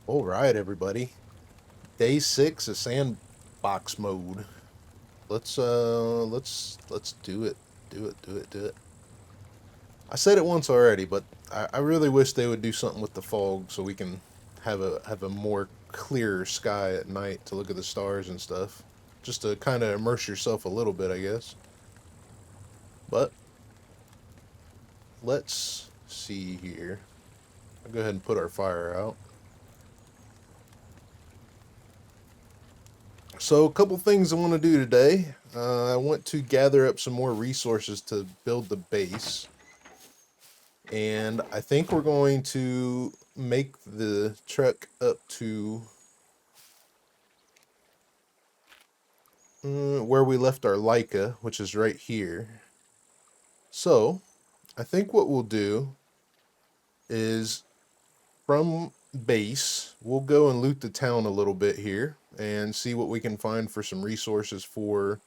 All right, everybody. Day 6 of Sandbox mode. Let's do it. Do it. I said it once already, but I really wish they would do something with the fog so we can have a more clearer sky at night to look at the stars and stuff. Just to kind of immerse yourself a little bit, I guess. But let's see here. I'll go ahead and put our fire out. So, a couple things I want to do today. I want to gather up some more resources to build the base. And I think we're going to make the trek up to where we left our Leica, which is right here. So, I think what we'll do is from base, we'll go and loot the town a little bit here and see what we can find for some resources for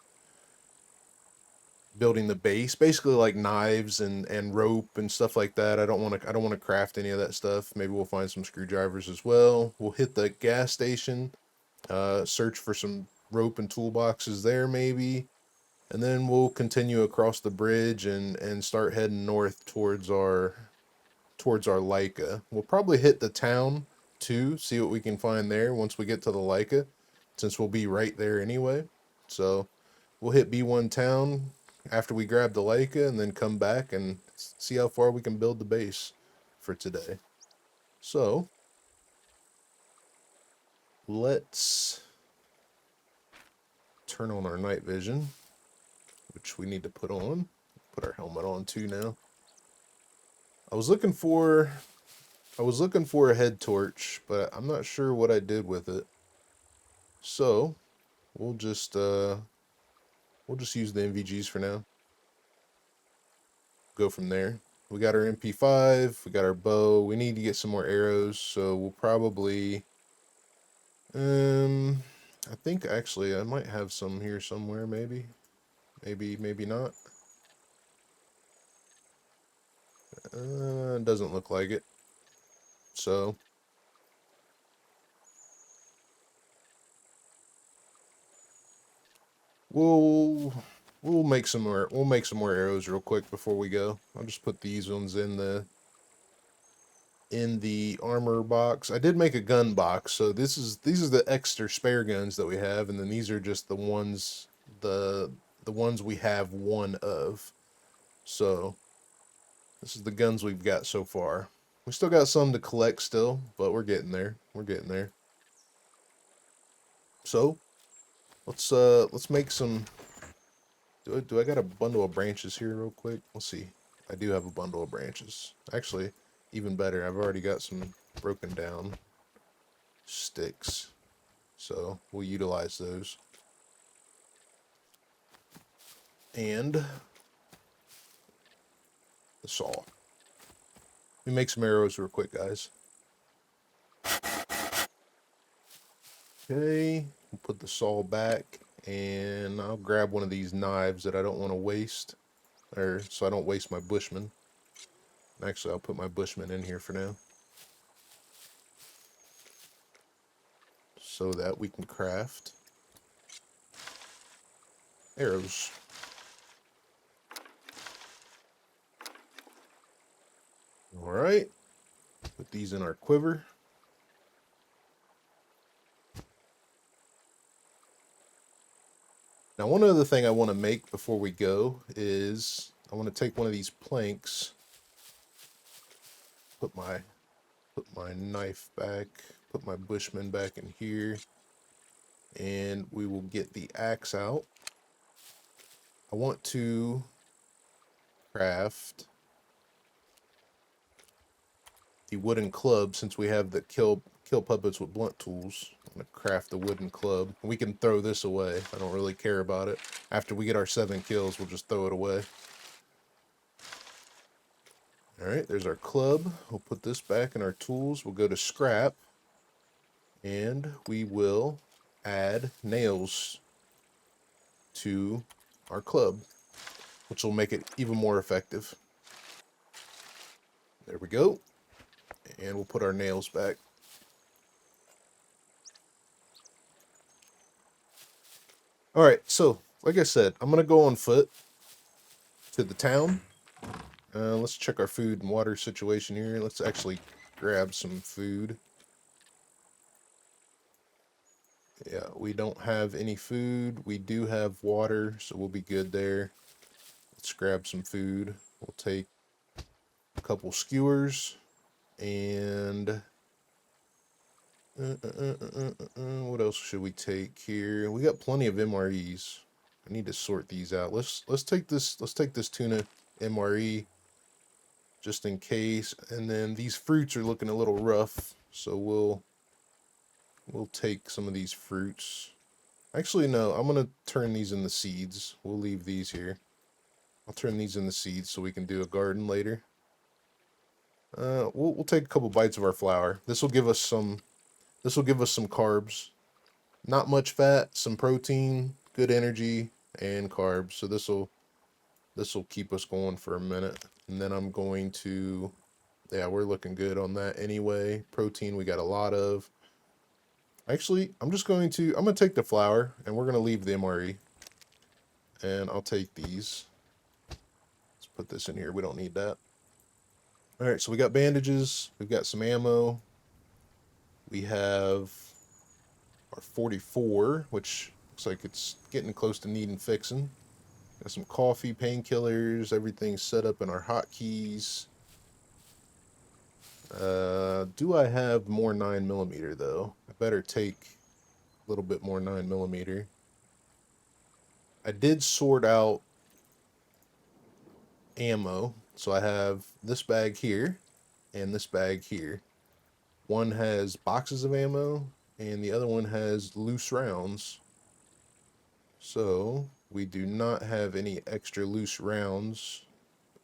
building the base, basically like knives and rope and stuff like that. I don't want to craft any of that stuff. Maybe we'll find some screwdrivers as well. We'll hit the gas station, search for some rope and toolboxes there maybe, and then we'll continue across the bridge and start heading north towards our Leica. We'll probably hit the town too, see what we can find there once we get to the Leica, since we'll be right there anyway. So we'll hit B1 town after we grab the Leica and then come back and see how far we can build the base for today. So let's turn on our night vision, which we need to put on. Put our helmet on too now. I was looking for a head torch, but I'm not sure what I did with it. So we'll just use the NVGs for now. Go from there. We got our MP5, we got our bow. We need to get some more arrows, so we'll probably I think actually I might have some here somewhere, maybe. Maybe not. Doesn't look like it. So we'll we'll make some more arrows real quick before we go. I'll just put these ones in the armor box. I did make a gun box, so these are the extra spare guns that we have, and then these are just the ones we have one of. So this is the guns we've got so far. We still got some to collect still, but we're getting there. We're getting there. So let's make some. Do I got a bundle of branches here real quick? Let's see. I do have a bundle of branches. Actually, even better, I've already got some broken down sticks. So we'll utilize those. And the saw. Let me make some arrows real quick, guys. Okay, we'll put the saw back, and I'll grab one of these knives that I don't want to waste, or so I don't waste my Bushman. Actually, I'll put my Bushman in here for now, so that we can craft arrows. All right, put these in our quiver. Now, one other thing I want to make before we go is I want to take one of these planks, put my knife back, put my Bushman back in here, and we will get the axe out. I want to craft the wooden club, since we have the kill puppets with blunt tools. I'm going to craft the wooden club. We can throw this away. I don't really care about it. After we get our 7 kills, we'll just throw it away. Alright, there's our club. We'll put this back in our tools. We'll go to scrap, and we will add nails to our club, which will make it even more effective. There we go. And we'll put our nails back. All right, so like I said, I'm gonna go on foot to the town. Let's check our food and water situation here. Let's actually grab some food. Yeah, we don't have any food. We do have water, so we'll be good there. Let's grab some food. We'll take a couple skewers and what else should we take here? We got plenty of MREs. I need to sort these out. Let's take this tuna MRE just in case. And then these fruits are looking a little rough, so we'll take some of these fruits. Actually, no, I'm gonna turn these into seeds. We'll leave these here. I'll turn these into seeds so we can do a garden later. We'll take a couple bites of our flour. This will give us some carbs. Not much fat, some protein, good energy, and carbs. So this will keep us going for a minute. And then I'm going to, yeah, we're looking good on that anyway. Protein we got a lot of. Actually, I'm going to take the flour and we're gonna leave the MRE. And I'll take these. Let's put this in here. We don't need that. All right, so we got bandages. We've got some ammo. We have our 44, which looks like it's getting close to needing fixing. Got some coffee, painkillers, everything's set up in our hotkeys. Do I have more 9mm though? I better take a little bit more 9mm. I did sort out ammo, so I have this bag here and this bag here. One has boxes of ammo and the other one has loose rounds. So we do not have any extra loose rounds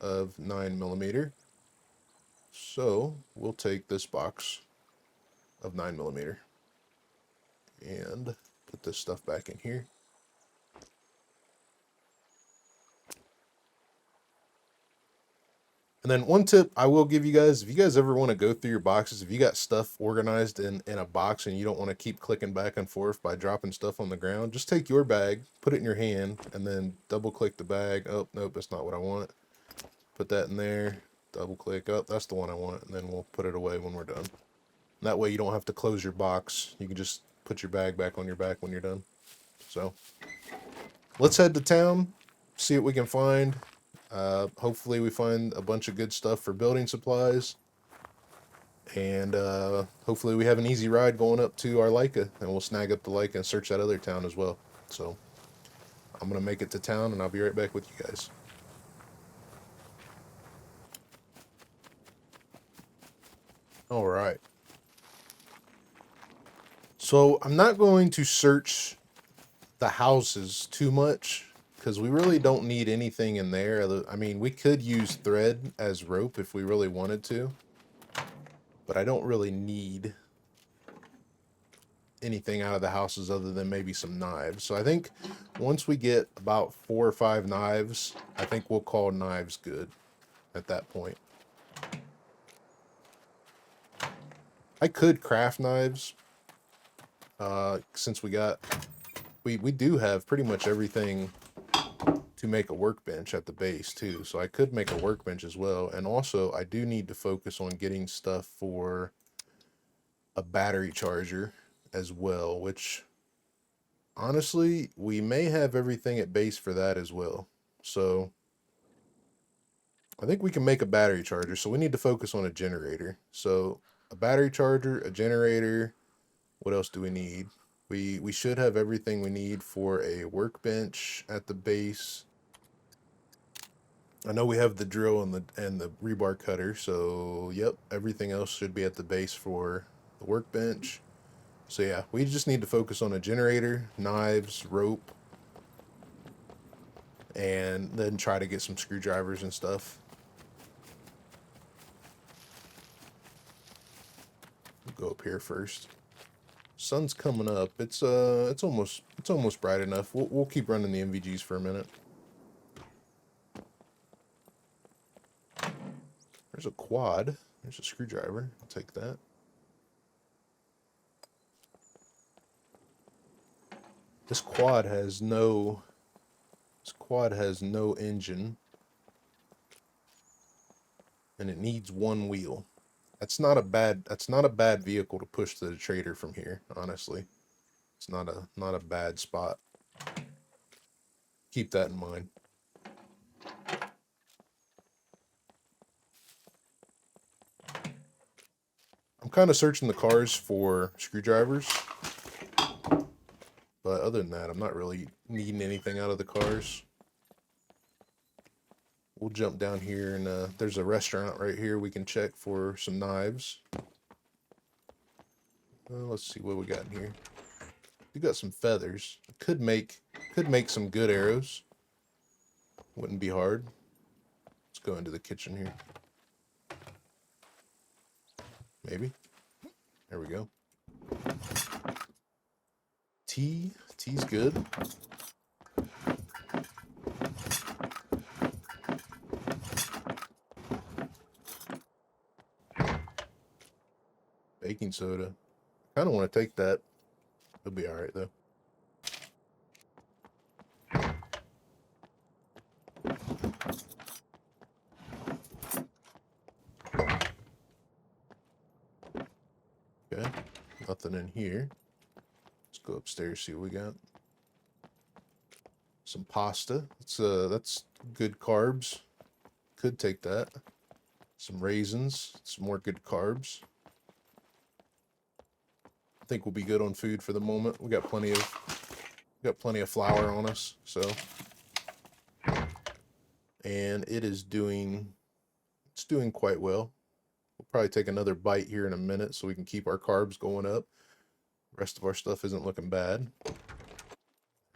of 9mm. So we'll take this box of 9mm and put this stuff back in here. And then one tip I will give you guys, if you guys ever want to go through your boxes, if you got stuff organized in a box and you don't want to keep clicking back and forth by dropping stuff on the ground, just take your bag, put it in your hand, and then double click the bag. Oh, nope, that's not what I want. Put that in there, double click, oh, that's the one I want, and then we'll put it away when we're done. That way you don't have to close your box. You can just put your bag back on your back when you're done. So let's head to town, see what we can find. Hopefully we find a bunch of good stuff for building supplies. And hopefully we have an easy ride going up to our Leica, and we'll snag up the Leica and search that other town as well. So I'm going to make it to town and I'll be right back with you guys. All right. So I'm not going to search the houses too much because we really don't need anything in there. I mean, we could use thread as rope if we really wanted to, but I don't really need anything out of the houses other than maybe some knives. So I think once we get about 4 or 5 knives, I think we'll call knives good at that point. I could craft knives since we do have pretty much everything to make a workbench at the base too. So I could make a workbench as well. And also I do need to focus on getting stuff for a battery charger as well, which honestly, we may have everything at base for that as well. So I think we can make a battery charger. So we need to focus on a generator. So a battery charger, a generator. What else do we need? We should have everything we need for a workbench at the base. I know we have the drill and the rebar cutter, so yep, everything else should be at the base for the workbench. So yeah, we just need to focus on a generator, knives, rope, and then try to get some screwdrivers and stuff. We'll go up here first. Sun's coming up. It's almost bright enough. We'll keep running the MVGs for a minute. There's a quad. There's a screwdriver. I'll take that. This quad has no engine, and it needs one wheel. That's not a bad vehicle to push to the trader from here, honestly. It's not a bad spot. Keep that in mind. I'm kind of searching the cars for screwdrivers, but other than that, I'm not really needing anything out of the cars. We'll jump down here, and there's a restaurant right here we can check for some knives. Let's see what we got in here. We got some feathers. Could make some good arrows. Wouldn't be hard. Let's go into the kitchen here. Maybe. There we go. Tea's good. Baking soda. Kind of want to take that. It'll be all right though. Okay, nothing in here. Let's go upstairs, see what we got. Some pasta. That's good carbs. Could take that. Some raisins. Some more good carbs. I think we'll be good on food for the moment. We got plenty of flour on us, so. And it's doing quite well. We'll probably take another bite here in a minute so we can keep our carbs going up. The rest of our stuff isn't looking bad.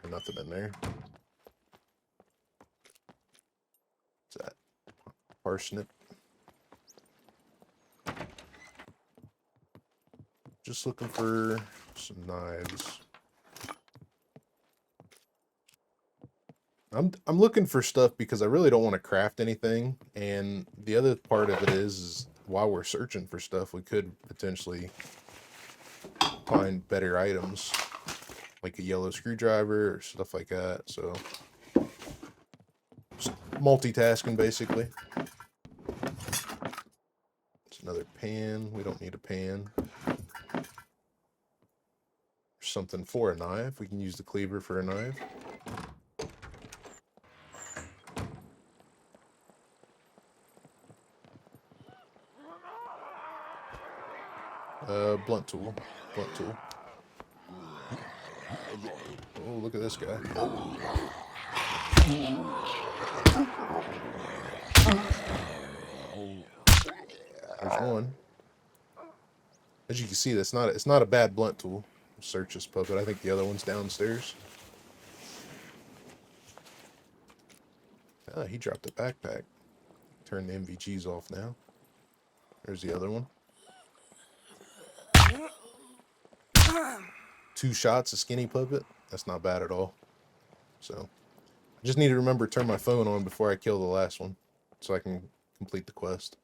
Nothing in there. What's that? Parsnip. Just looking for some knives. I'm looking for stuff because I really don't want to craft anything, and the other part of it is while we're searching for stuff, we could potentially find better items, like a yellow screwdriver or stuff like that. So just multitasking basically. It's another pan. We don't need a pan. Something for a knife. We can use the cleaver for a knife. Blunt tool. Oh, look at this guy. There's one. As you can see, it's not a bad blunt tool. Search this puppet. I think the other one's downstairs. Ah, he dropped a backpack. Turn the MVGs off now. There's the other one. 2 shots, a skinny puppet. That's not bad at all. So, I just need to remember to turn my phone on before I kill the last one, so I can complete the quest.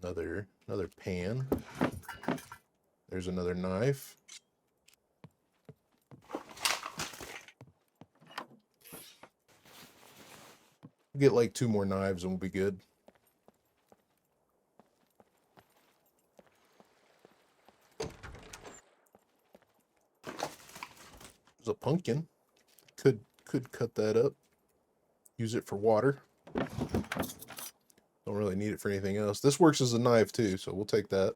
Another pan. There's another knife. We'll get like 2 more knives and we'll be good. There's a pumpkin. Could cut that up. Use it for water. Don't really need it for anything else. This works as a knife too, so we'll take that.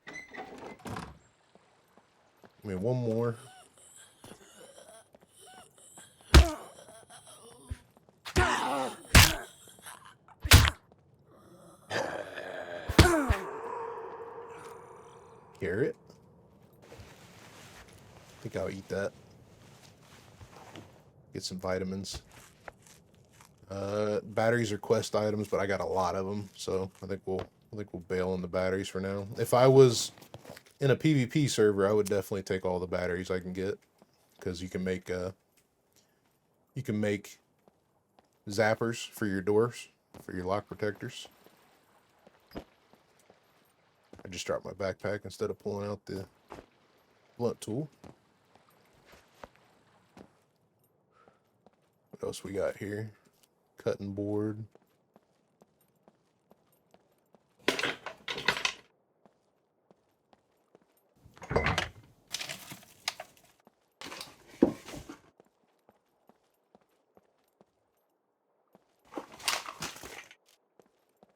I mean, one more. Carrot. I think I'll eat that. Get some vitamins. Batteries are quest items, but I got a lot of them, so I think we'll bail on the batteries for now. If I was in a PvP server, I would definitely take all the batteries I can get, because you can make zappers for your doors. for your lock protectors. I just dropped my backpack instead of pulling out the blunt tool. What else we got here? Cutting board.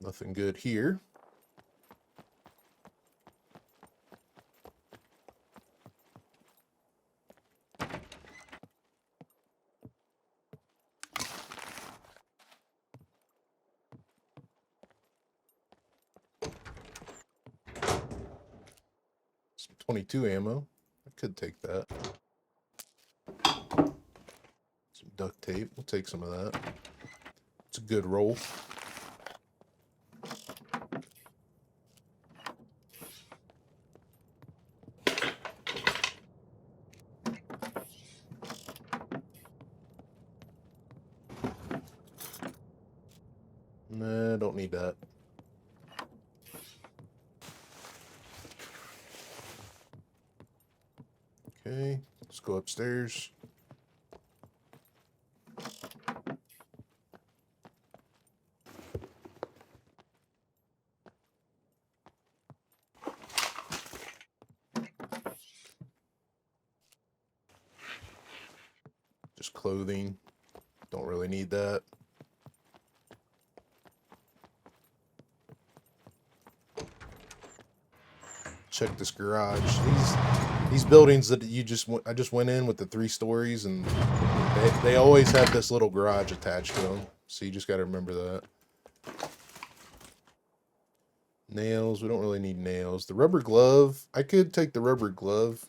Nothing good here. Some 22 ammo. I could take that. Some duct tape. We'll take some of that. It's a good roll. Nah, don't need that. Okay, let's go upstairs. Just clothing. Don't really need that. Check this garage. These buildings that I just went in with the 3 stories, and they always have this little garage attached to them. So you just got to remember that. Nails. We don't really need nails. The rubber glove. I could take the rubber glove.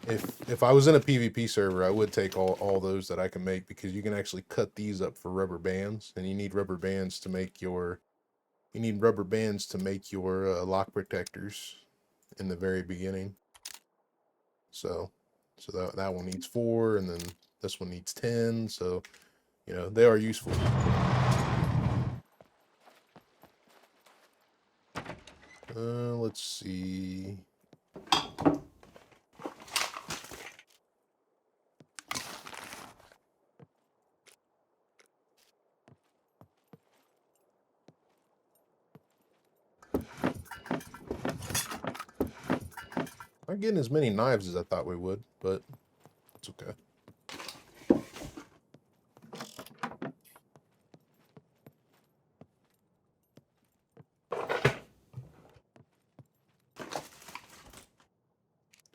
If I was in a PvP server, I would take all those that I can make, because you can actually cut these up for rubber bands, and you need rubber bands to make your lock protectors in the very beginning. So that one needs 4, and then this one needs 10. So, you know, they are useful. Let's see. Not getting as many knives as I thought we would, but it's okay.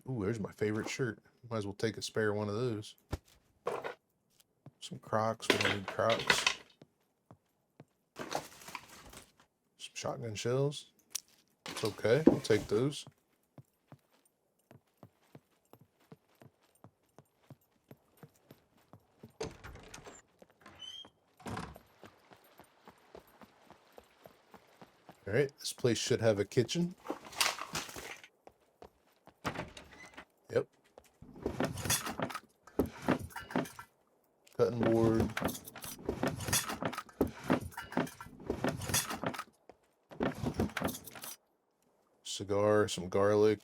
Ooh, there's my favorite shirt. Might as well take a spare one of those. Some Crocs. We don't need Crocs. Some shotgun shells. It's okay. We'll take those. Alright, this place should have a kitchen. Yep. Cutting board. Cigar, some garlic.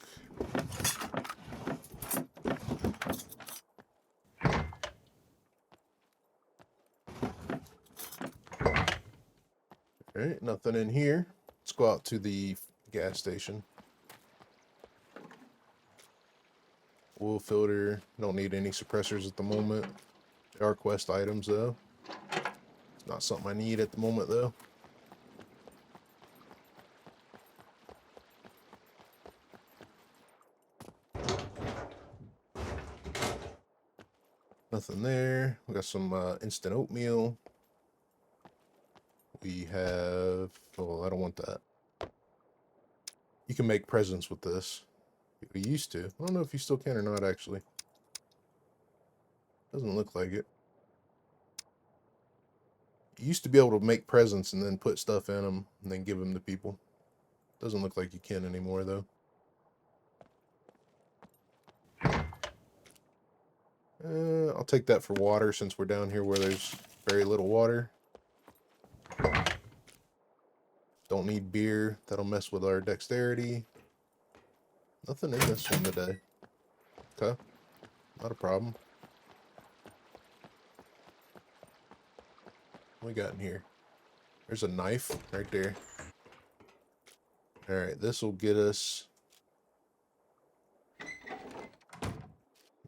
Alright, nothing in here. Let's go out to the gas station. Wool filter. Don't need any suppressors at the moment. They are quest items though. It's not something I need at the moment though. Nothing there. We got some instant oatmeal. We have, oh, I don't want that. You can make presents with this. We used to. I don't know if you still can or not, actually. Doesn't look like it. You used to be able to make presents and then put stuff in them and then give them to people. Doesn't look like you can anymore, though. I'll take that for water, since we're down here where there's very little water. Don't need beer. That'll mess with our dexterity. Nothing in this one today. Okay. Not a problem. What we got in here? There's a knife right there. Alright, this will get us...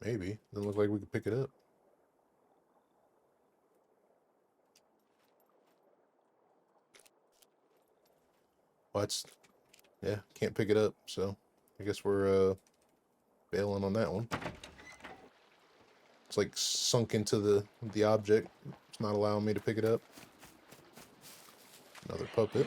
Maybe. Doesn't look like we can pick it up. Well, it's... Yeah, can't pick it up, so... I guess we're, bailing on that one. It's like sunk into the object. It's not allowing me to pick it up. Another puppet.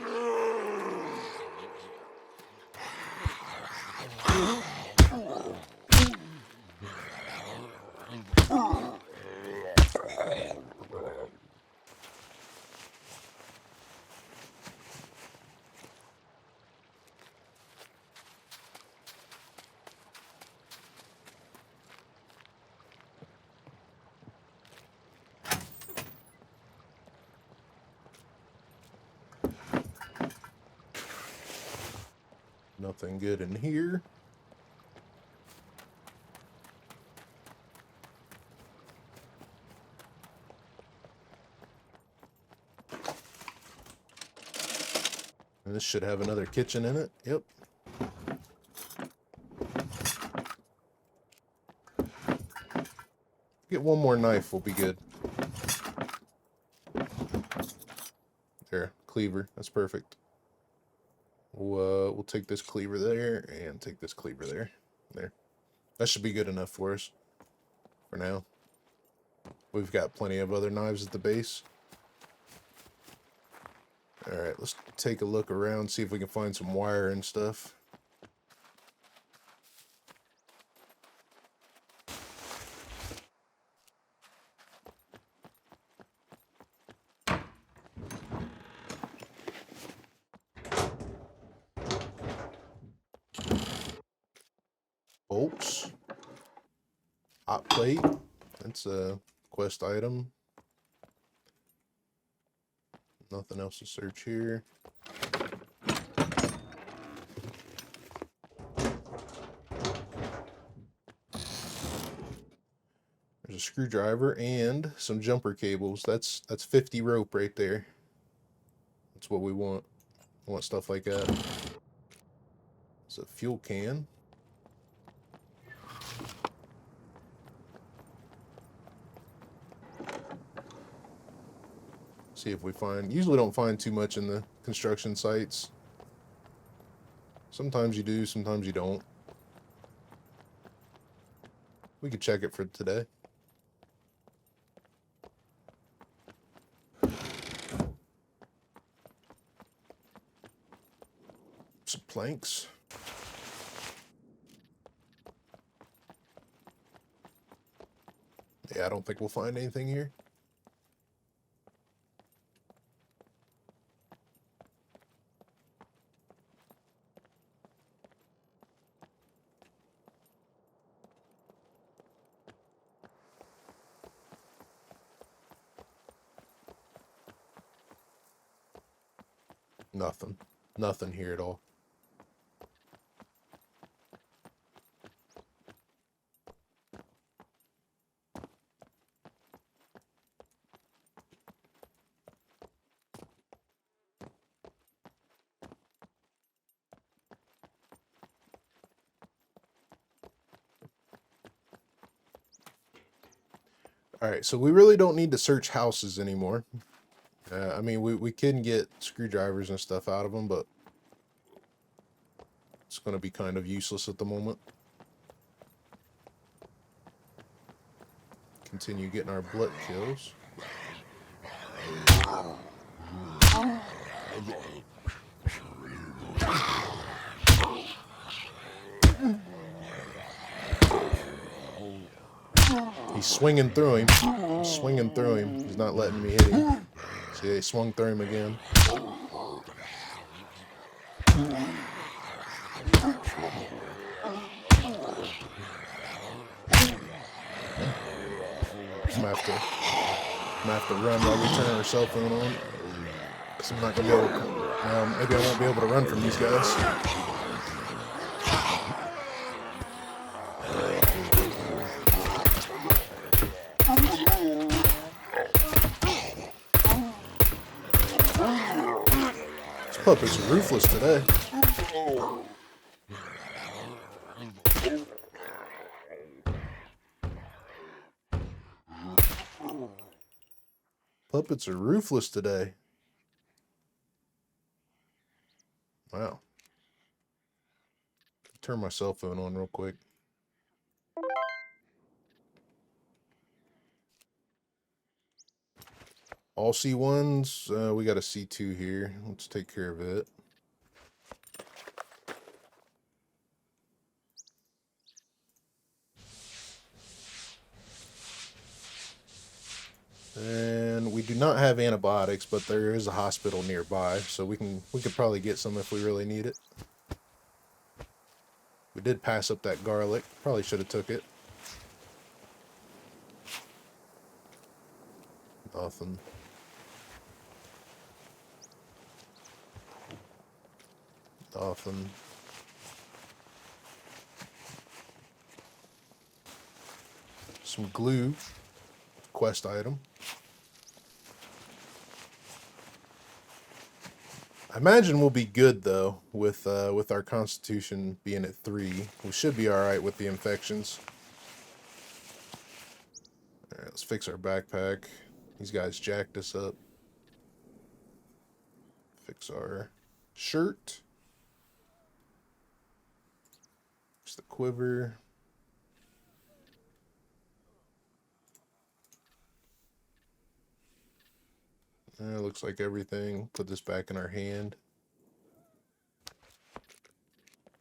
Nothing good in here. And this should have another kitchen in it. Yep. Get one more knife, will be good. There, cleaver. That's perfect. We'll take this cleaver there and take this cleaver there. There. That should be good enough for us for now. We've got plenty of other knives at the base. Alright, let's take a look around, see if we can find some wire and stuff. Bolts. Hot plate. That's a quest item. Nothing else to search here. There's a screwdriver and some jumper cables. That's 50 rope right there. That's what we want. I want stuff like that. It's a fuel can. See if we find... Usually don't find too much in the construction sites. Sometimes you do, sometimes you don't. We could check it for today. Some planks. Yeah, I don't think we'll find anything here. Nothing. Nothing here at all. Alright, so we really don't need to search houses anymore. I mean, we can get screwdrivers and stuff out of them, but it's going to be kind of useless at the moment. Continue getting our blood kills. He's swinging through him. I'm swinging through him. He's not letting me hit him. See, they swung through him again. I'm gonna have to run while we turn our cell phone on, because I'm not gonna be able to Now, maybe I won't be able to run from these guys. These puppets are ruthless today. Puppets are ruthless today. Wow. Turn my cell phone on real quick. All C1s. We got a C2 here. Let's take care of it. And we do not have antibiotics, but there is a hospital nearby, so we could probably get some if we really need it. We did pass up that garlic. Probably should have took it. Nothing. Nothing. Some glue. Quest item. I imagine we'll be good though with our constitution being at 3. We should be all right with the infections. All right, let's fix our backpack. These guys jacked us up. Fix our shirt. Fix the quiver. Looks like everything. Put this back in our hand.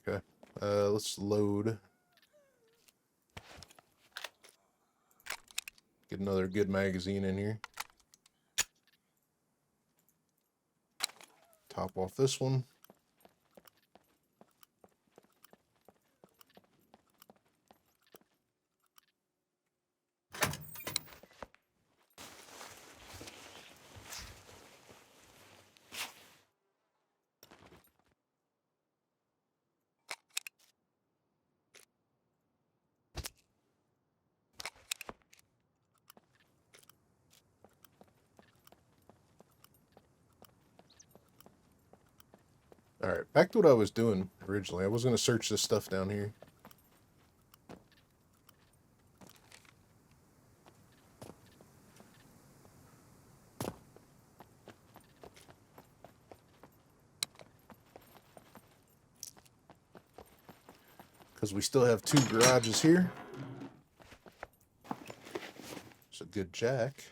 Okay. Let's load. Get another good magazine in here. Top off this one. Alright, back to what I was doing originally. I was going to search this stuff down here. Because we still have 2 garages here. It's a good jack.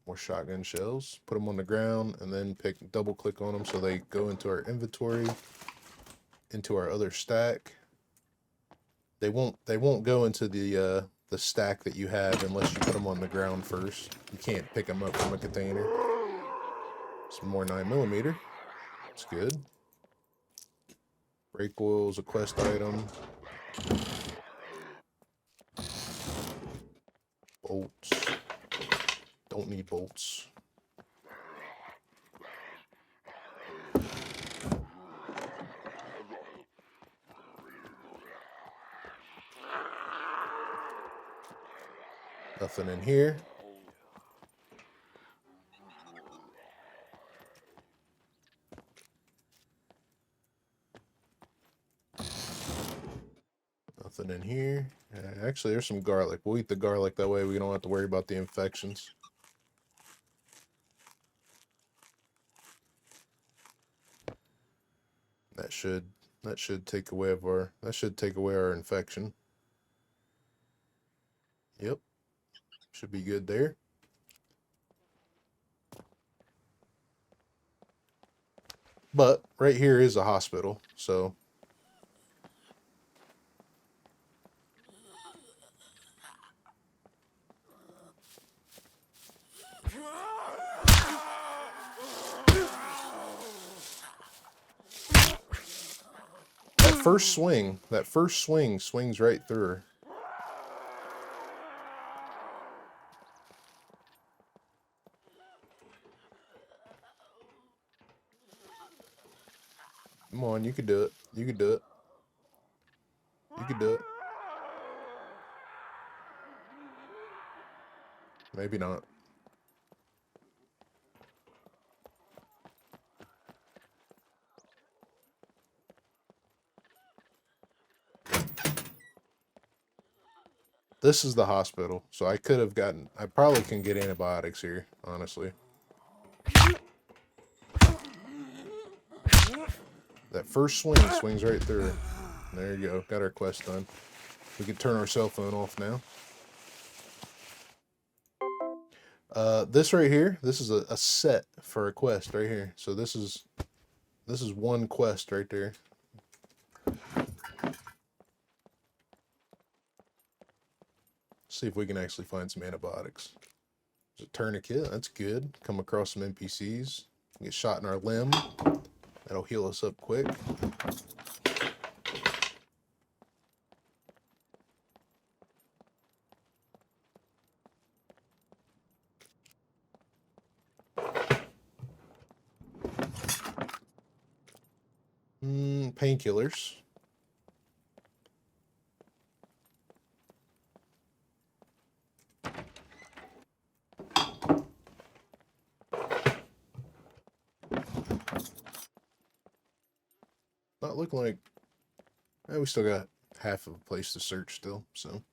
More shotgun shells. Put them on the ground and then double click on them so they go into our inventory, into our other stack. They won't go into the stack that you have unless you put them on the ground first. You can't pick them up from a container. Some more 9mm. That's good. Brake oil is a quest item. Bolts. Don't need bolts. Nothing in here. Nothing in here. Actually, there's some garlic. We'll eat the garlic, that way we don't have to worry about the infections. That should take away our infection. Yep. Should be good there. But right here is a hospital, so that first swing swings right through her. Come on, you can do it. You can do it. You can do it. Maybe not. This is the hospital, so I could have gotten... I probably can get antibiotics here, honestly. That first swing swings right through her. There you go. Got our quest done. We can turn our cell phone off now. This right here, this is a set for a quest right here. So this is one quest right there. See if we can actually find some antibiotics. There's a tourniquet, that's good. Come across some NPCs. Get shot in our limb. That'll heal us up quick. Painkillers. Not looking like... we still got half of a place to search still, so...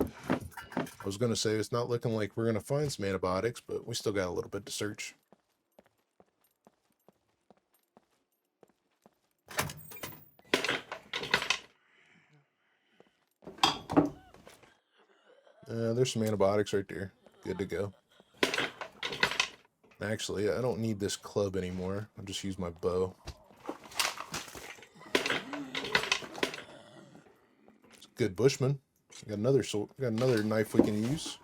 I was going to say, it's not looking like we're going to find some antibiotics, but we still got a little bit to search. There's some antibiotics right there. Good to go. Actually, I don't need this club anymore. I'll just use my bow. It's a good bushman. Got another sword. Got another knife we can use.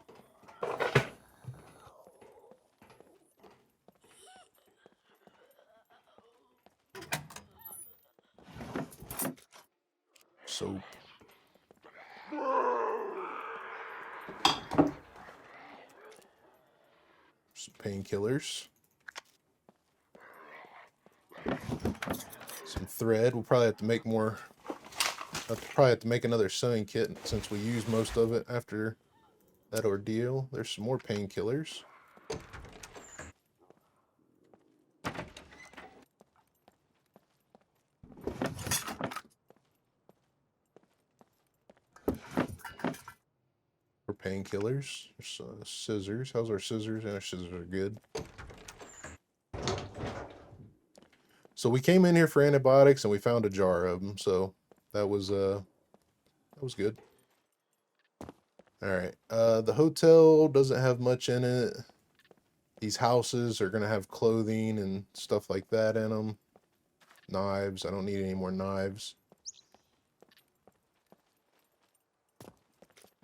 Soap. Some painkillers. Some thread. We'll probably have to make more. Probably have to make another sewing kit since we used most of it after that ordeal. There's some more painkillers. For painkillers. There's scissors. How's our scissors? Our scissors are good. So we came in here for antibiotics and we found a jar of them. So that was good. All right. The hotel doesn't have much in it. These houses are gonna have clothing and stuff like that in them. Knives. I don't need any more knives.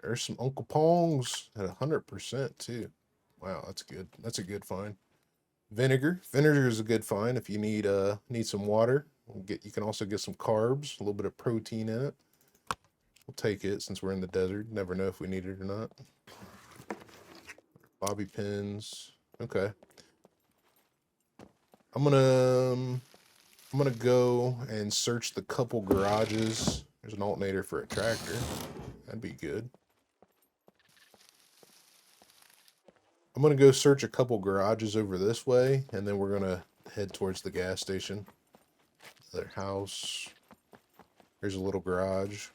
There's some Uncle Pongs at 100% too. Wow, that's good. That's a good find. Vinegar. Vinegar is a good find if you need some water. You can also get some carbs, a little bit of protein in it. We'll take it since we're in the desert. Never know if we need it or not. Bobby pins. Okay. I'm gonna go and search the couple garages. There's an alternator for a tractor. That'd be good. I'm gonna go search a couple garages over this way, and then we're gonna head towards the gas station. Their house. There's a little garage.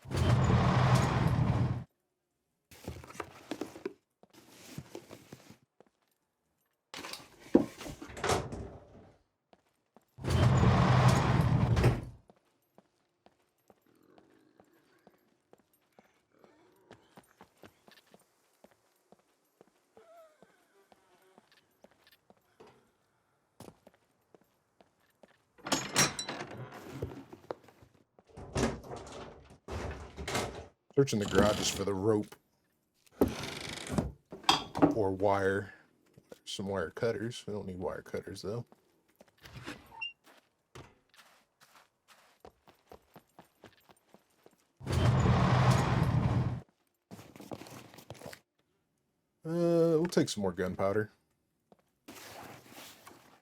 Searching the garages for the rope or wire. Some wire cutters. We don't need wire cutters though. We'll take some more gunpowder.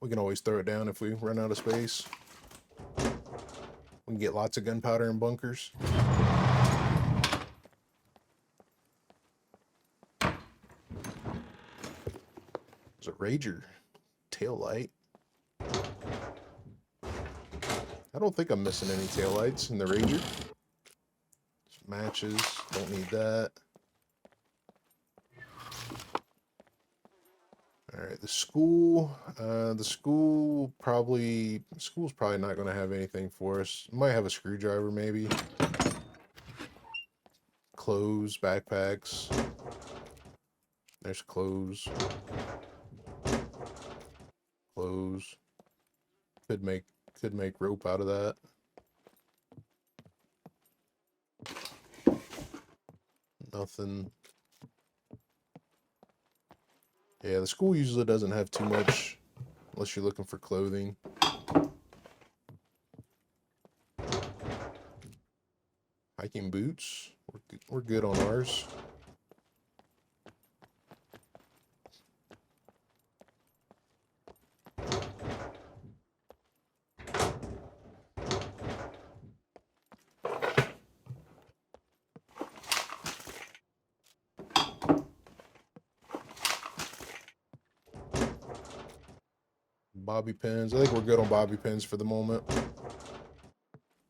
We can always throw it down if we run out of space. We can get lots of gunpowder in bunkers. There's a Rager tail light. I don't think I'm missing any tail lights in the Rager. Some matches, don't need that. All right, the school's probably not going to have anything for us. Might have a screwdriver maybe. Clothes, backpacks. There's clothes. Clothes. Could make rope out of that. Nothing. Yeah, the school usually doesn't have too much unless you're looking for clothing. Hiking boots. We're good on ours. Bobby pins. I think we're good on bobby pins for the moment.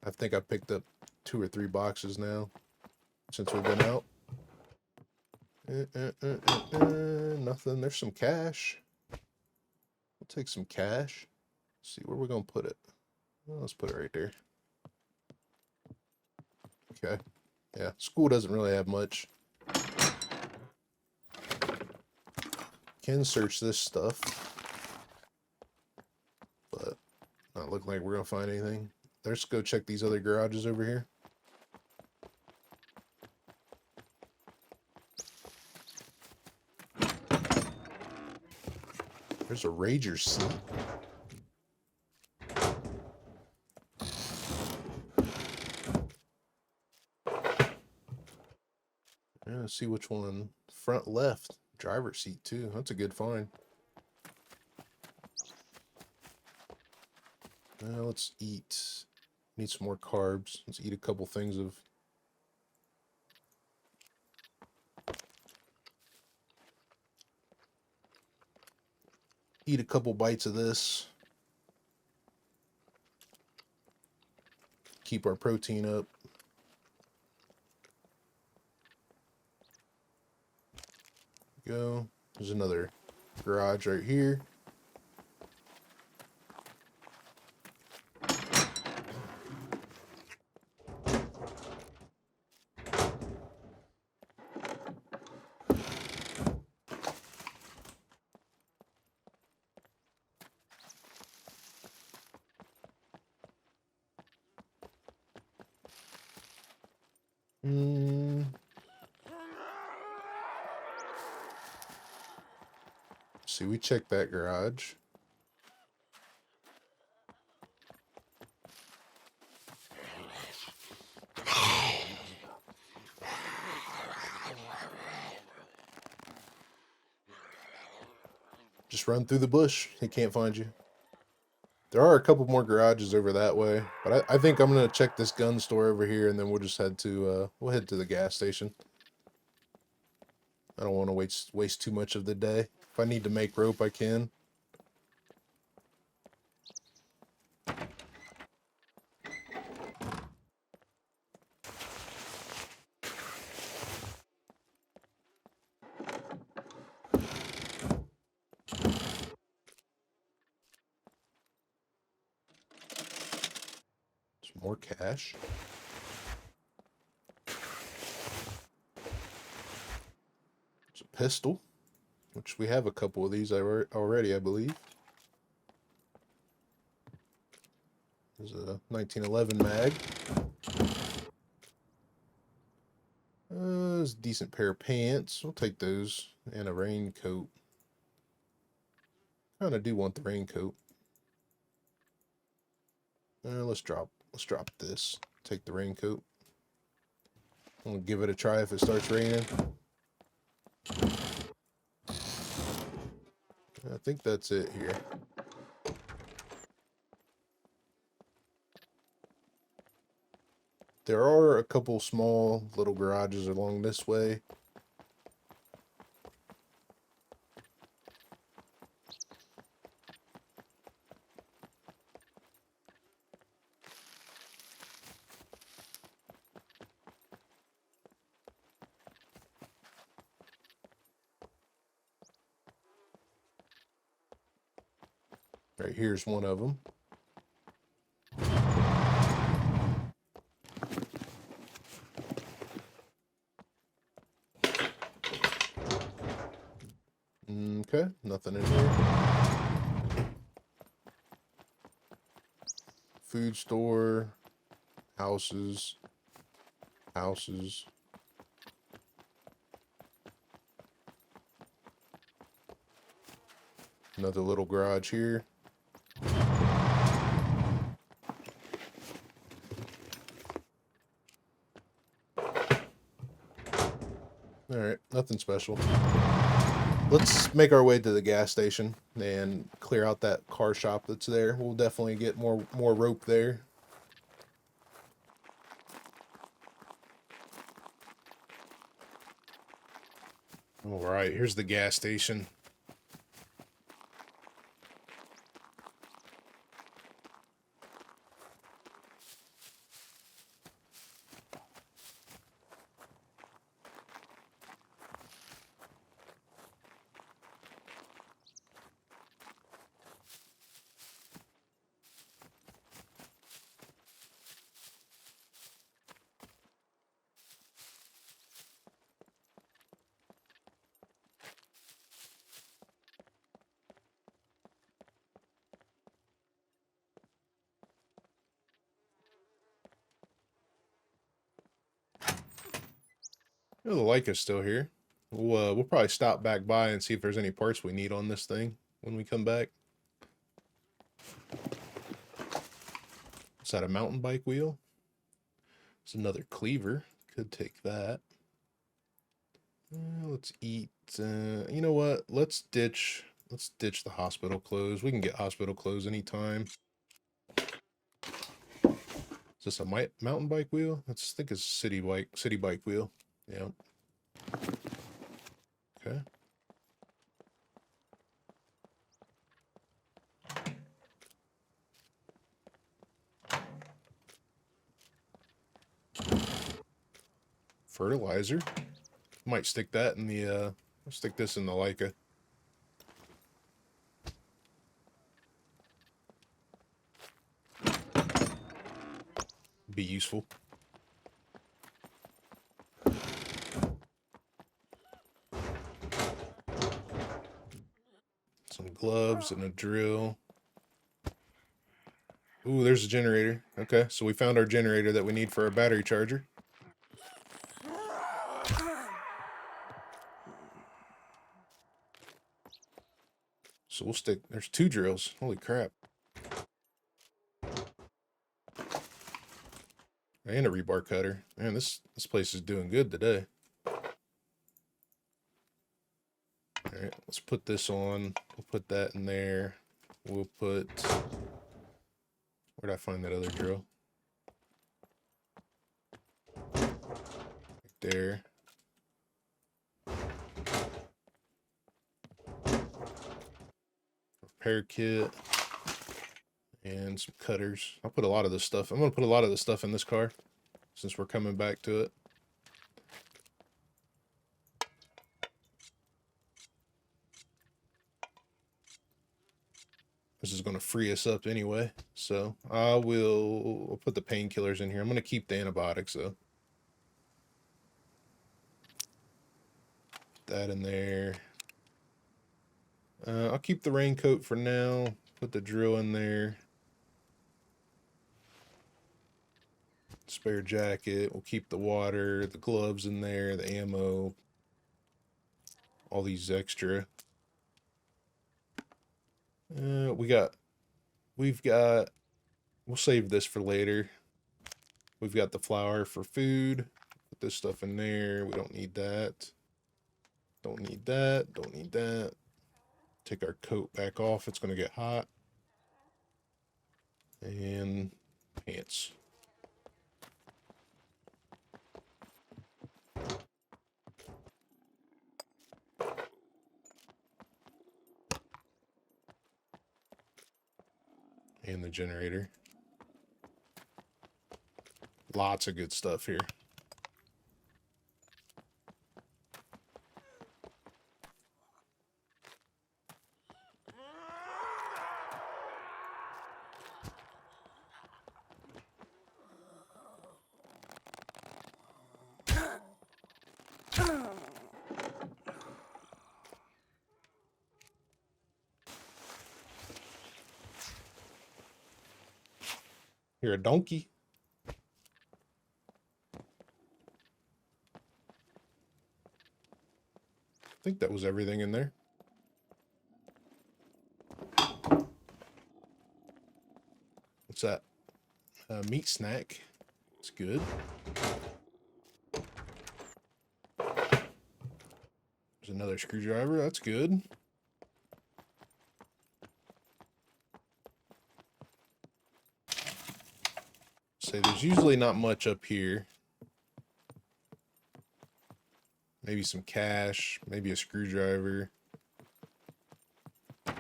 I think I picked up 2 or 3 boxes now since we've been out. Nothing. There's some cash. We'll take some cash. Let's see where we're gonna put it. Well, let's put it right there. Okay. Yeah, school doesn't really have much. Can search this stuff, but not looking like we're gonna find anything. Let's go check these other garages over here. There's a Rager seat. Yeah, let's see which one. Front left. Driver's seat too. That's a good find. Now let's eat. Need some more carbs. Let's eat a couple things of... Eat a couple bites of this. Keep our protein up. Go. There's another garage right here. See, we checked that garage. Just run through the bush. He can't find you. There are a couple more garages over that way, but I think I'm gonna check this gun store over here, and then we'll just head to we'll head to the gas station. I don't want to waste too much of the day. If I need to make rope, I can. Some more cash. It's a pistol, which we have a couple of these already, I believe. There's a 1911 mag. There's a decent pair of pants. We'll take those, and a raincoat. Kind of do want the raincoat. Let's drop this. Take the raincoat. I'm gonna give it a try if it starts raining. I think that's it here. There are a couple small little garages along this way. Right here's one of them. Okay, nothing in here. Food store, houses. Another little garage here. Alright, nothing special. Let's make our way to the gas station and clear out that car shop that's there. We'll definitely get more rope there. Alright, here's the gas station. Oh, the Leica's still here. We'll probably stop back by and see if there's any parts we need on this thing when we come back. Is that a mountain bike wheel? It's another cleaver. Could take that. Let's eat. You know what? Let's ditch the hospital clothes. We can get hospital clothes anytime. Is this a mountain bike wheel? I think it's city bike wheel. Yeah. Okay. Fertilizer. Might stick that in the I'll stick this in the Leica. Be useful. Some gloves and a drill. Ooh, there's a generator. Okay, so we found our generator that we need for our battery charger. So we'll stick, there's 2 drills. Holy crap. And a rebar cutter. Man, this place is doing good today. Alright, let's put this on. We'll put that in there. We'll put... Where'd I find that other drill? Right there. Repair kit. And some cutters. I'll put a lot of this stuff. I'm going to put a lot of this stuff in this car since we're coming back to it. This is going to free us up anyway. So I'll put the painkillers in here. I'm going to keep the antibiotics though. Put that in there. I'll keep the raincoat for now. Put the drill in there. Spare jacket. We'll keep the water, the gloves in there, the ammo. All these extra. We'll save this for later. We've got the flour for food. Put this stuff in there. We don't need that. Don't need that. Don't need that. Take our coat back off. It's going to get hot. And pants. And the generator. Lots of good stuff here. You're a donkey. I think that was everything in there. What's that? Meat snack. It's good. There's another screwdriver. That's good. Say there's usually not much up here. Maybe some cash, maybe a screwdriver.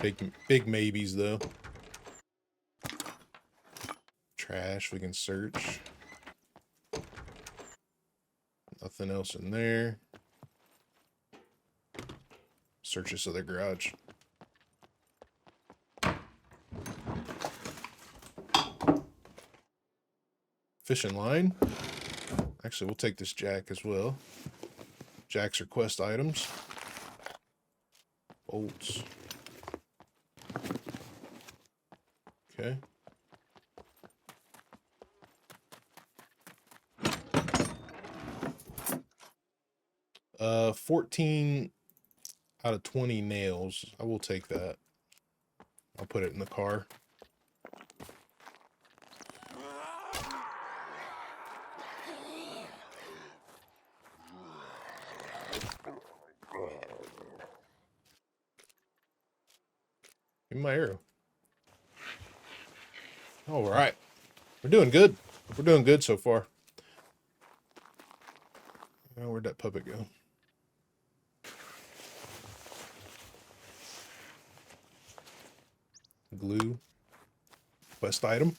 Big maybes though. Trash, we can search. Nothing else in there. Search this other garage. Fishing line. Actually, we'll take this jack as well. Jacks are quest items. Bolts. Okay. 14 out of 20 nails. I will take that. I'll put it in the car. Give me my arrow. All right. We're doing good. We're doing good so far. Oh, where'd that puppet go? Glue. Quest item.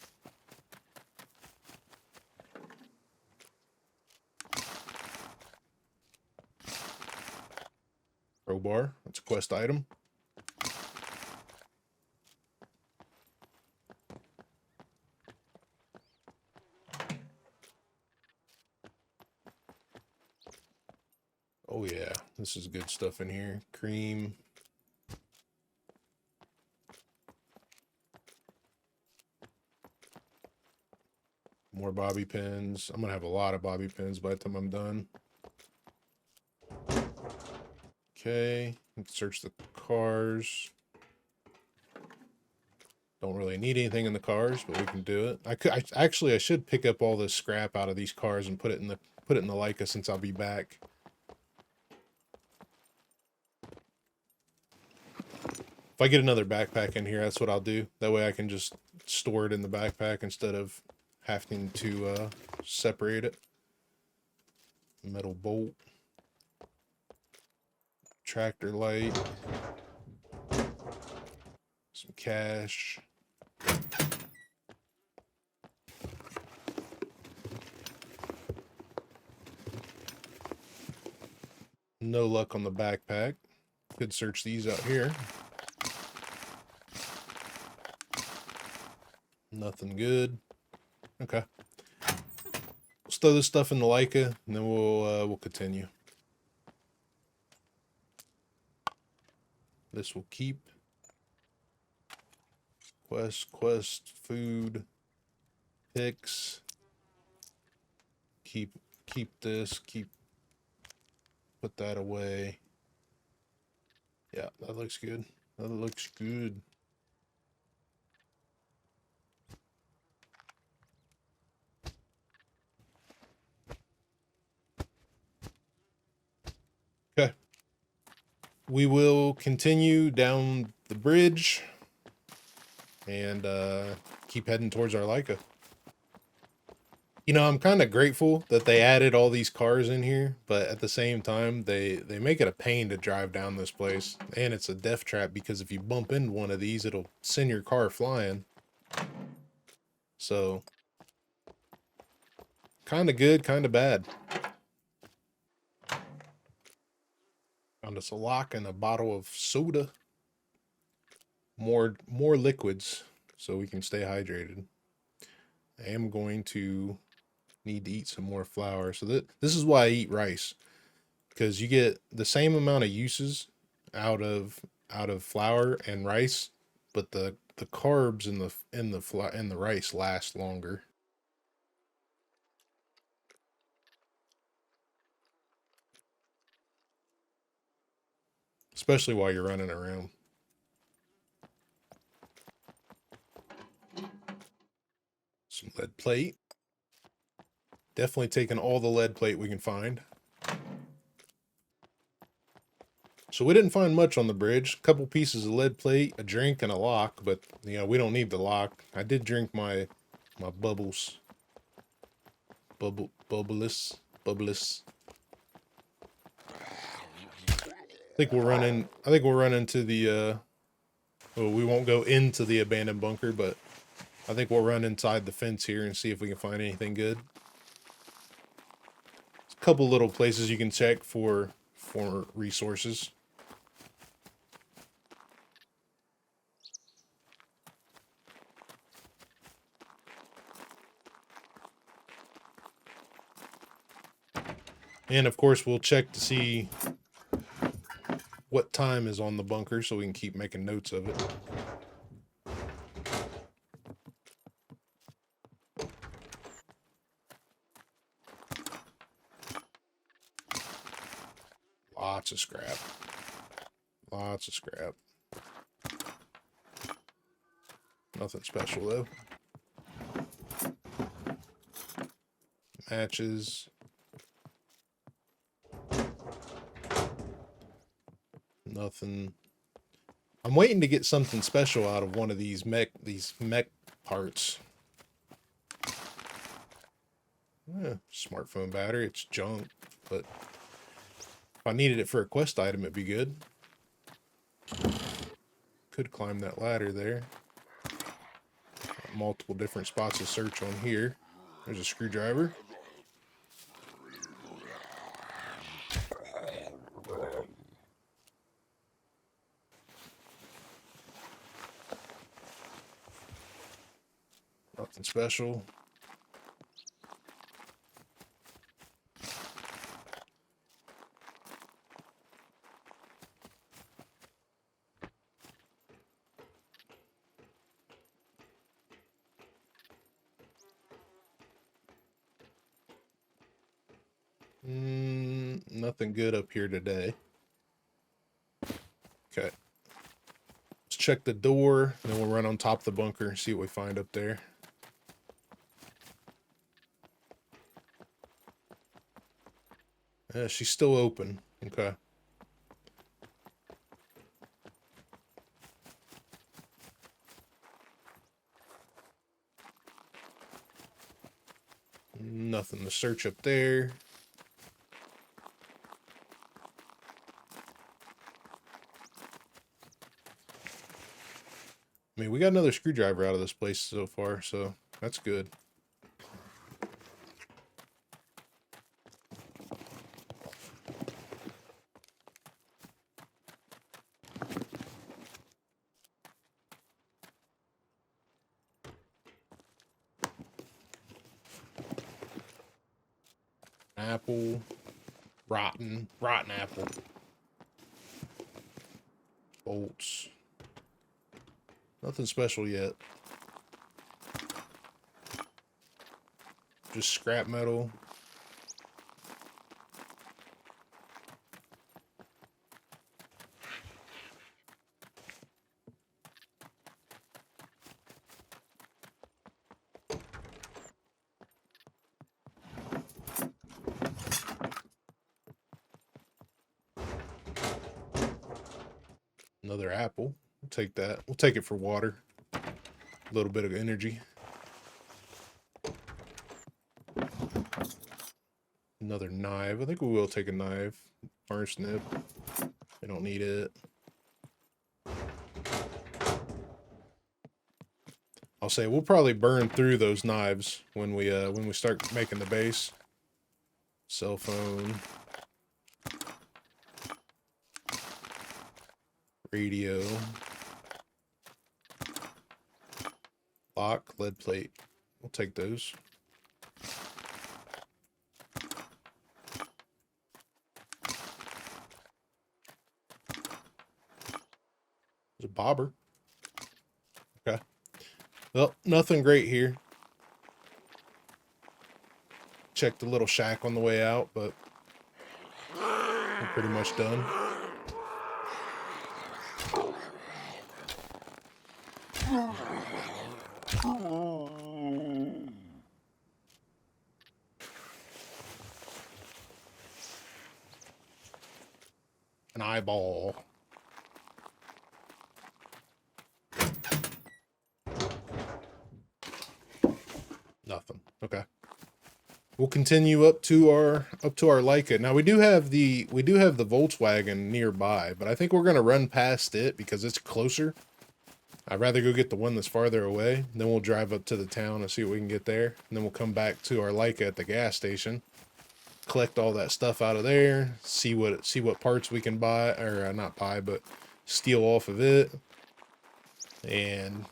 Crowbar. That's a quest item. Oh yeah, this is good stuff in here. Cream. More bobby pins. I'm gonna have a lot of bobby pins by the time I'm done. Okay, let's search the cars. Don't really need anything in the cars, but we can do it. I should pick up all this scrap out of these cars and put it in the Leica since I'll be back. If I get another backpack in here, that's what I'll do. That way I can just store it in the backpack instead of having to separate it. Metal bolt. Tractor light. Some cash. No luck on the backpack. Could search these out here. Nothing good. Okay. Let's throw this stuff in the Leica, and then we'll continue. This will keep. Quest, food, picks. Keep this. Put that away. Yeah, that looks good. That looks good. Okay. We will continue down the bridge and keep heading towards our Leica. You know, I'm kind of grateful that they added all these cars in here, but at the same time, they make it a pain to drive down this place. And it's a death trap because if you bump into one of these, it'll send your car flying. So, kind of good, kind of bad. Found us a lock and a bottle of soda. More liquids so we can stay hydrated. I am going to need to eat some more flour. So this is why I eat rice, because you get the same amount of uses out of flour and rice, but the carbs in the rice last longer. Especially while you're running around. Some lead plate. Definitely taking all the lead plate we can find. So we didn't find much on the bridge. A couple pieces of lead plate, a drink, and a lock, but you know, we don't need the lock. I did drink my bubbles. Bubbleless. I think we'll run into the well, we won't go into the abandoned bunker, but I think we'll run inside the fence here and see if we can find anything good. There's a couple little places you can check for resources. And of course, we'll check to see what time is on the bunker so we can keep making notes of it. Lots of scrap. Lots of scrap. Nothing special though. Matches. Nothing. I'm waiting to get something special out of one of these mech parts. Yeah, smartphone battery, it's junk, but if I needed it for a quest item, it'd be good. Could climb that ladder there. Multiple different spots to search on here. There's a screwdriver. Nothing special. Nothing good up here today. Okay. Let's check the door, and then we'll run on top of the bunker and see what we find up there. Yeah, she's still open. Okay. Nothing to search up there. I mean, we got another screwdriver out of this place so far, so that's good. Apple. Rotten apple. Bolts. Nothing special yet. Just scrap metal. Another apple. We'll take that. We'll take it for water. A little bit of energy. Another knife. I think we will take a knife. Parsnip. We don't need it. I'll say we'll probably burn through those knives when we start making the base. Cell phone, radio, lock, lead plate. We'll take those. There's a bobber. Okay. Well, nothing great here. Check the little shack on the way out, but we're pretty much done. An eyeball. Nothing. Okay. We'll continue up to our Leica. Now we do have the Volkswagen nearby, but I think we're gonna run past it because it's closer. I'd rather go get the one that's farther away. Then we'll drive up to the town and see what we can get there. And then we'll come back to our Leica at the gas station, collect all that stuff out of there, see what parts we can buy, or not buy, but steal off of it, and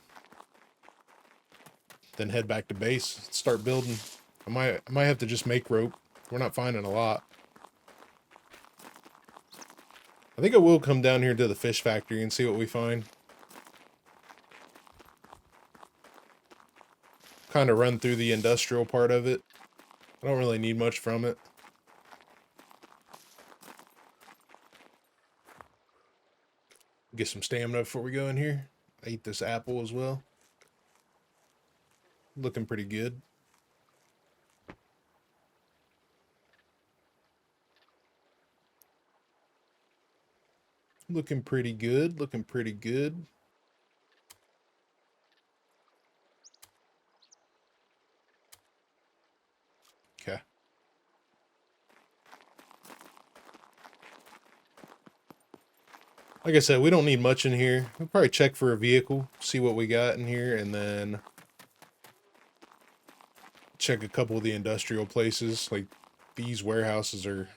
then head back to base, start building. I might have to just make rope. We're not finding a lot. I think I will come down here to the fish factory and see what we find. Kind of run through the industrial part of it. I don't really need much from it. Get some stamina before we go in here. I eat this apple as well. Looking pretty good. Looking pretty good. Looking pretty good. Okay. Like I said, we don't need much in here. We'll probably check for a vehicle, see what we got in here, and then check a couple of the industrial places. Like, these warehouses are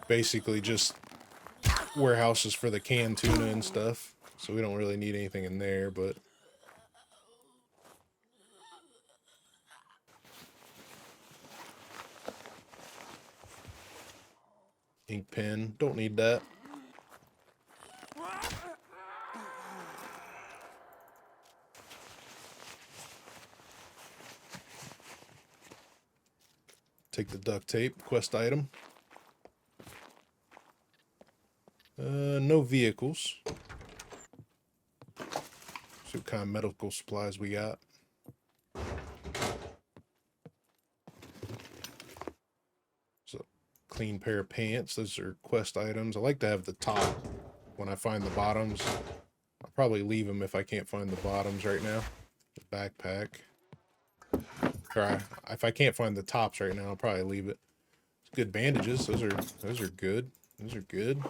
basically just warehouses for the canned tuna and stuff, so we don't really need anything in there. But ink pen, don't need that. Take the duct tape, quest item. No vehicles. So what kind of medical supplies we got? So, clean pair of pants. Those are quest items. I like to have the top when I find the bottoms. I'll probably leave them if I can't find the bottoms right now. The backpack. Or if I can't find the tops right now, I'll probably leave it. Good bandages. Those are good. Those are good.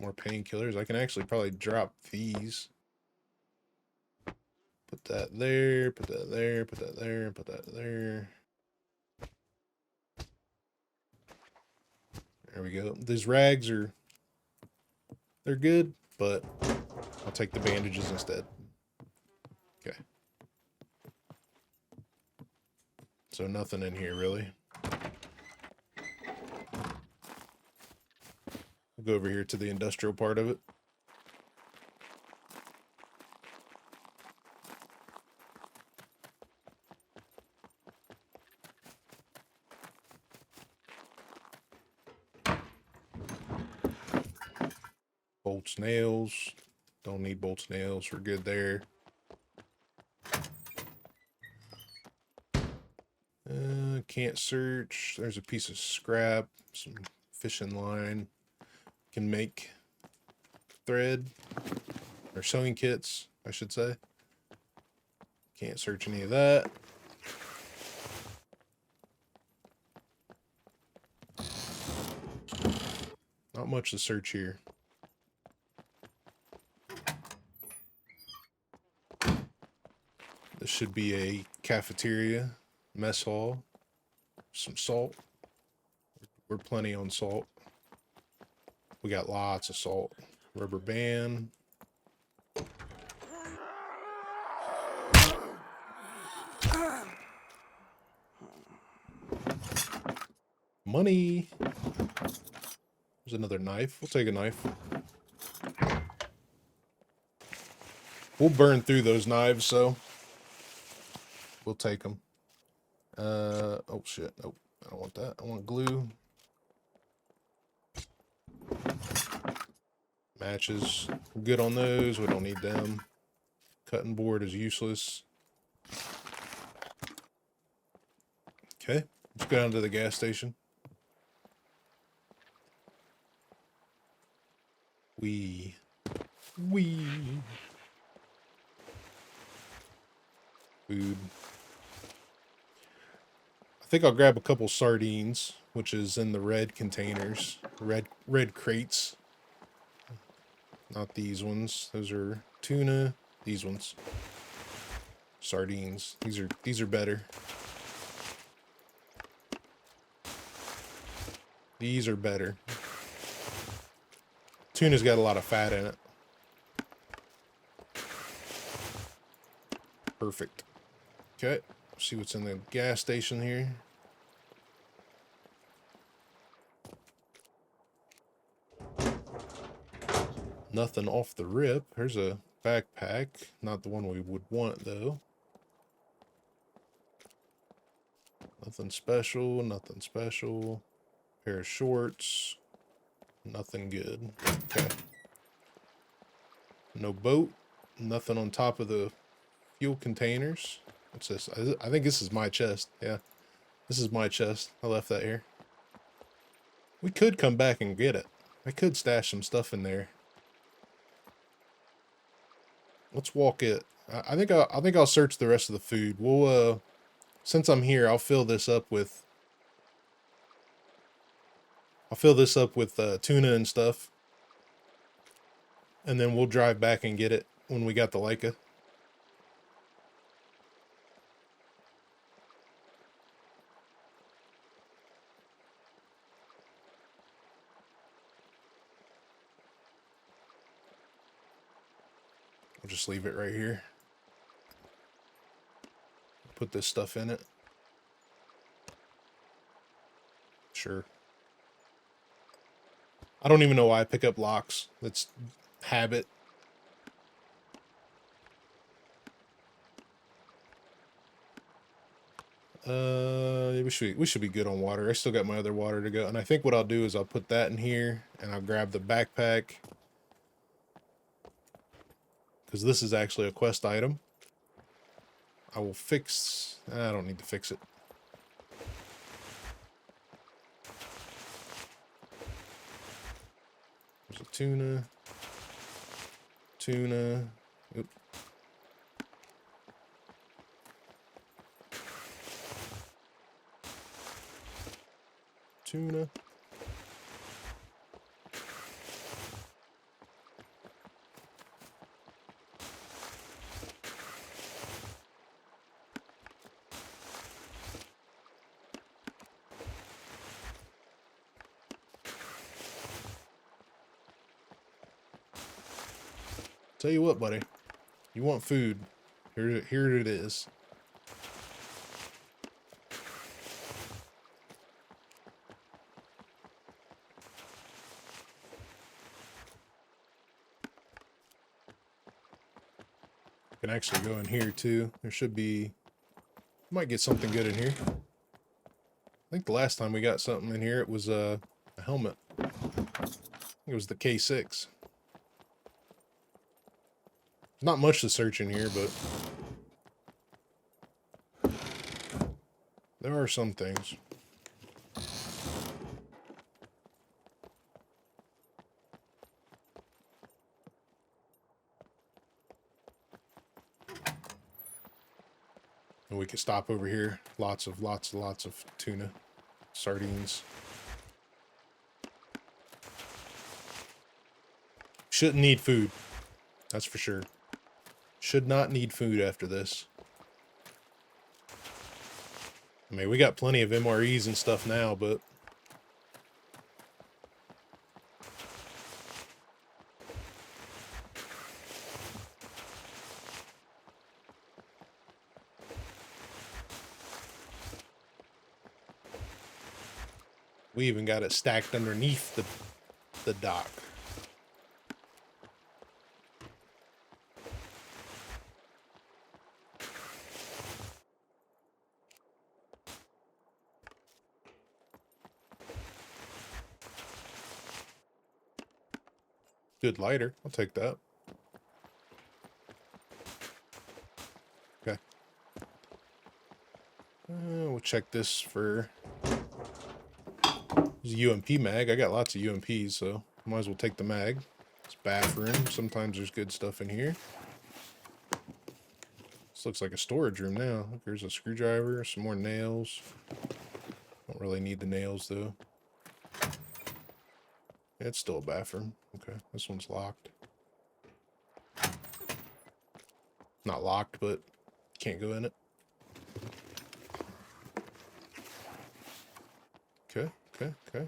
More painkillers. I can actually probably drop these. Put that there, put that there, put that there, put that there. There we go. These rags they're good, but I'll take the bandages instead. Okay. So nothing in here really. We'll go over here to the industrial part of it. Bolts, nails. Don't need bolts, nails. We're good there. Can't search. There's a piece of scrap. Some fishing line. Can make thread. Or sewing kits, I should say. Can't search any of that. Not much to search here. should be a cafeteria, mess hall, some salt. We're plenty on salt. We got lots of salt. Rubber band. Money. There's another knife. We'll take a knife. We'll burn through those knives, so we'll take them. Oh shit. Nope. I don't want that. I want glue. Matches. We're good on those. We don't need them. Cutting board is useless. Okay. Let's go down to the gas station. Food. I think I'll grab a couple sardines, which is in the red containers, red crates. Not these ones. Those are tuna. These ones. Sardines. These are better. These are better. Tuna's got a lot of fat in it. Perfect. Okay. See what's in the gas station here. Nothing off the rip. Here's a backpack. Not the one we would want, though. Nothing special. Nothing special. Pair of shorts. Nothing good. Okay. No boat. Nothing on top of the fuel containers. What's this? I think this is my chest. Yeah. This is my chest. I left that here. We could come back and get it. I could stash some stuff in there. Let's walk it. I think I'll search the rest of the food. We'll since I'm here, I'll fill this up with tuna and stuff. And then we'll drive back and get it when we got the Leica. We'll just leave it right here. Put this stuff in it. Sure. I don't even know why I pick up locks. That's habit. We should be good on water. I still got my other water to go. And I think what I'll do is I'll put that in here and I'll grab the backpack. Because this is actually a quest item. I will fix... I don't need to fix it. There's a tuna. Tuna. Oop. Tuna. Tell you what, buddy. You want food. Here it is. Can actually go in here too. There should be... Might get something good in here. I think the last time we got something in here, it was a helmet. I think it was the K6. Not much to search in here, but there are some things. And we could stop over here. Lots of tuna, sardines. Shouldn't need food. That's for sure. Should not need food after this. I mean, we got plenty of MREs and stuff now, but we even got it stacked underneath the dock. Good lighter. I'll take that. Okay. We'll check this for UMP mag. I got lots of UMPs, so might as well take the mag. It's bathroom. Sometimes there's good stuff in here. This looks like a storage room now. Look, there's a screwdriver, some more nails. Don't really need the nails though. Yeah, it's still a bathroom. Okay, this one's locked. Not locked, but can't go in it. Okay, okay, okay.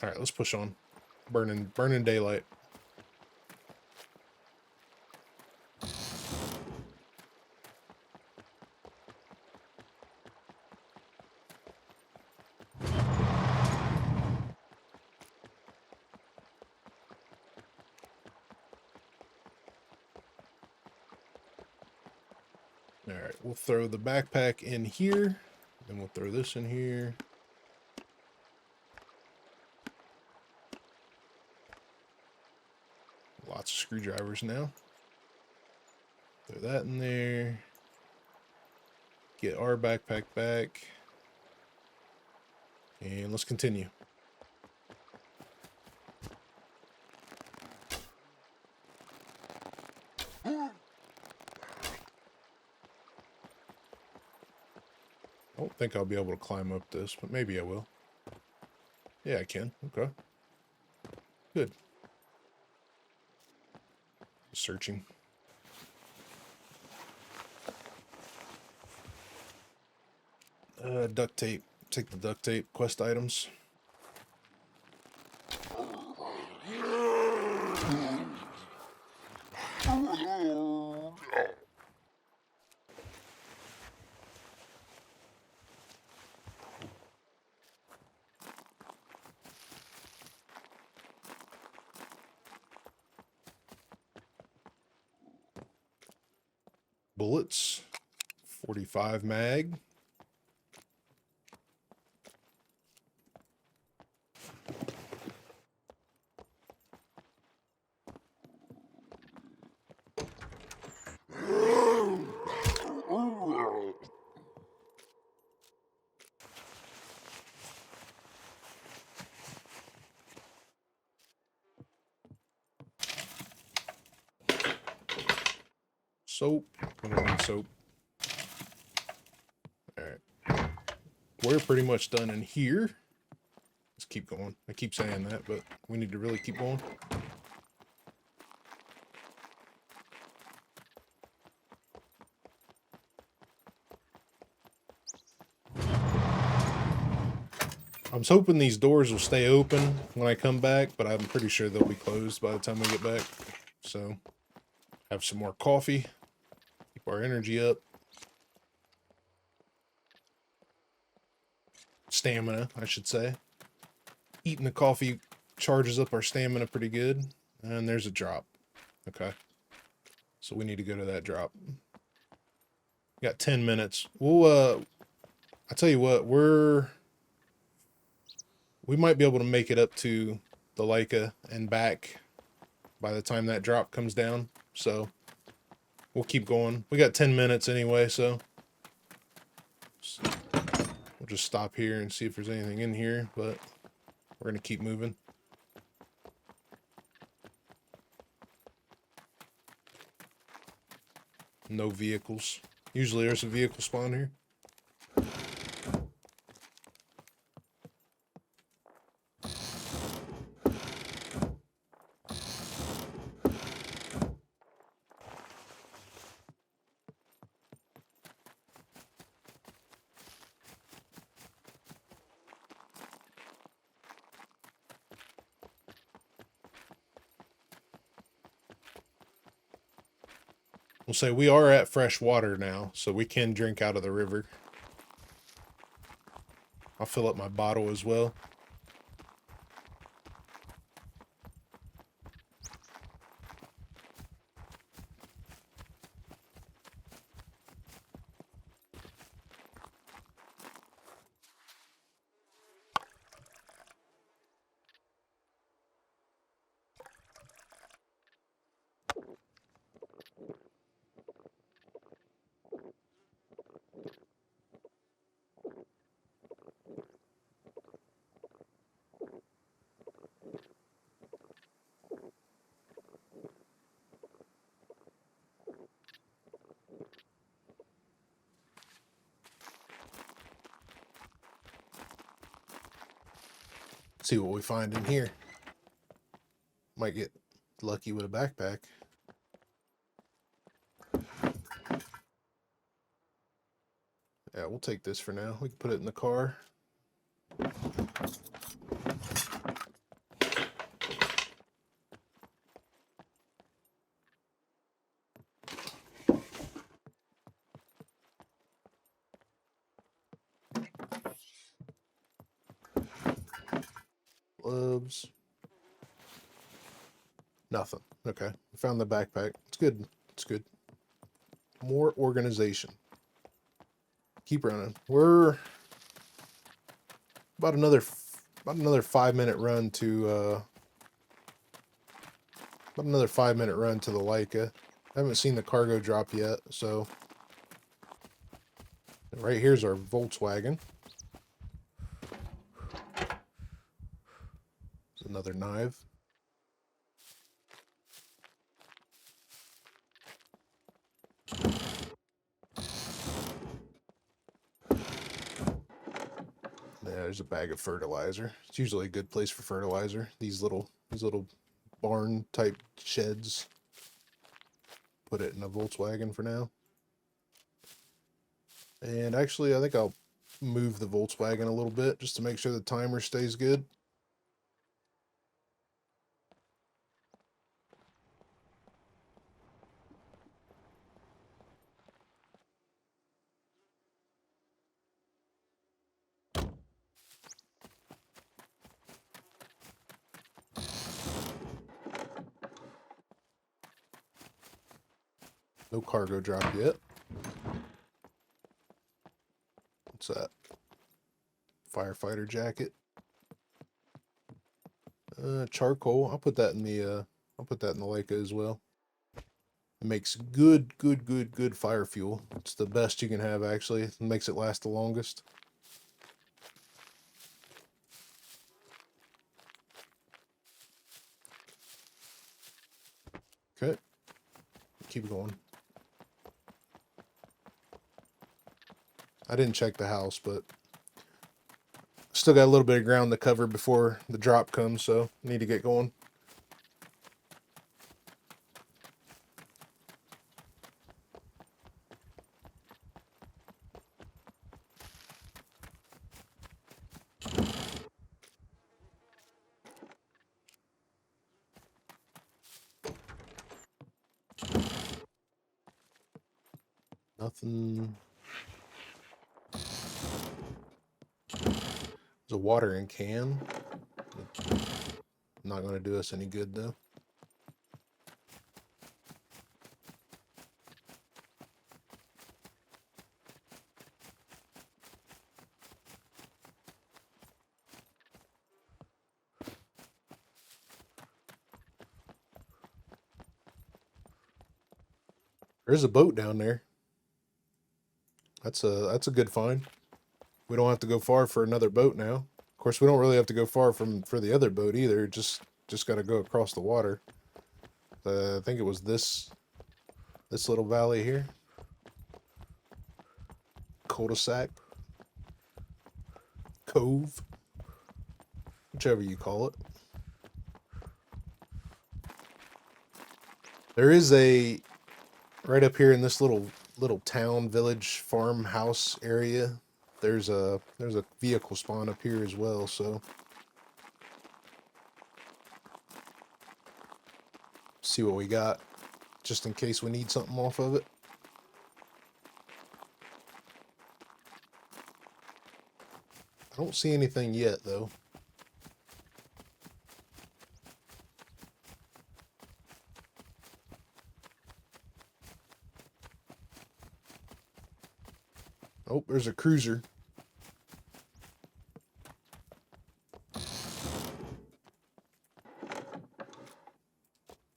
All right, let's push on. Burning daylight. All right, we'll throw the backpack in here, then we'll throw this in here. Lots of screwdrivers now. Throw that in there. Get our backpack back. And let's continue. I don't think I'll be able to climb up this, but maybe I will. Yeah, I can. Okay. Good. Searching. Duct tape. Take the duct tape. Quest items. Bullets. 45 mag. Soap. I don't need soap. Alright. We're pretty much done in here. Let's keep going. I keep saying that, but we need to really keep going. I was hoping these doors will stay open when I come back, but I'm pretty sure they'll be closed by the time we get back. So, have some more coffee. Keep our energy up. Stamina, I should say. Eating the coffee charges up our stamina pretty good. And there's a drop. Okay. So we need to go to that drop. We got 10 minutes. We'll, I tell you what, we might be able to make it up to the Leica and back by the time that drop comes down. So we'll keep going. We got 10 minutes anyway, so we'll just stop here and see if there's anything in here, but we're going to keep moving. No vehicles. Usually there's a vehicle spawn here. We'll say we are at fresh water now, so we can drink out of the river. I'll fill up my bottle as well. See what we find in here. Might get lucky with a backpack. Yeah, we'll take this for now. We can put it in the car. Gloves. Nothing. Okay. We found the backpack. It's good. It's good. More organization. Keep running. We're about another 5-minute run to the Leica. I haven't seen the cargo drop yet, so right here's our Volkswagen. There's another knife. Yeah, there's a bag of fertilizer. It's usually a good place for fertilizer. These little barn type sheds. Put it in a Volkswagen for now. And actually, I think I'll move the Volkswagen a little bit just to make sure the timer stays good. No cargo drop yet. What's that? Firefighter jacket. Charcoal. I'll put that in the Leica as well. It makes good fire fuel. It's the best you can have, actually. It makes it last the longest. Okay. Keep going. I didn't check the house, but still got a little bit of ground to cover before the drop comes, so need to get going. Nothing. There's a watering can. Not going to do us any good, though. There's a boat down there. That's a good find. We don't have to go far for another boat now. Of course, we don't really have to go far for the other boat either. Just got to go across the water. I think it was this little valley here. Cul-de-sac. Cove. Whichever you call it. There is a right up here in this little town, village, farmhouse area. There's a vehicle spawn up here as well, so see what we got. just in case we need something off of it. I don't see anything yet, though. Oh, there's a cruiser.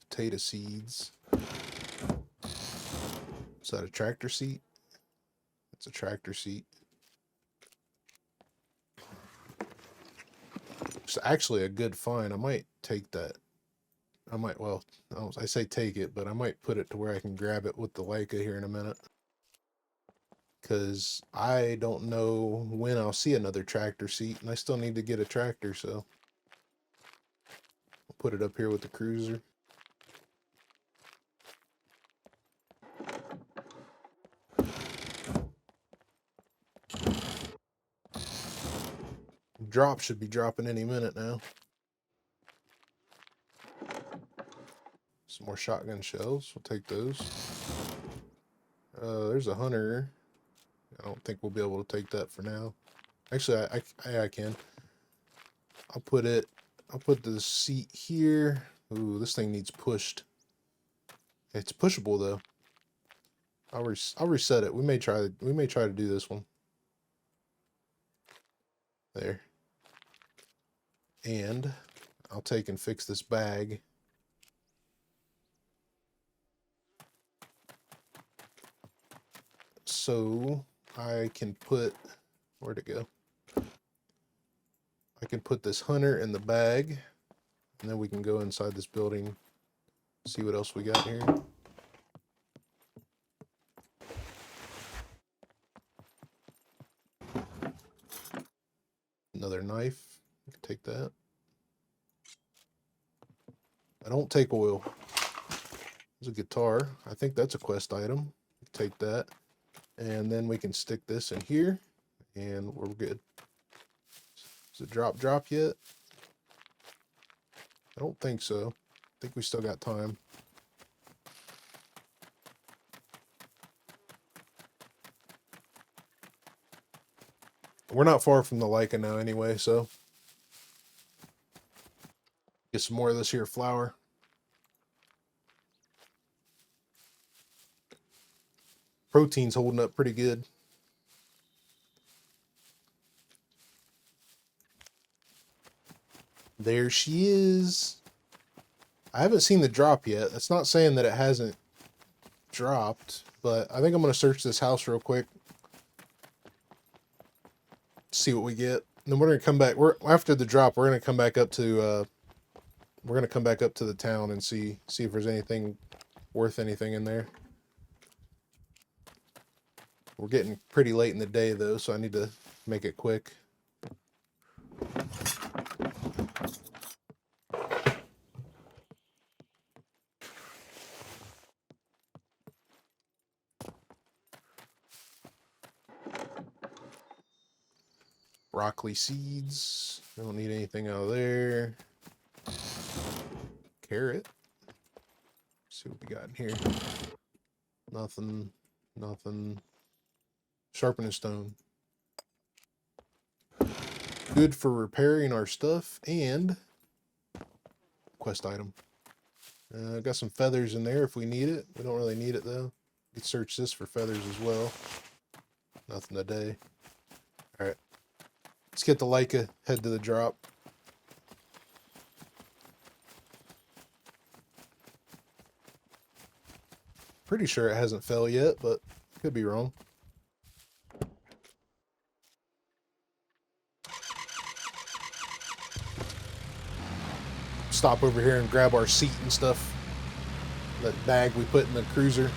Potato seeds. Is that a tractor seat? It's a tractor seat. It's actually a good find. I might take that. I might, well, I say take it, but I might put it to where I can grab it with the Leica here in a minute. Because I don't know when I'll see another tractor seat, and I still need to get a tractor, so I'll put it up here with the cruiser. Drop should be dropping any minute now. Some more shotgun shells. We'll take those. There's a hunter. I don't think we'll be able to take that for now. Actually, I can. I'll put the seat here. Ooh, this thing needs pushed. It's pushable though. I'll reset it. We may try to do this one. There. And I'll take and fix this bag. So I can put, where'd it go? I can put this hunter in the bag, and then we can go inside this building, see what else we got here. Another knife. I can take that. I don't take oil. There's a guitar. I think that's a quest item. Take that. And then we can stick this in here, and we're good. Is it drop yet? I don't think so. I think we still got time. We're not far from the Leica now anyway, so get some more of this here flour. Protein's holding up pretty good. There she is. I haven't seen the drop yet. That's not saying that it hasn't dropped, but I think I'm going to search this house real quick. See what we get. And then we're going to come back. After the drop, we're going to come back up to the town and see if there's anything worth anything in there. We're getting pretty late in the day though, so I need to make it quick. Broccoli seeds. I don't need anything out of there. Carrot. Let's see what we got in here. Nothing. Sharpening stone. Good for repairing our stuff, and quest item. Got some feathers in there if we need it. We don't really need it though. We can search this for feathers as well. Nothing today. Alright. Let's get the Leica, head to the drop. Pretty sure it hasn't fell yet, but could be wrong. Stop over here and grab our seat and stuff. That bag we put in the cruiser.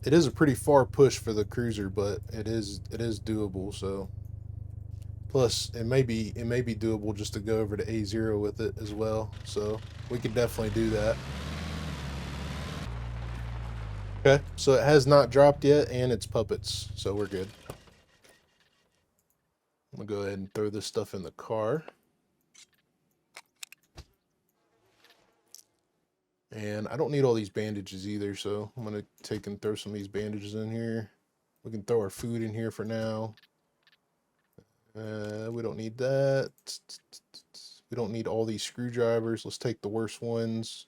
It is a pretty far push for the cruiser, but it is doable. So, plus it may be doable just to go over to A0 with it as well. So we could definitely do that. Okay, so it has not dropped yet, and it's puppets, so we're good. I'm gonna go ahead and throw this stuff in the car. And I don't need all these bandages either, so I'm gonna take and throw some of these bandages in here. We can throw our food in here for now. We don't need that. We don't need all these screwdrivers. Let's take the worst ones.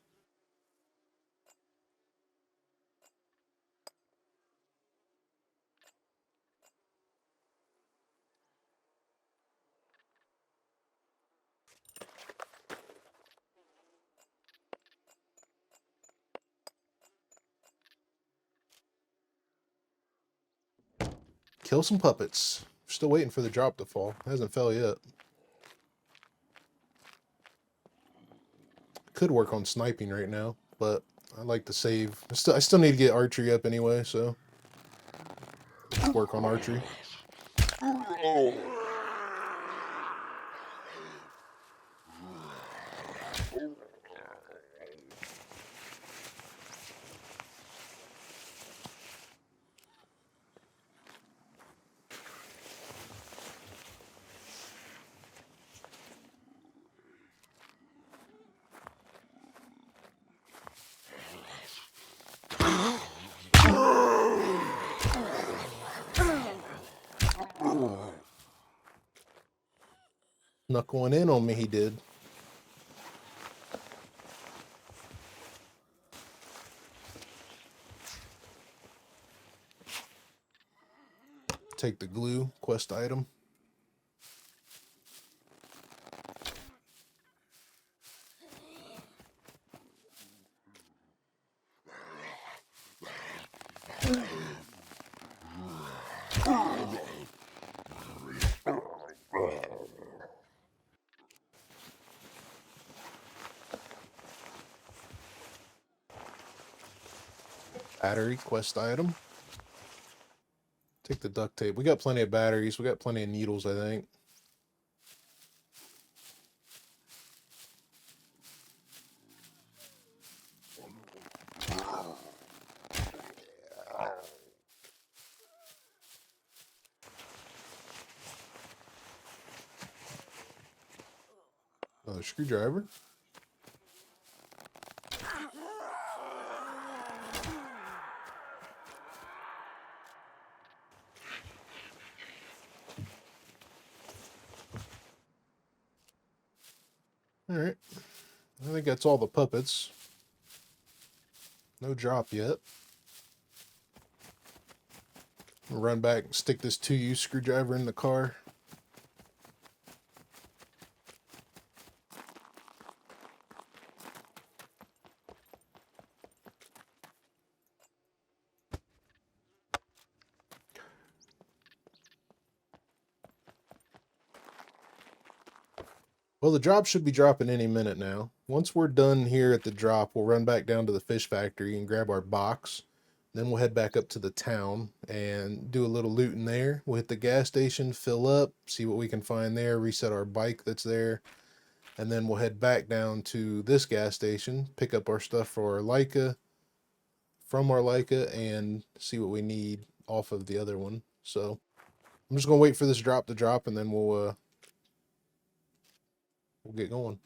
Kill some puppets. Still waiting for the drop to fall. It hasn't fell yet. Could work on sniping right now, but I like to save. I still need to get archery up anyway, so let's work on archery. Snuck one in on me, he did. Take the glue quest item. Battery quest item. Take the duct tape. We got plenty of batteries. We got plenty of needles, I think. Another screwdriver. Alright. I think that's all the puppets. No drop yet. I'll run back and stick this 2U screwdriver in the car. Well, the drop should be dropping any minute now. Once we're done here at the drop, we'll run back down to the fish factory and grab our box. Then we'll head back up to the town and do a little looting there. We'll hit the gas station, fill up, see what we can find there, reset our bike that's there. And then we'll head back down to this gas station, pick up our stuff for our Leica, from our Leica, and see what we need off of the other one. So I'm just going to wait for this drop to drop, and then we'll get going.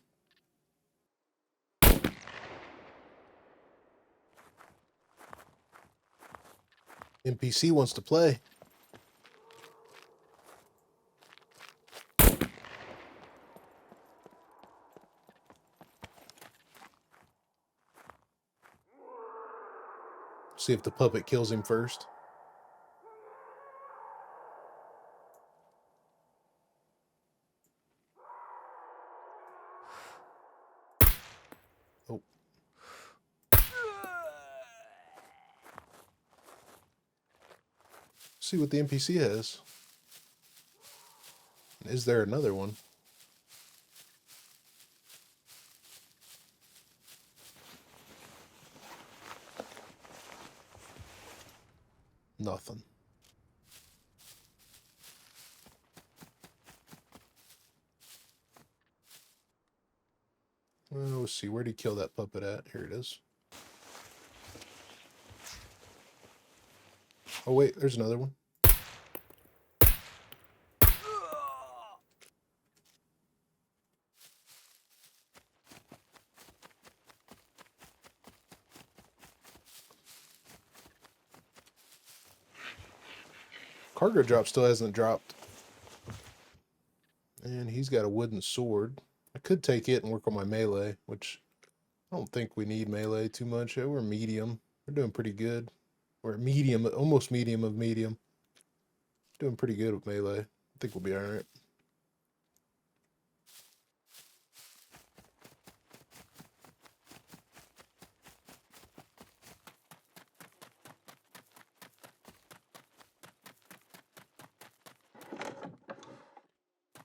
NPC wants to play. See if the puppet kills him first. Oh. See what the NPC has. Is there another one? Nothing. Well, let's see. Where'd he kill that puppet at? Here it is. Oh, wait. There's another one. Cargo drop still hasn't dropped. And he's got a wooden sword. I could take it and work on my melee, which I don't think we need melee too much. Yeah, we're medium. We're doing pretty good. We're medium, almost medium of medium. Doing pretty good with melee. I think we'll be alright.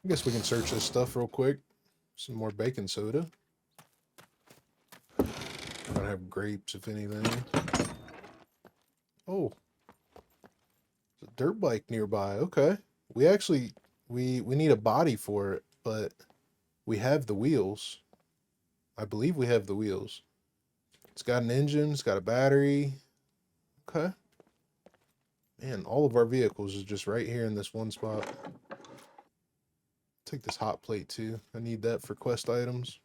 I guess we can search this stuff real quick. Some more baking soda. I'm gonna have grapes, if anything. Oh, there's a dirt bike nearby. Okay, we actually we need a body for it, but we have the wheels. I believe we have the wheels. It's got an engine. It's got a battery. Okay. Man, all of our vehicles is just right here in this one spot. Take this hot plate too. I need that for quest items.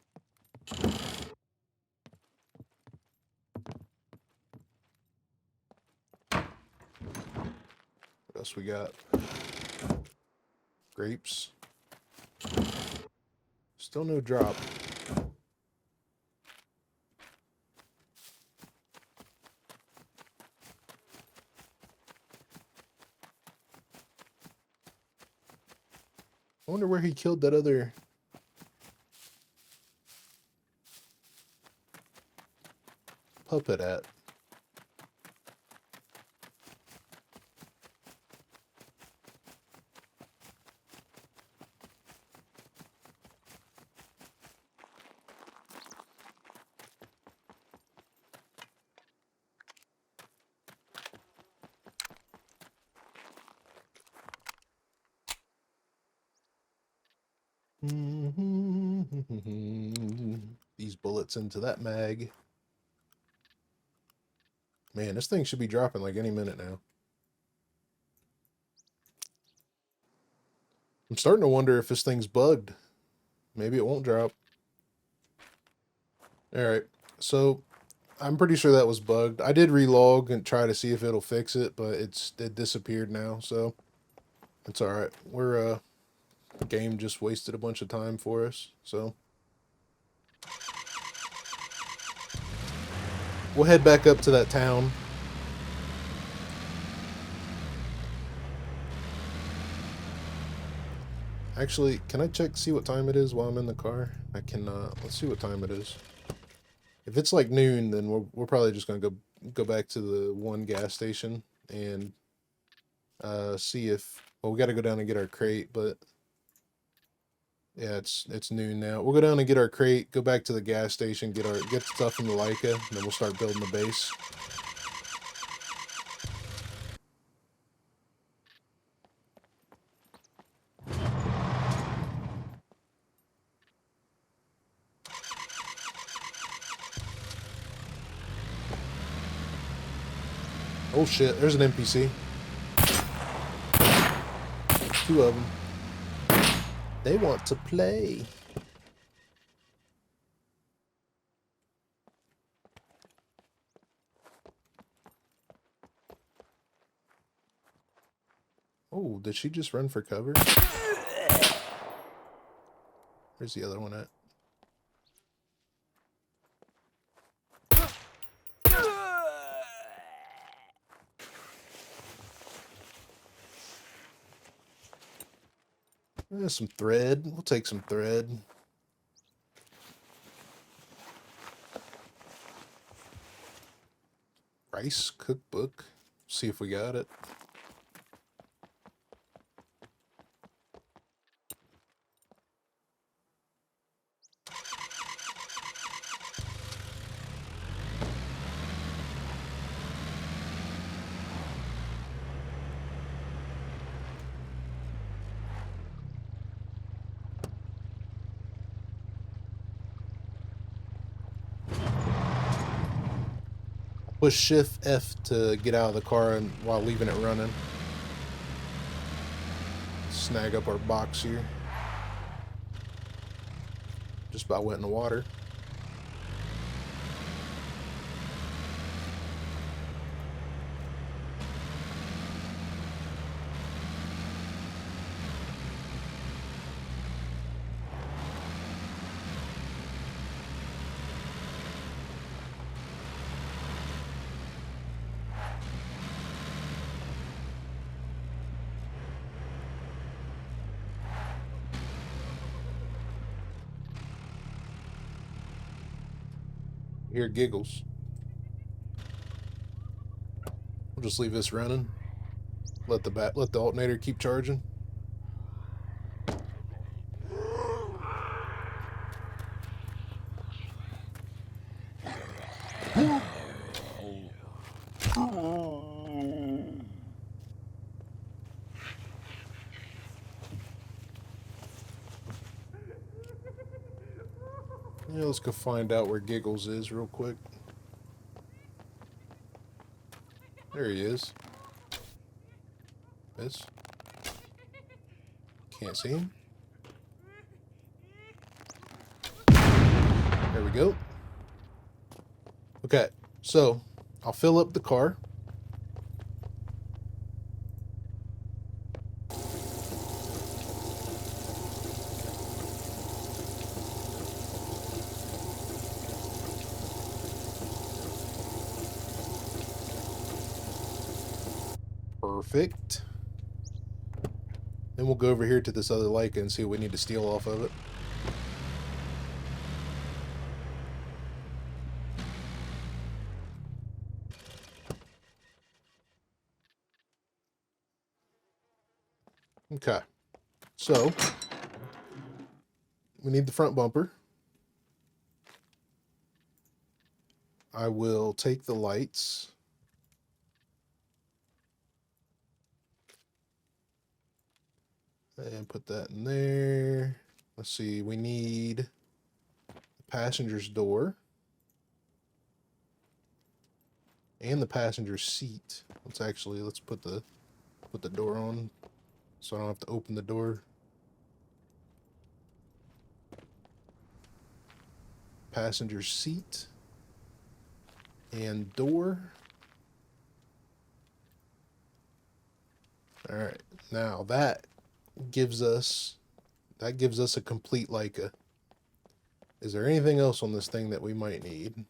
What else we got? Grapes. Still no drop. I wonder where he killed that other puppet at. These bullets into that mag. Man, this thing should be dropping like any minute now. I'm starting to wonder if this thing's bugged. Maybe it won't drop. Alright, so I'm pretty sure that was bugged. I did relog and try to see if it'll fix it, but it disappeared now, so it's alright. We're the game just wasted a bunch of time for us, so we'll head back up to that town. Actually, can I check, see what time it is while I'm in the car? I cannot. Let's see what time it is. If it's like noon, then we're probably just gonna go back to the one gas station and see if, well, we got to go down and get our crate, but yeah, it's noon now. We'll go down and get our crate, go back to the gas station, get stuff from the Leica, and then we'll start building the base. Oh shit, there's an NPC. Two of them. They want to play. Oh, did she just run for cover? Where's the other one at? Some thread. We'll take some thread. Rice cookbook. See if we got it. Push Shift F to get out of the car and while leaving it running. Snag up our box here. Just about went in the water. Hear giggles. We'll just leave this running. Let the alternator keep charging. Yeah, let's go find out where Giggles is real quick. There he is. Miss. Can't see him. There we go. Okay, so I'll fill up the car. Perfect. Then we'll go over here to this other Leica and see what we need to steal off of it. Okay, so we need the front bumper. I will take the lights. And put that in there. Let's see, we need the passenger's door. And the passenger seat. Let's put the door on so I don't have to open the door. Passenger seat and door. All right, now that gives us a complete Leica. Is there anything else on this thing that we might need?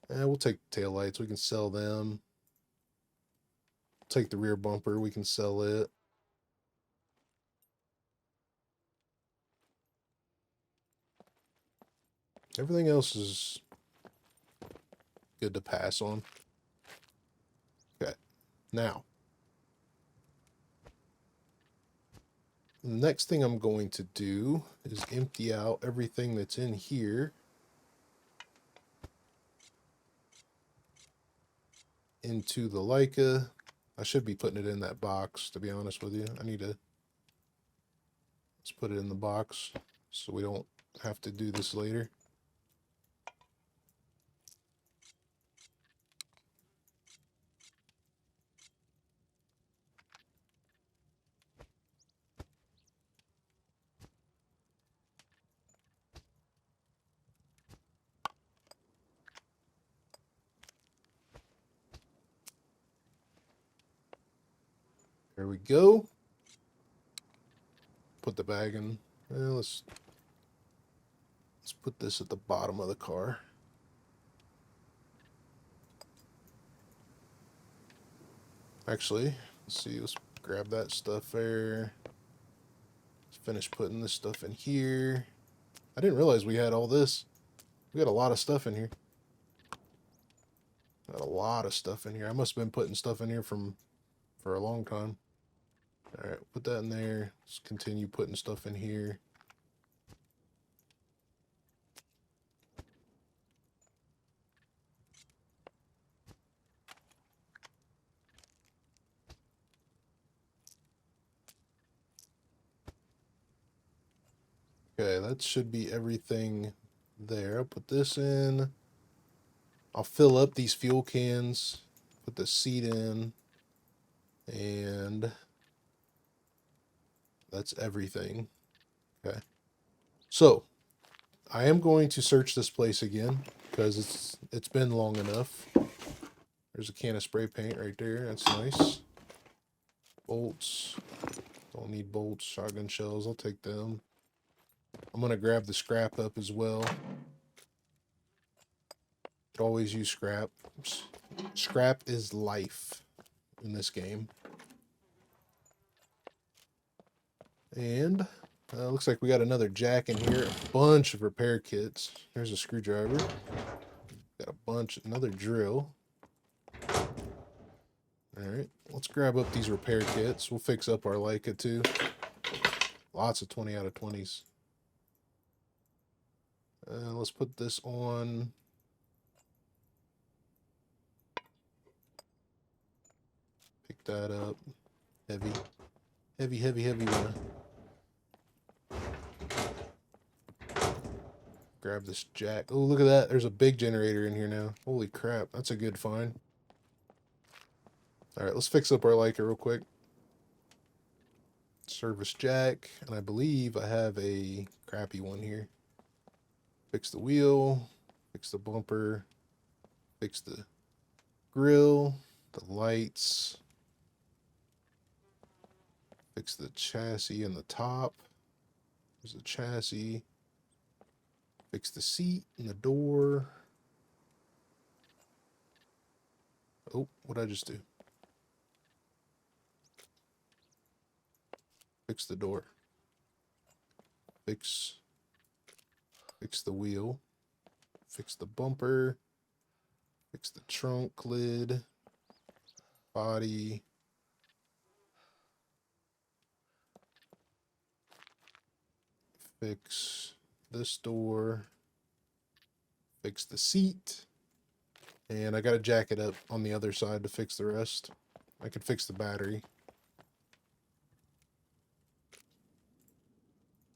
We'll take the taillights. We can sell them. Take the rear bumper. We can sell it. Everything else is good to pass on. Okay. Now, the next thing I'm going to do is empty out everything that's in here into the Leica. I should be putting it in that box, to be honest with you. Let's put it in the box so we don't have to do this later. There we go. Put the bag in. Let's put this at the bottom of the car. Actually, let's see. Let's grab that stuff there. Let's finish putting this stuff in here. I didn't realize we had all this. We got a lot of stuff in here. Got a lot of stuff in here. I must have been putting stuff in here for a long time. All right, put that in there. Let's continue putting stuff in here. Okay, that should be everything there. I'll put this in. I'll fill up these fuel cans, put the seat in, and that's everything. Okay. So, I am going to search this place again because it's been long enough. There's a can of spray paint right there. That's nice. Bolts. Don't need bolts. Shotgun shells. I'll take them. I'm going to grab the scrap up as well. Could always use scrap. Scrap is life in this game. And Looks like we got another jack in here. A bunch of repair kits. There's a screwdriver. Got a bunch. Another drill. Alright, let's grab up these repair kits. We'll fix up our Leica too. Lots of 20 out of 20s. Let's put this on. Pick that up. Heavy. Heavy, heavy, heavy one. Grab this jack. Oh, look at that. There's a big generator in here now. Holy crap. That's a good find. Alright, let's fix up our Leica real quick. Service jack. And I believe I have a crappy one here. Fix the wheel. Fix the bumper. Fix the grill. The lights. Fix the chassis and the top. There's the chassis. Fix the seat and the door. Oh, what'd I just do? Fix the door. Fix the wheel. Fix the bumper. Fix the trunk lid. Body. Fix this door. Fix the seat. And I got to jack it up on the other side to fix the rest. I could fix the battery.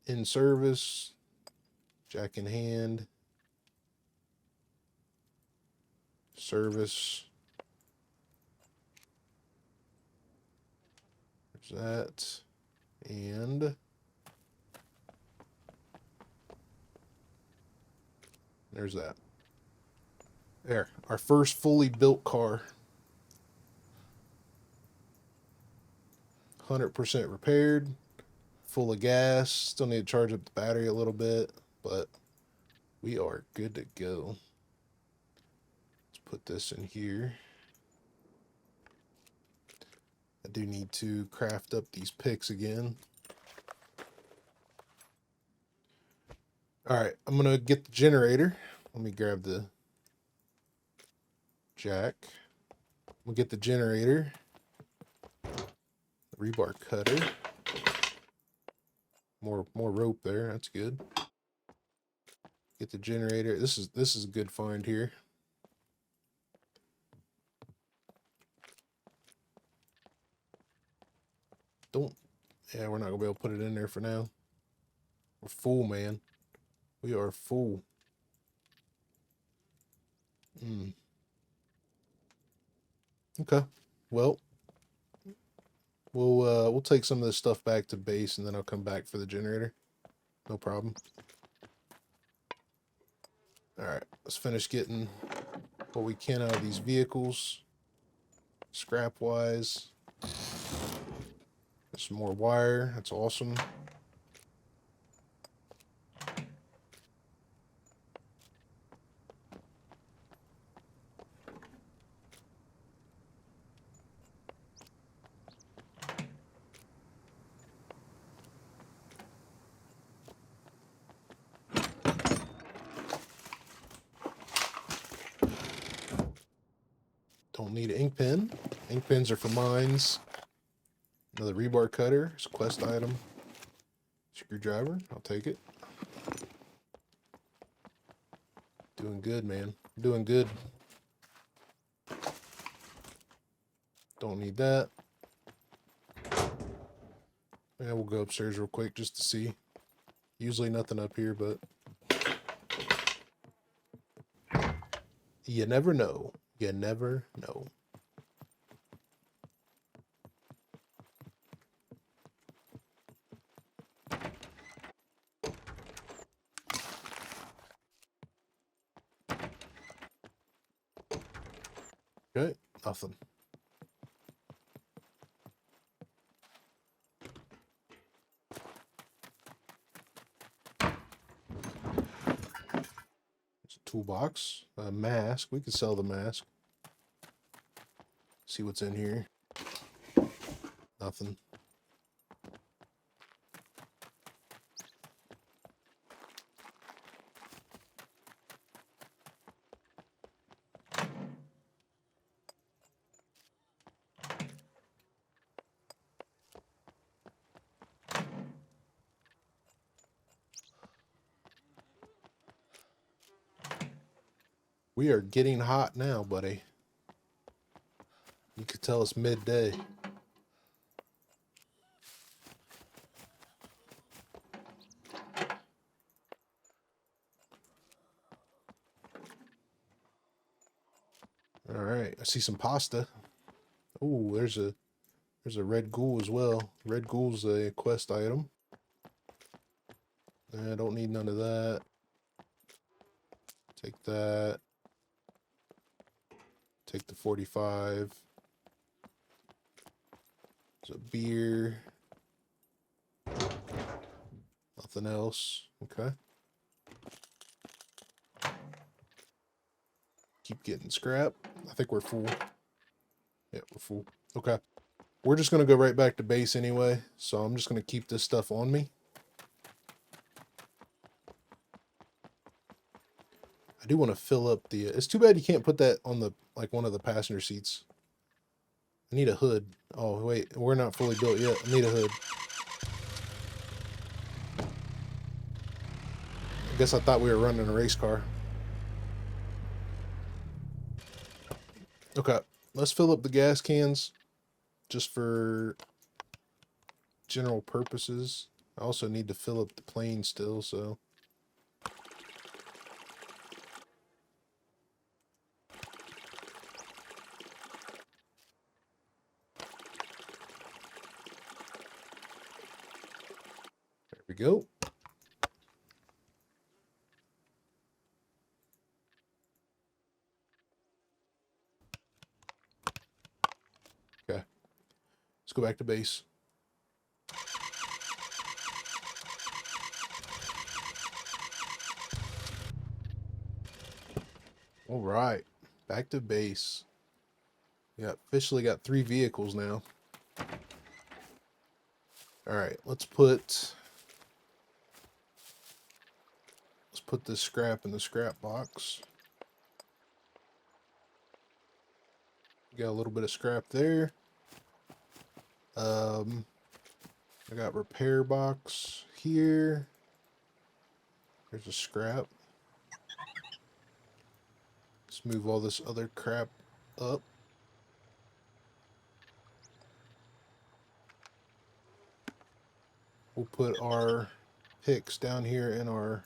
In service. Jack in hand. Service. There's that. And there's that. There, our first fully built car. 100% repaired, full of gas. Still need to charge up the battery a little bit, but we are good to go. Let's put this in here. I do need to craft up these picks again. Alright, I'm going to get the generator. Let me grab the jack. We'll get the generator. The rebar cutter. More rope there. That's good. Get the generator. This is a good find here. Yeah, we're not gonna be able to put it in there for now. We're full, man. We are full. Okay. Well, we'll take some of this stuff back to base, and then I'll come back for the generator. No problem. All right, let's finish getting what we can out of these vehicles, scrap wise. Some more wire. That's awesome. Don't need an ink pen. Ink pens are for mines. Another rebar cutter. It's a quest item. Screwdriver. I'll take it. Doing good, man. Doing good. Don't need that. Yeah, we'll go upstairs real quick just to see. Usually nothing up here, but you never know. You never know. Okay, nothing. Toolbox, a mask. We could sell the mask. See what's in here. Nothing. We are getting hot now, buddy. You could tell it's midday. All right, I see some pasta. Oh, there's a red ghoul as well. Red ghoul's a quest item. I don't need none of that. Take that. Take the 45. There's a beer. Nothing else. Okay. Keep getting scrap. I think we're full. Yeah, we're full. Okay. We're just going to go right back to base anyway. So I'm just going to keep this stuff on me. I do want to fill up the... it's too bad you can't put that on the like one of the passenger seats. I need a hood. Oh, wait. We're not fully built yet. I need a hood. I guess I thought we were running a race car. Okay. Let's fill up the gas cans just for general purposes. I also need to fill up the plane still, so... there we go. Okay. Let's go back to base. All right. Back to base. Yeah, officially got 3 vehicles now. All right, let's put this scrap in the scrap box. Got a little bit of scrap there. I got repair box here. There's a scrap. Let's move all this other crap up. We'll put our picks down here in our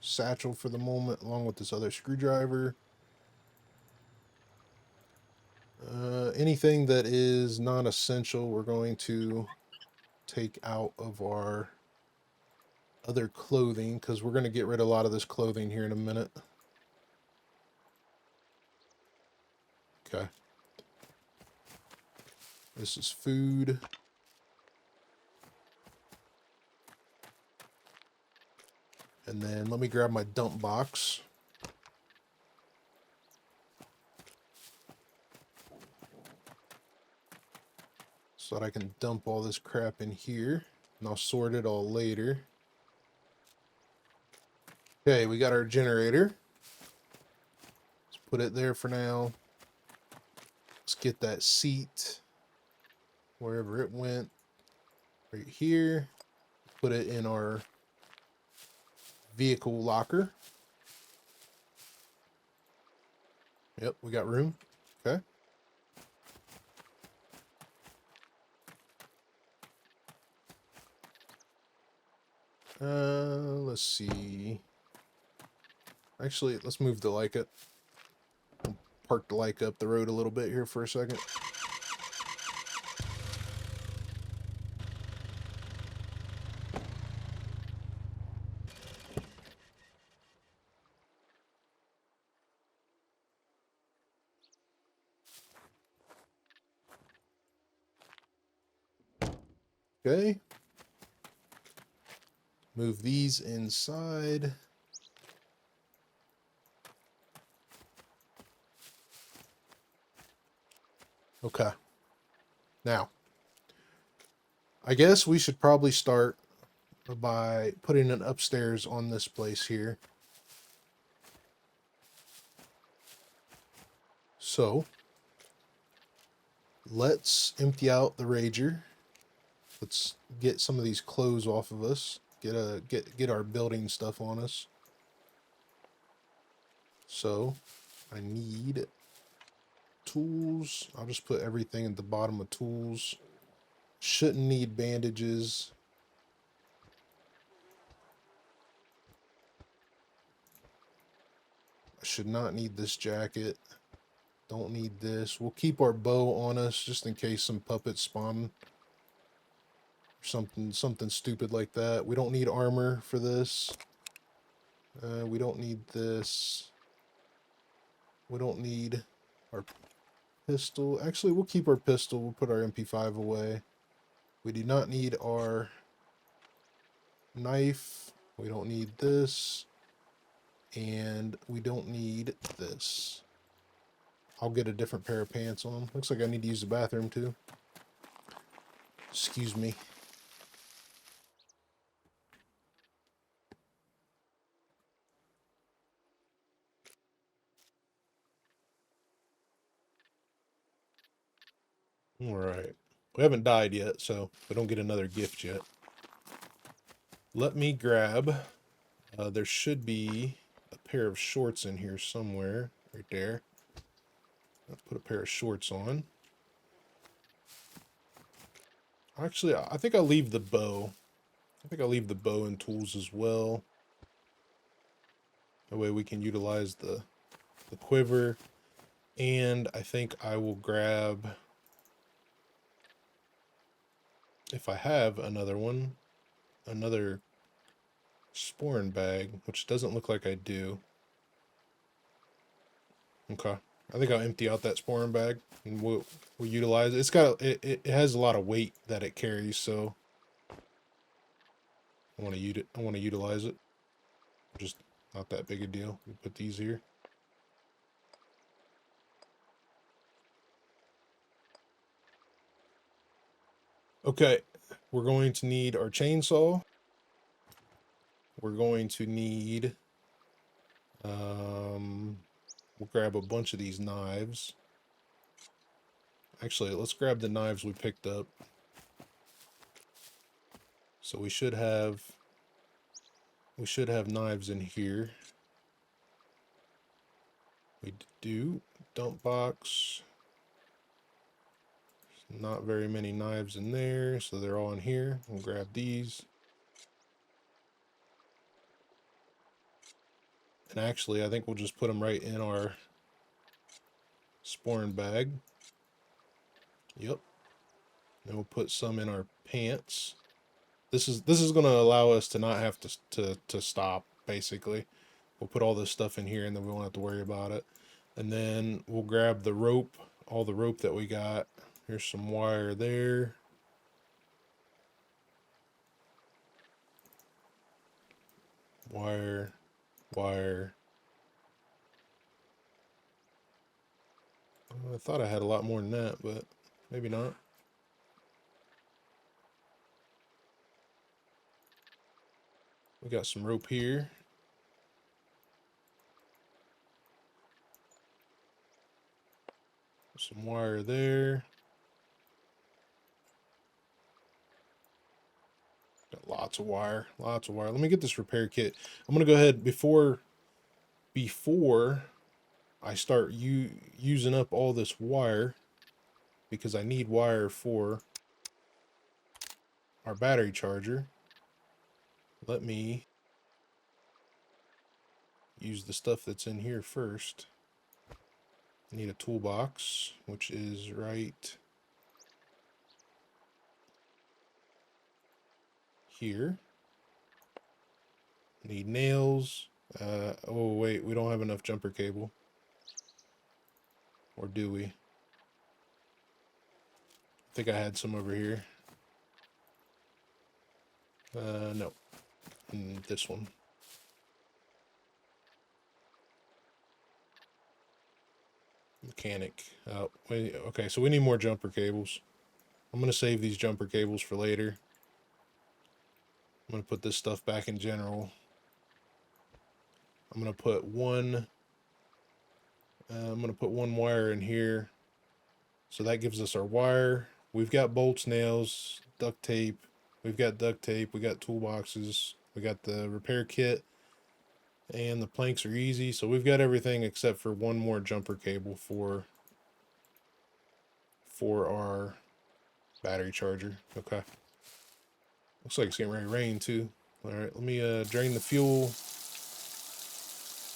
satchel for the moment, along with this other screwdriver. Anything that is non-essential, we're going to take out of our other clothing, because we're going to get rid of a lot of this clothing here in a minute. Okay. This is food. And then let me grab my dump box. So that I can dump all this crap in here. And I'll sort it all later. Okay, we got our generator. Let's put it there for now. Let's get that seat wherever it went. Right here. Put it in our vehicle locker. Yep, we got room. Okay. Let's see. Actually, let's move the Leica. Park the Leica up the road a little bit here for a second. Okay. Move these inside. Okay. Now, I guess we should probably start by putting an upstairs on this place here. So, let's empty out the Rager. Let's get some of these clothes off of us. Get our building stuff on us. So, I need tools. I'll just put everything at the bottom of tools. Shouldn't need bandages. I should not need this jacket. Don't need this. We'll keep our bow on us just in case some puppets spawn. Something stupid like that. We don't need armor for this. We don't need this. We don't need our pistol. Actually, we'll keep our pistol. We'll put our MP5 away. We do not need our knife. We don't need this. And we don't need this. I'll get a different pair of pants on. Looks like I need to use the bathroom too. Excuse me. Alright. We haven't died yet, so we don't get another gift yet. Let me grab... there should be a pair of shorts in here somewhere. Right there. I'll put a pair of shorts on. Actually, I think I'll leave the bow. I think I'll leave the bow and tools as well. That way we can utilize the quiver. And I think I will grab... if I have another one, another sporn bag, which doesn't look like I do. Okay, I think I'll empty out that sporn bag and we'll utilize it. It's got it has a lot of weight that it carries, so I want to utilize it. Just not that big a deal. We put these here. Okay, we're going to need our chainsaw. We're going to need, we'll grab a bunch of these knives. Actually, let's grab the knives we picked up. So we should have knives in here. We do. Dump box. Not very many knives in there, so they're all in here. We'll grab these. And actually, I think we'll just put them right in our sporn bag. Yep. Then we'll put some in our pants. This is going to allow us to not have to stop, basically. We'll put all this stuff in here and then we won't have to worry about it. And then we'll grab the rope, all the rope that we got. Here's some wire there. Wire. I thought I had a lot more than that, but maybe not. We got some rope here. Some wire there. Got lots of wire. Let me get this repair kit. I'm gonna go ahead before I start using up all this wire, because I need wire for our battery charger. Let me use the stuff that's in here first. I need a toolbox, which is right here. Need nails. Oh wait, we don't have enough jumper cable. Or do we? I think I had some over here. No. And this one. Mechanic. Wait, okay, so we need more jumper cables. I'm going to save these jumper cables for later. I'm going to put this stuff back in general. I'm going to put one wire in here. So that gives us our wire. We've got bolts, nails, duct tape. We've got duct tape. We got toolboxes. We got the repair kit. And the planks are easy, so we've got everything except for one more jumper cable for our battery charger. Okay. Looks like it's getting ready to rain too. Alright, let me drain the fuel.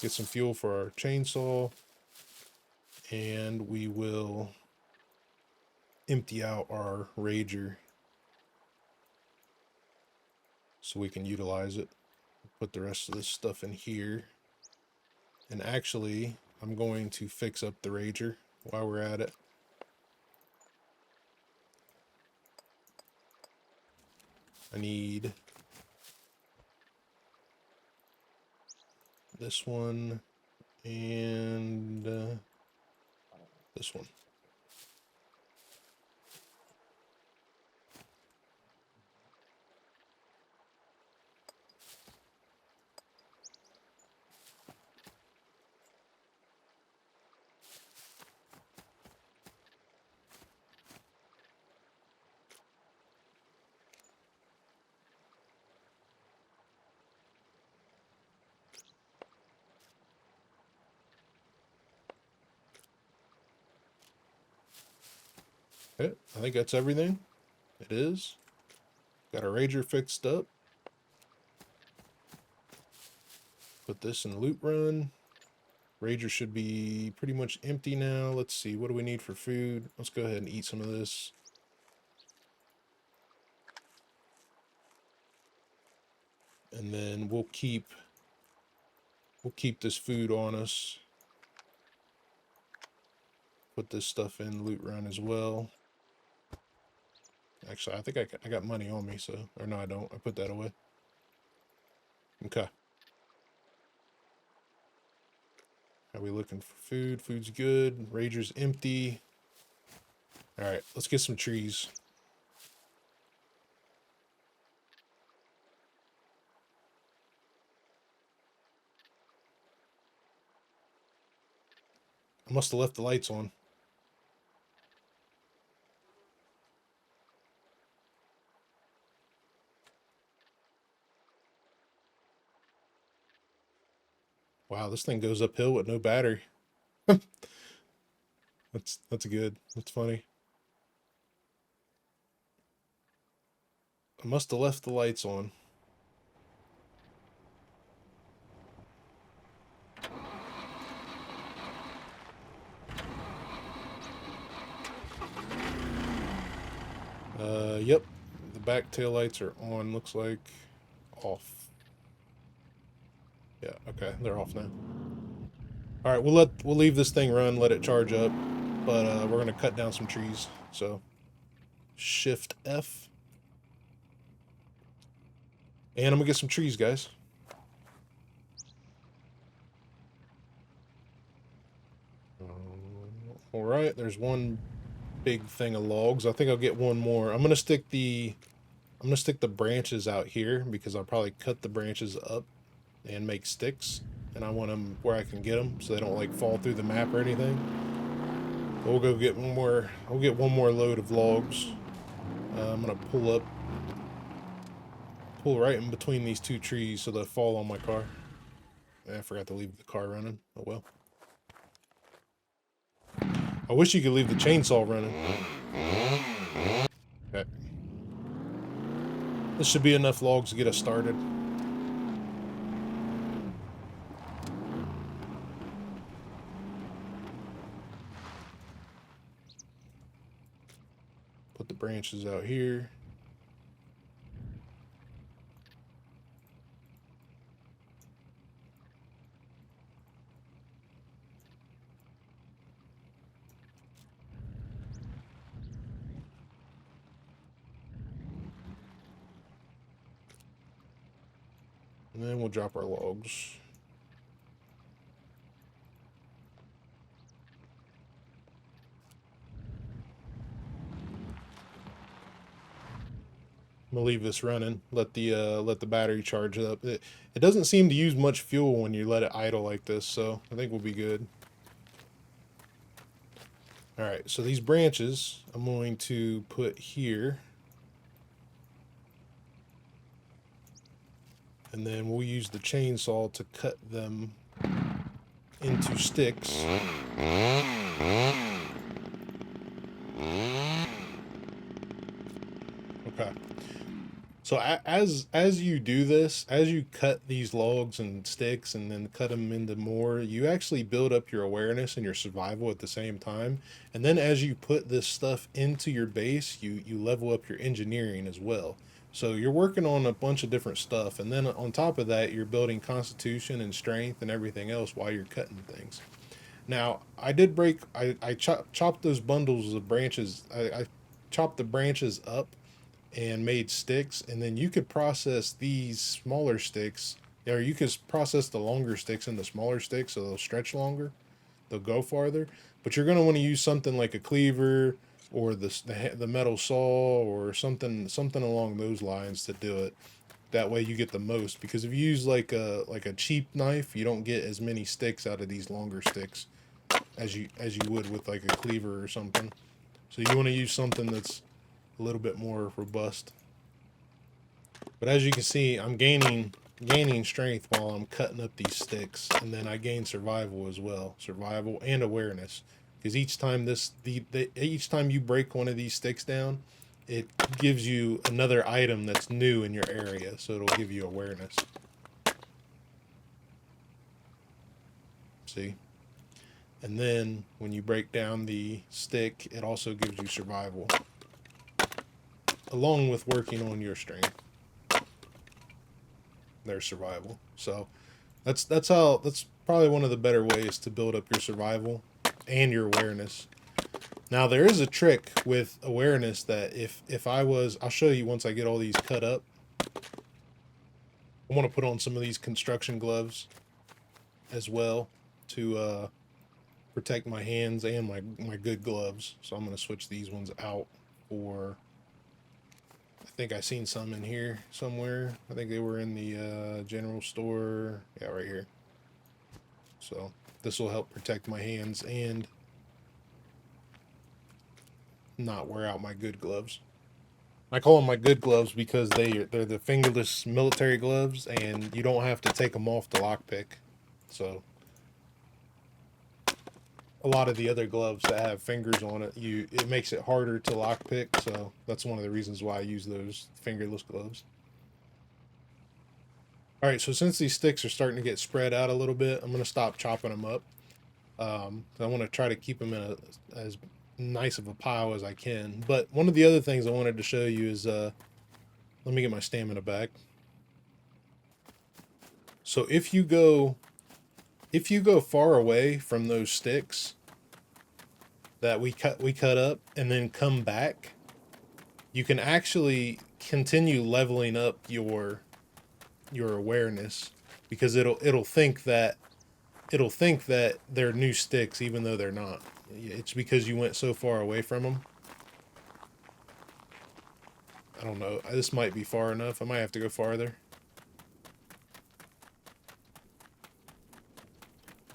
Get some fuel for our chainsaw. And we will empty out our Rager so we can utilize it. Put the rest of this stuff in here. And actually, I'm going to fix up the Rager while we're at it. I need this one and this one. Okay, I think that's everything. It is. Got our Rager fixed up. Put this in loop run. Rager should be pretty much empty now. Let's see, what do we need for food? Let's go ahead and eat some of this. And then we'll keep this food on us. Put this stuff in loot run as well. Actually, I think I got money on me, so, or no, I don't. I put that away. Okay. Are we looking for food? Food's good. Rager's empty. All right, let's get some trees. I must have left the lights on. Wow, this thing goes uphill with no battery. That's good. That's funny. I must have left the lights on. Yep. The back tail lights are on, looks like. Off. Yeah, okay, they're off now. Alright, we'll leave this thing run, let it charge up. But we're gonna cut down some trees. So Shift F. And I'm gonna get some trees, guys. Alright, there's one big thing of logs. I think I'll get one more. I'm gonna stick the branches out here because I'll probably cut the branches up and make sticks, and I want them where I can get them so they don't like fall through the map or anything. But we'll go get one more. I'll get one more load of logs. I'm gonna pull right in between these two trees so they'll fall on my car. I forgot to leave the car running. Oh well. I wish you could leave the chainsaw running. Okay. This should be enough logs to get us started. Put the branches out here. And then we'll drop our logs. I'm gonna leave this running. Let the battery charge up. It doesn't seem to use much fuel when you let it idle like this, so I think we'll be good. All right, so these branches I'm going to put here. And then we'll use the chainsaw to cut them into sticks. Okay. So as you do this, as you cut these logs and sticks and then cut them into more, you actually build up your awareness and your survival at the same time. And then as you put this stuff into your base, you level up your engineering as well. So you're working on a bunch of different stuff, and then on top of that, you're building constitution and strength and everything else while you're cutting things. Now, I chopped those bundles of branches. I chopped the branches up and made sticks, and then you could process these smaller sticks, or you could process the longer sticks into smaller sticks so they'll stretch longer, they'll go farther. But you're going to want to use something like a cleaver or the metal saw or something along those lines to do it. That way you get the most, because if you use like a cheap knife, you don't get as many sticks out of these longer sticks as you would with like a cleaver or something. So you want to use something that's a little bit more robust. But as you can see, I'm gaining strength while I'm cutting up these sticks, and then I gain survival as well, survival and awareness, because each time each time you break one of these sticks down, it gives you another item that's new in your area, so it'll give you awareness. See? And then when you break down the stick, it also gives you survival, along with working on your strength. Their survival. So that's probably one of the better ways to build up your survival and your awareness. Now there is a trick with awareness that I'll show you once I get all these cut up. I want to put on some of these construction gloves as well to protect my hands and my good gloves. So I'm going to switch these ones out for, I think I seen some in here somewhere. I think they were in the general store. Yeah, right here. So this will help protect my hands and not wear out my good gloves. I call them my good gloves because they're the fingerless military gloves, and you don't have to take them off the lockpick. So a lot of the other gloves that have fingers on it, it makes it harder to lockpick. So that's one of the reasons why I use those fingerless gloves. All right, so since these sticks are starting to get spread out a little bit, I'm going to stop chopping them up. I want to try to keep them in as nice of a pile as I can. But one of the other things I wanted to show you is, let me get my stamina back. So if you go far away from those sticks that we cut up and then come back, you can actually continue leveling up your awareness, because it'll think that they're new sticks even though they're not. It's because you went so far away from them. I don't know. This might be far enough. I might have to go farther.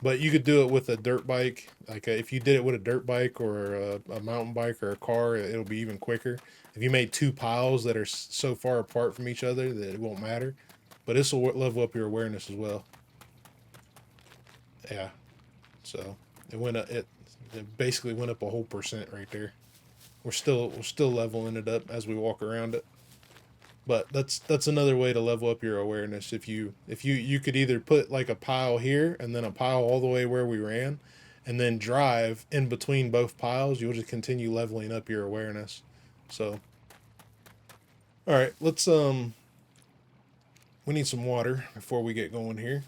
But you could do it with a dirt bike. Like if you did it with a dirt bike or a mountain bike or a car, it'll be even quicker. If you made two piles that are so far apart from each other that it won't matter. But this will level up your awareness as well. Yeah. So it went up. It basically went up a whole % right there. We're still leveling it up as we walk around it. But that's another way to level up your awareness. If you could either put like a pile here and then a pile all the way where we ran, and then drive in between both piles, you'll just continue leveling up your awareness. So, all right, let's we need some water before we get going here,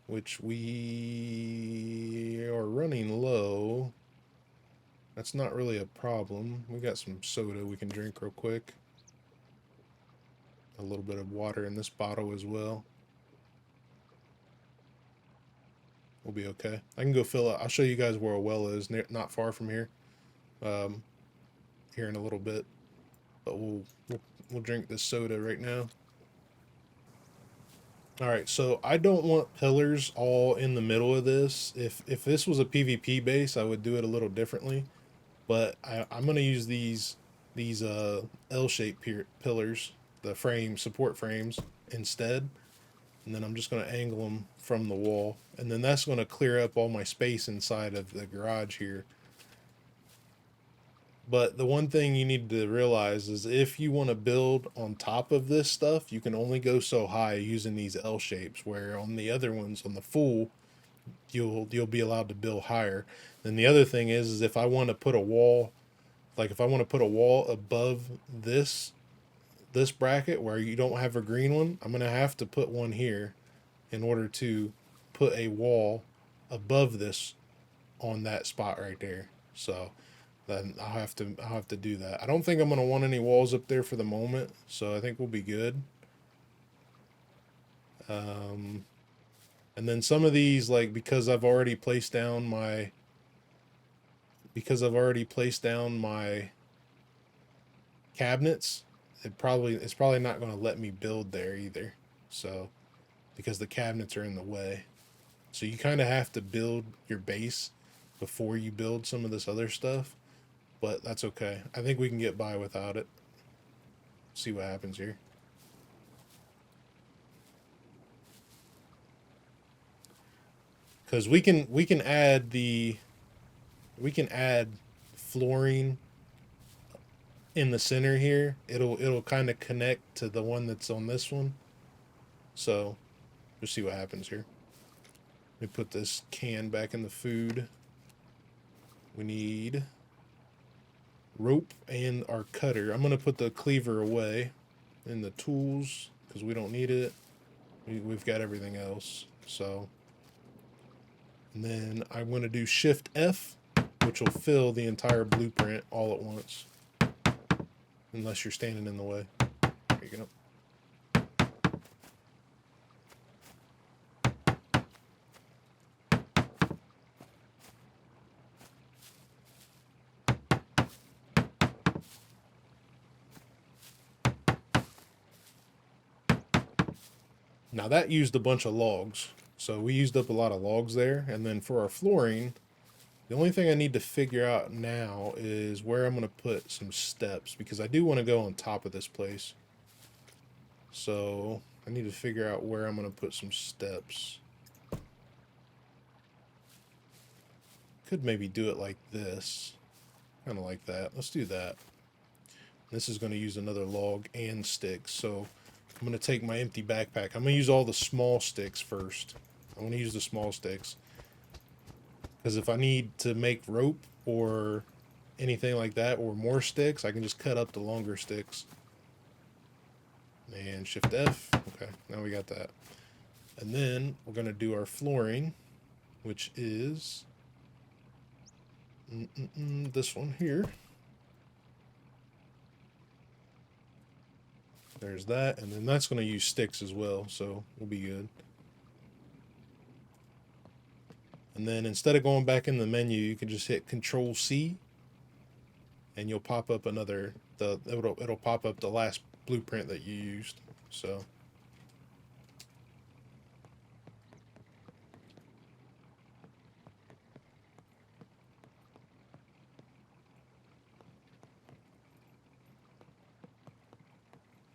which we are running low. That's not really a problem. We got some soda we can drink real quick. A little bit of water in this bottle as well. We'll be okay. I can go fill up. I'll show you guys where a well is, not far from here. Here in a little bit, but we'll drink this soda right now. All right, so I don't want pillars all in the middle of this. If this was a PvP base, I would do it a little differently. But I'm gonna use these L-shaped pillars the frame support frames instead. And then I'm just going to angle them from the wall, and then that's going to clear up all my space inside of the garage here. But the one thing you need to realize is if you want to build on top of this stuff, you can only go so high using these L shapes, where on the other ones, on the full, you'll be allowed to build higher. Then the other thing is if I want to put a wall, like if I want to put a wall above this bracket where you don't have a green one, I'm going to have to put one here in order to put a wall above this on that spot right there. So then I'll have to do that. I don't think I'm going to want any walls up there for the moment, so I think we'll be good. And then some of these, like, because I've already placed down my cabinets, it's probably not going to let me build there either. So because the cabinets are in the way. So you kind of have to build your base before you build some of this other stuff, but that's okay. I think we can get by without it. See what happens here. Because we can add flooring in the center here. It'll kind of connect to the one that's on this one. So we'll see what happens here. Let me put this can back in the food. We need rope and our cutter. I'm gonna put the cleaver away in the tools because we don't need it. We've got everything else. So, and then I'm gonna do Shift F, which will fill the entire blueprint all at once, unless you're standing in the way. There you go. Now that used a bunch of logs, so we used up a lot of logs there. And then for our flooring, the only thing I need to figure out now is where I'm going to put some steps, because I do want to go on top of this place. So I need to figure out where I'm going to put some steps. Could maybe do it like this, kind of like that. Let's do that. This is going to use another log and sticks, so I'm going to take my empty backpack. I'm going to use all the small sticks first. I want to use the small sticks, because if I need to make rope or anything like that or more sticks, I can just cut up the longer sticks. And Shift F. Okay, now we got that. And then we're going to do our flooring, which is this one here. There's that, and then that's going to use sticks as well, so we'll be good. And then instead of going back in the menu, you can just hit Control C, and you'll pop up it'll pop up the last blueprint that you used. So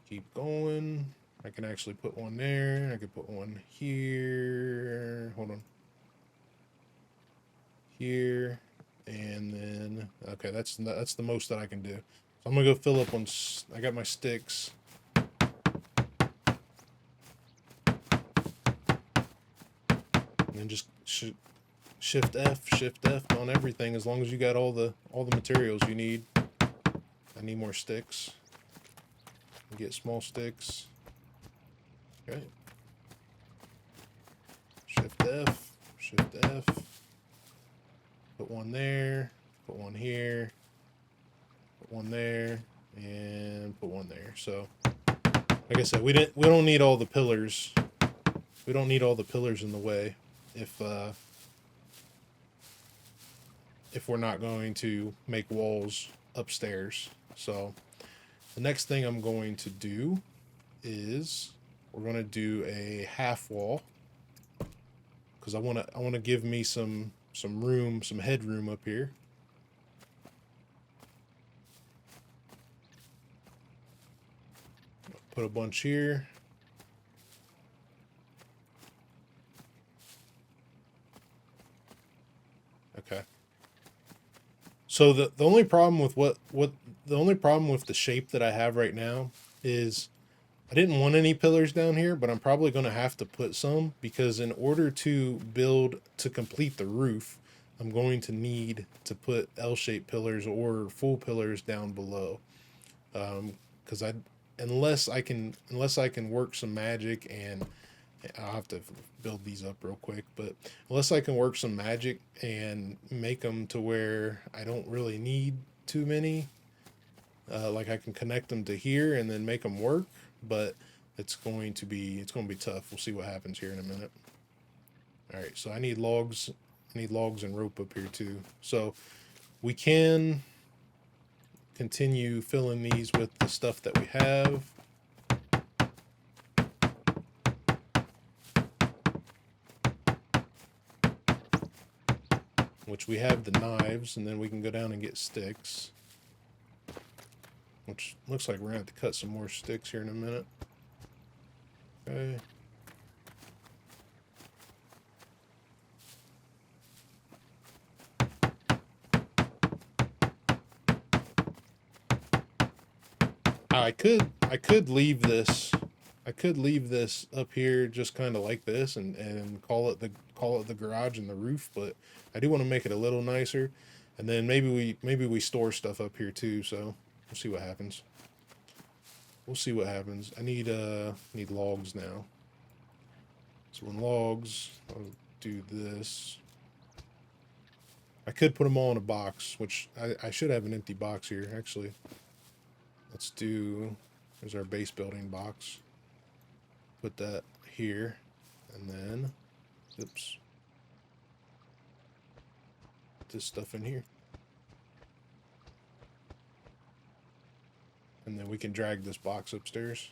keep going. I can actually put one there. I could put one here. Hold on. Here, and then okay, that's the most that I can do. So I'm gonna go fill up on. I got my sticks. And then just Shift F on everything, as long as you got all the materials you need. I need more sticks. Get small sticks. Okay. Shift F. Put one there, put one here, put one there, and put one there. So, like I said, we don't need all the pillars. We don't need all the pillars in the way if we're not going to make walls upstairs. So the next thing I'm going to do is we're going to do a half wall, because I want to give me some room, some headroom up here. Put a bunch here. Okay. So the only problem with the only problem with the shape that I have right now is I didn't want any pillars down here, but I'm probably going to have to put some, because in order to complete the roof, I'm going to need to put L-shaped pillars or full pillars down below. Because unless I can work some magic, and I'll have to build these up real quick, but unless I can work some magic and make them to where I don't really need too many, like I can connect them to here and then make them work, but it's going to be tough. We'll see what happens here in a minute. All right, so I need logs and rope up here too. So we can continue filling these with the stuff that we have. Which we have the knives, and then we can go down and get sticks. Which looks like we're gonna have to cut some more sticks here in a minute. Okay. I could leave this. I could leave this up here just kind of like this and call it the garage and the roof, but I do want to make it a little nicer, and then maybe we store stuff up here too. So we'll see what happens. We'll see what happens. I need logs now. So in logs, I'll do this. I could put them all in a box, which I should have an empty box here actually. Let's do. There's our base building box. Put that here, and then, oops, put this stuff in here. And then we can drag this box upstairs.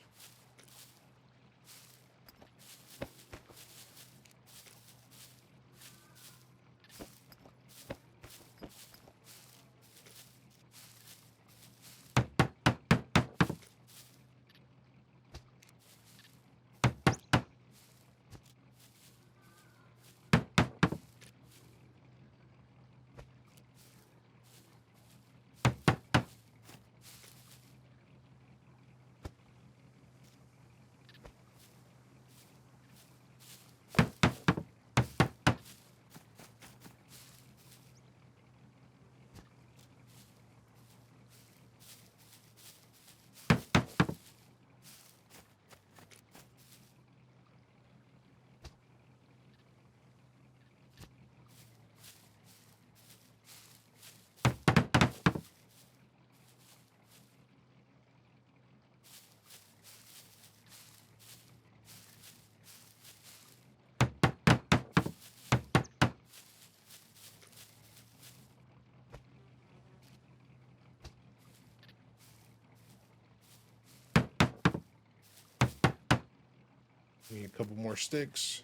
Need a couple more sticks.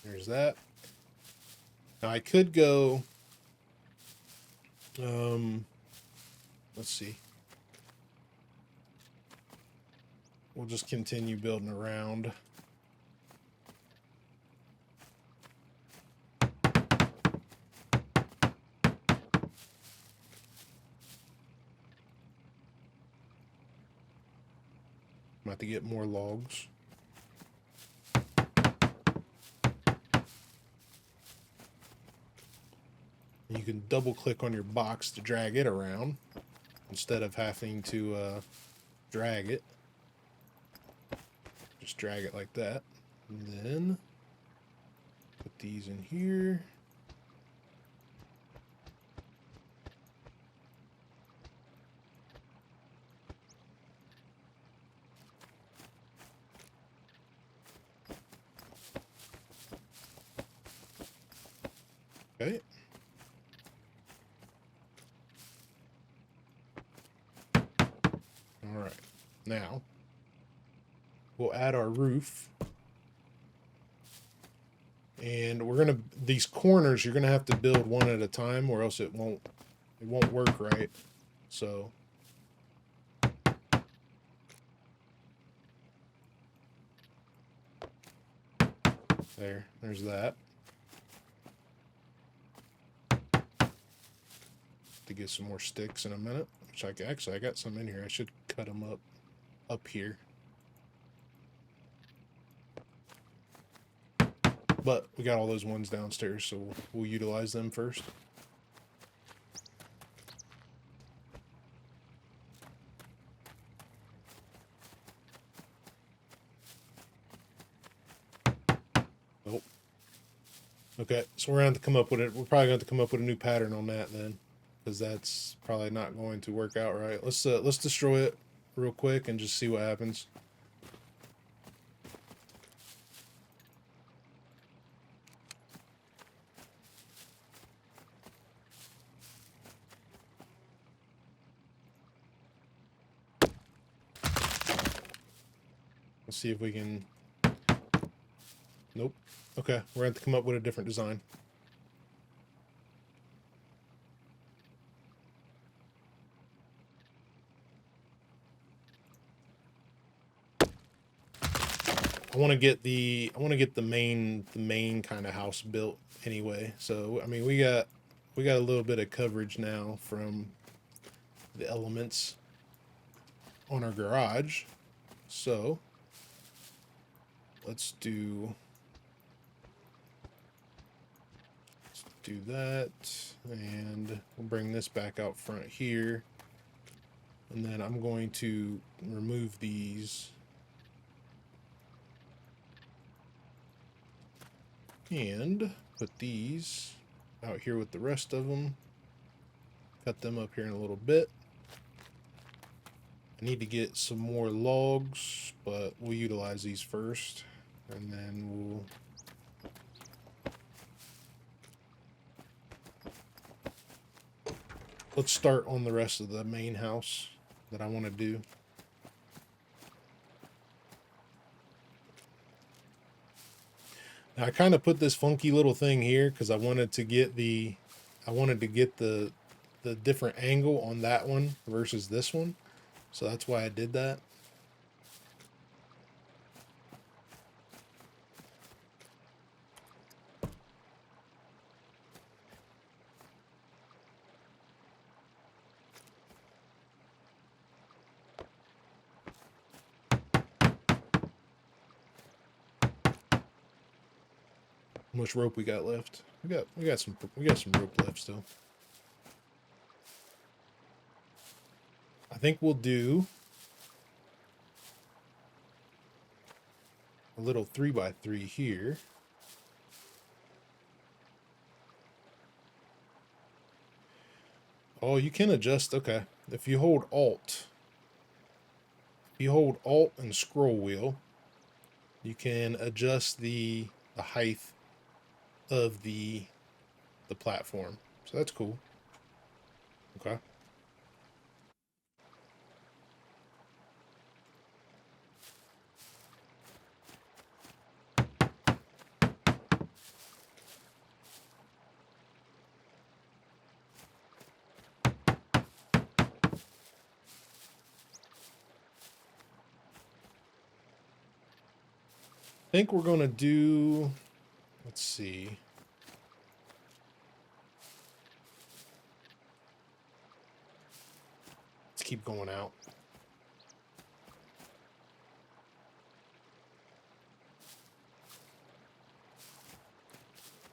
There's that. Now I could go, let's see. We'll just continue building around. I'm about to get more logs. You can double click on your box to drag it around instead of having to drag it. Just drag it like that. And then put these in here. Okay. All right. Now we'll add our roof And we're gonna, these corners, you're gonna have to build one at a time, or else it won't work right. So there's that. To get some more sticks in a minute, which I got some in here. I should cut them up here. But we got all those ones downstairs, so we'll utilize them first. Nope. Okay, so we're going to have to come up with it. We're probably going to have to come up with a new pattern on that then, because that's probably not going to work out right. Let's destroy it real quick and just see what happens. Let's see if we can. Nope. Okay, we're going to have to come up with a different design. I want to get the main kind of house built anyway. So I mean, we got a little bit of coverage now from the elements on our garage. So let's do that, and we'll bring this back out front here, and then I'm going to remove these and put these out here with the rest of them. Cut them up here in a little bit. I need to get some more logs, but we'll utilize these first, and then we'll let's start on the rest of the main house that I want to do. Now, I kind of put this funky little thing here because I wanted to get the different angle on that one versus this one. So that's why I did that. How much rope we got left? We got some rope left still. I think we'll do a little 3x3 here. Oh, you can adjust. Okay, if you hold Alt and scroll wheel, you can adjust the height of the platform. So that's cool. Okay. I think we're going to do, let's see. Let's keep going out.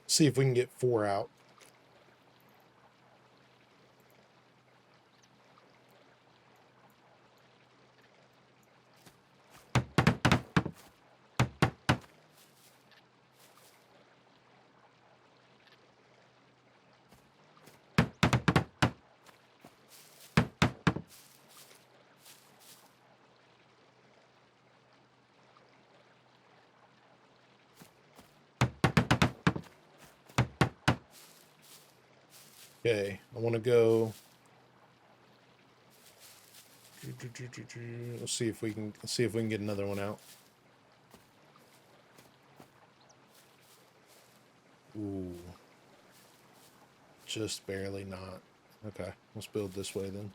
See if we can get 4 out. Okay, I want to go. Let's see if we can get another one out. Ooh. Just barely not. Okay, let's build this way then.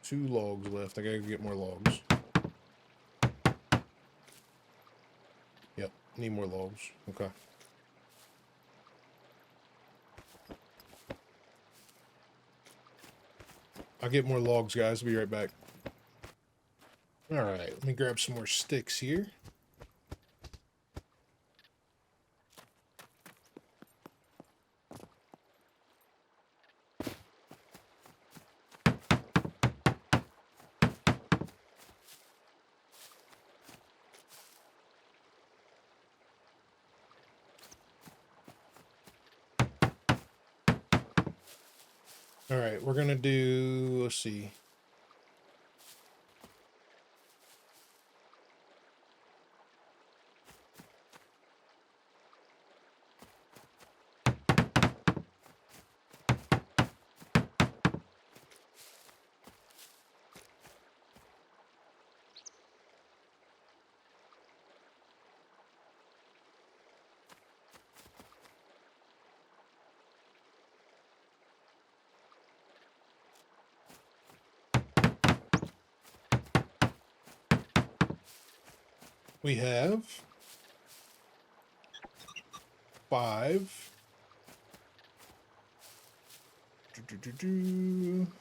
Two logs left. I gotta get more logs. Yep, need more logs. Okay. I'll get more logs, guys. I'll be right back. Alright, let me grab some more sticks here. Alright, we're gonna do, let's see. We have 5. Let's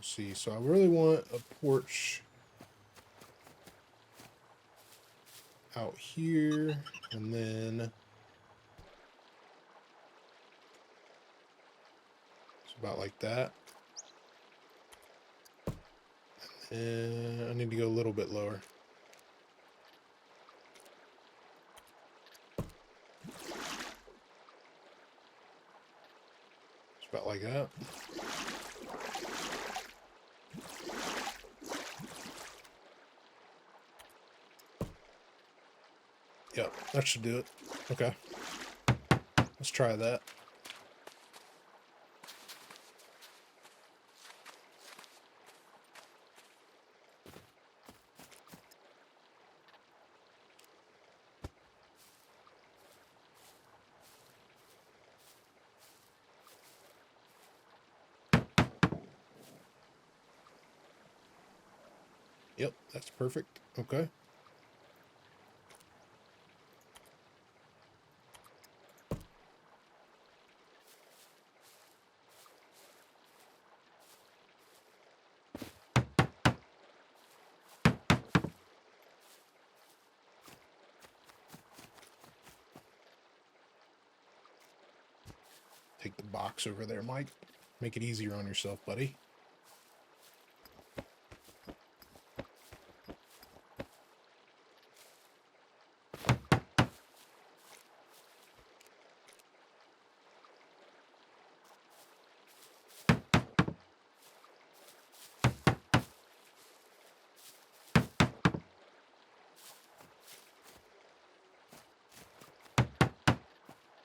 see, so I really want a porch out here, and then it's about like that. And I need to go a little bit lower. It's about like that. Yep, that should do it. Okay. Let's try that. Yep, that's perfect. Okay. Take the box over there, Mike. Make it easier on yourself, buddy.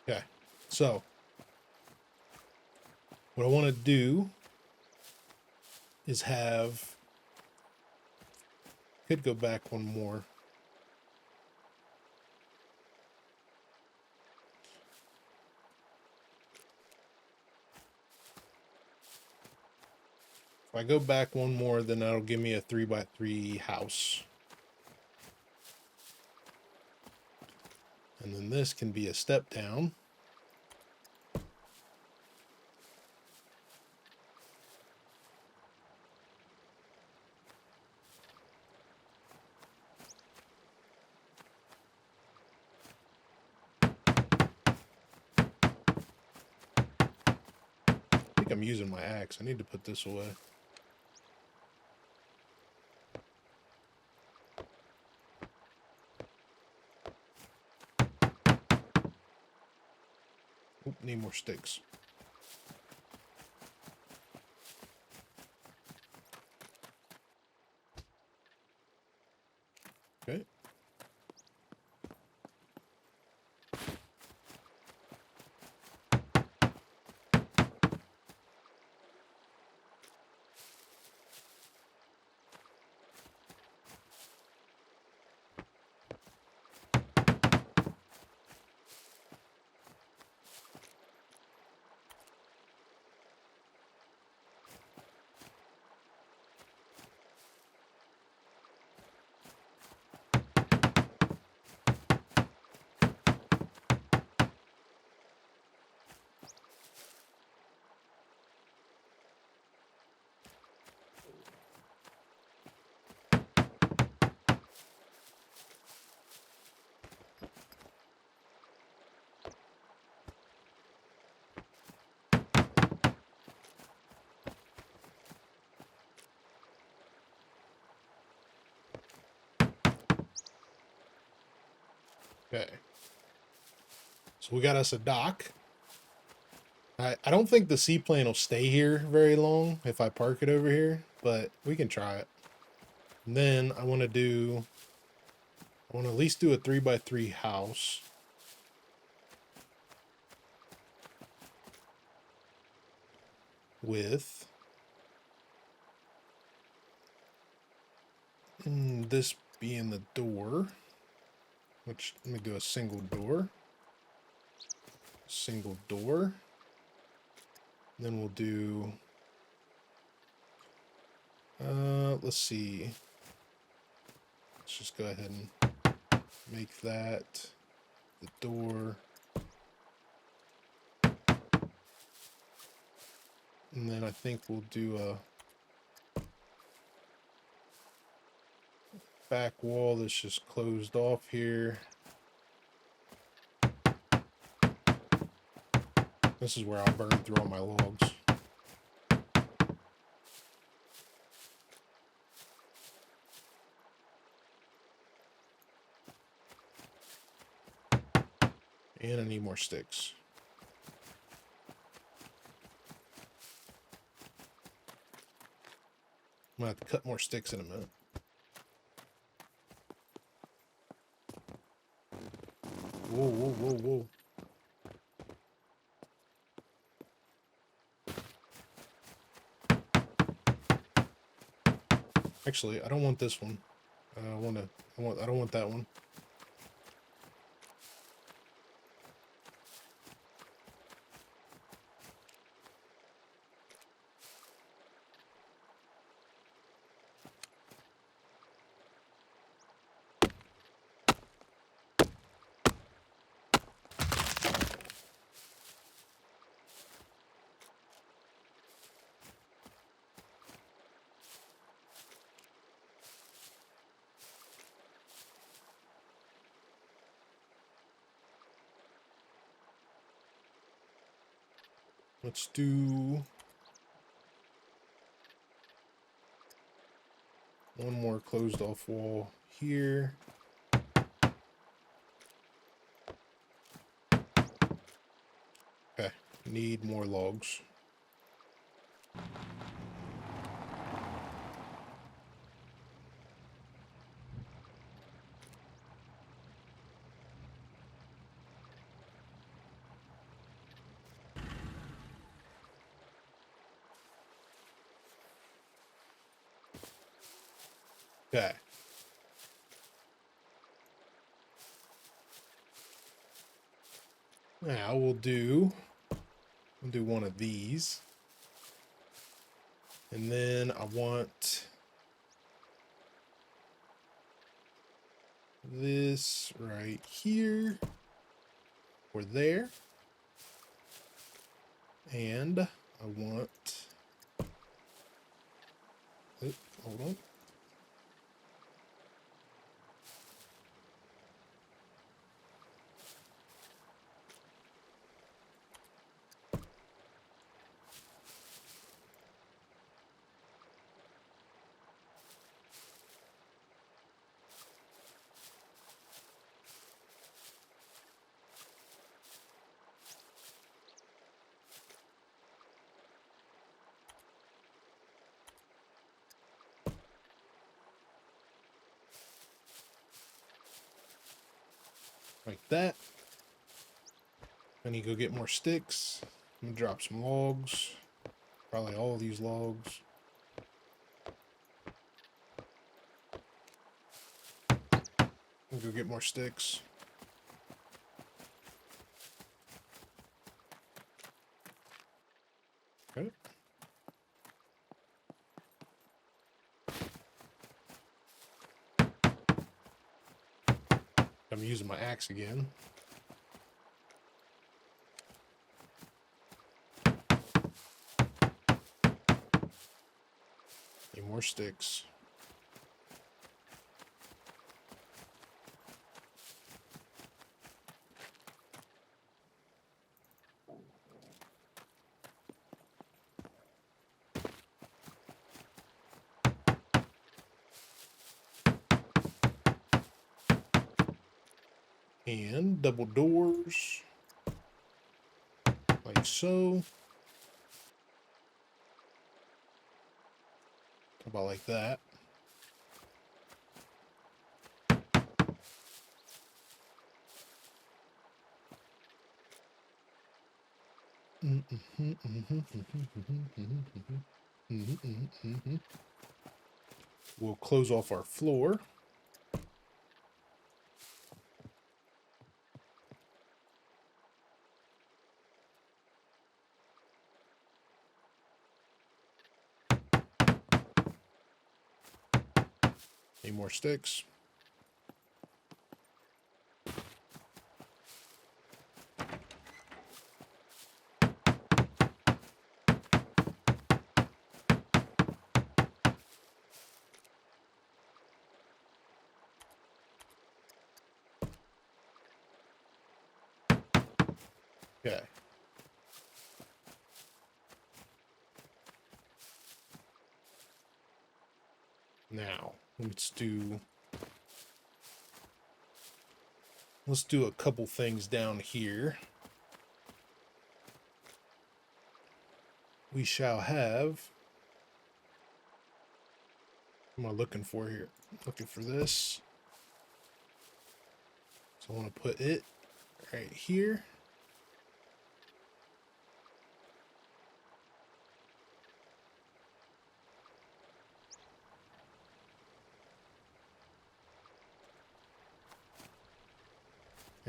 Okay, so what I want to do is could go back one more. If I go back one more, then that'll give me a 3x3 house. And then this can be a step down. I think I'm using my axe. I need to put this away. Oop, need more sticks. Okay. Okay. So we got us a dock. I don't think the seaplane will stay here very long if I park it over here, but we can try it. And then I want to at least do a 3x3 house. With this being the door, which let me do a single door. Then we'll do, let's see. Let's just go ahead and make that the door. And then I think we'll do a back wall that's just closed off here. This is where I'll burn through all my logs. And I need more sticks. I'm gonna have to cut more sticks in a minute. Whoa, whoa, whoa, whoa. Actually, I don't want this one. I don't want that one. Let's do one more closed off wall here. Okay, need more logs. Okay. Now we'll do one of these. And then I want this right here or there. And I want, hold on. Like that. I need to go get more sticks. I'm gonna drop some logs. Probably all of these logs. I'm gonna go get more sticks. Okay. I'm using my axe again. Need more sticks. And double doors, like so. About like that. We'll close off our floor. Need more sticks. Okay. Now, let's do a couple things down here. We shall have, what am I looking for here? Looking for this. So I want to put it right here.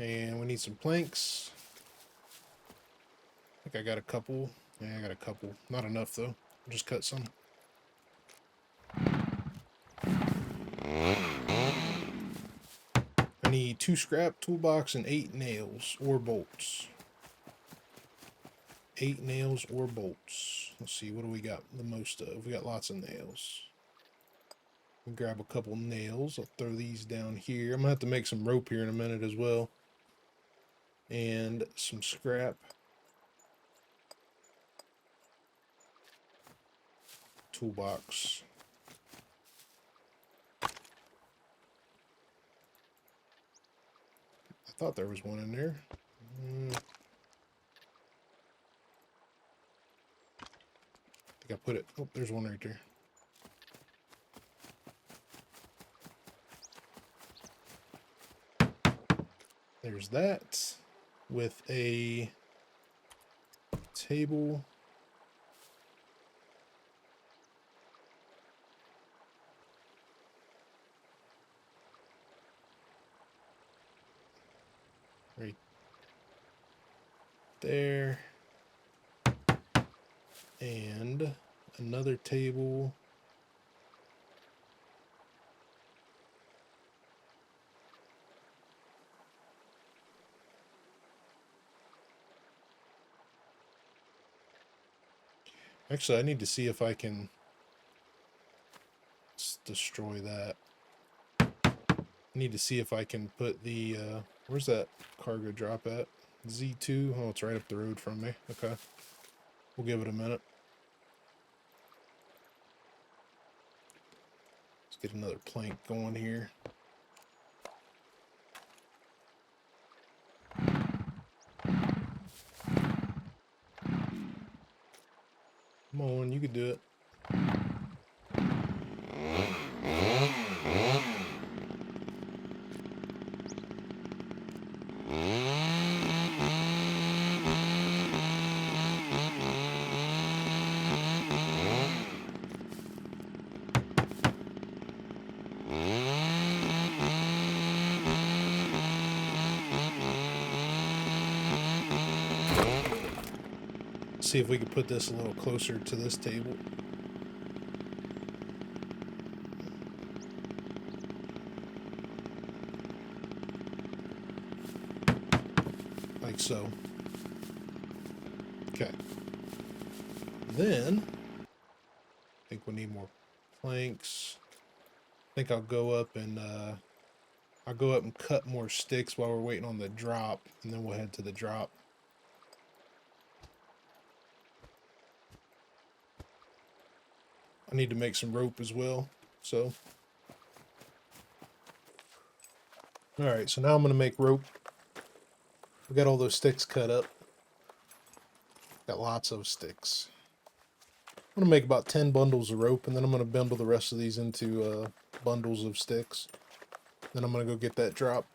And we need some planks. I think I got a couple. Yeah, I got a couple. Not enough though. I'll just cut some. I need 2 scrap, toolbox, and 8 nails or bolts. 8 nails or bolts. Let's see, what do we got the most of? We got lots of nails. We'll grab a couple nails. I'll throw these down here. I'm gonna have to make some rope here in a minute as well. And some scrap. Toolbox. I thought there was one in there. I think I put it. Oh, there's one right there. There's that with a table. Right there. And another table. Actually, I need to see if I can destroy that. I need to see if I can put the, where's that cargo drop at? Z2? Oh, it's right up the road from me. Okay. We'll give it a minute. Let's get another plank going here. Come on, you can do it. See if we can put this a little closer to this table. Like so. Okay. Then, I think we need more planks. I think I'll go up and cut more sticks while we're waiting on the drop, and then we'll head to the drop. I need to make some rope as well, so. Alright, so now I'm going to make rope. We got all those sticks cut up. Got lots of sticks. I'm gonna make about 10 bundles of rope, and then I'm gonna bundle the rest of these into bundles of sticks. Then I'm gonna go get that drop,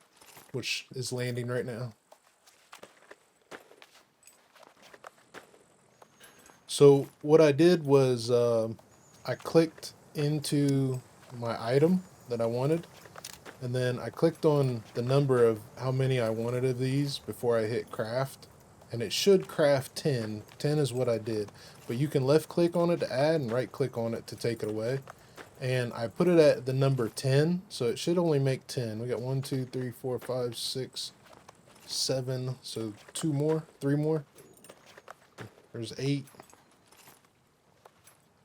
which is landing right now. So what I did was I clicked into my item that I wanted, and then I clicked on the number of how many I wanted of these before I hit craft, and it should craft 10. 10 is what I did, but you can left click on it to add and right click on it to take it away. And I put it at the number 10, so it should only make 10. We got 1, 2, 3, 4, 5, 6, 7, so 2 more, 3 more. There's 8,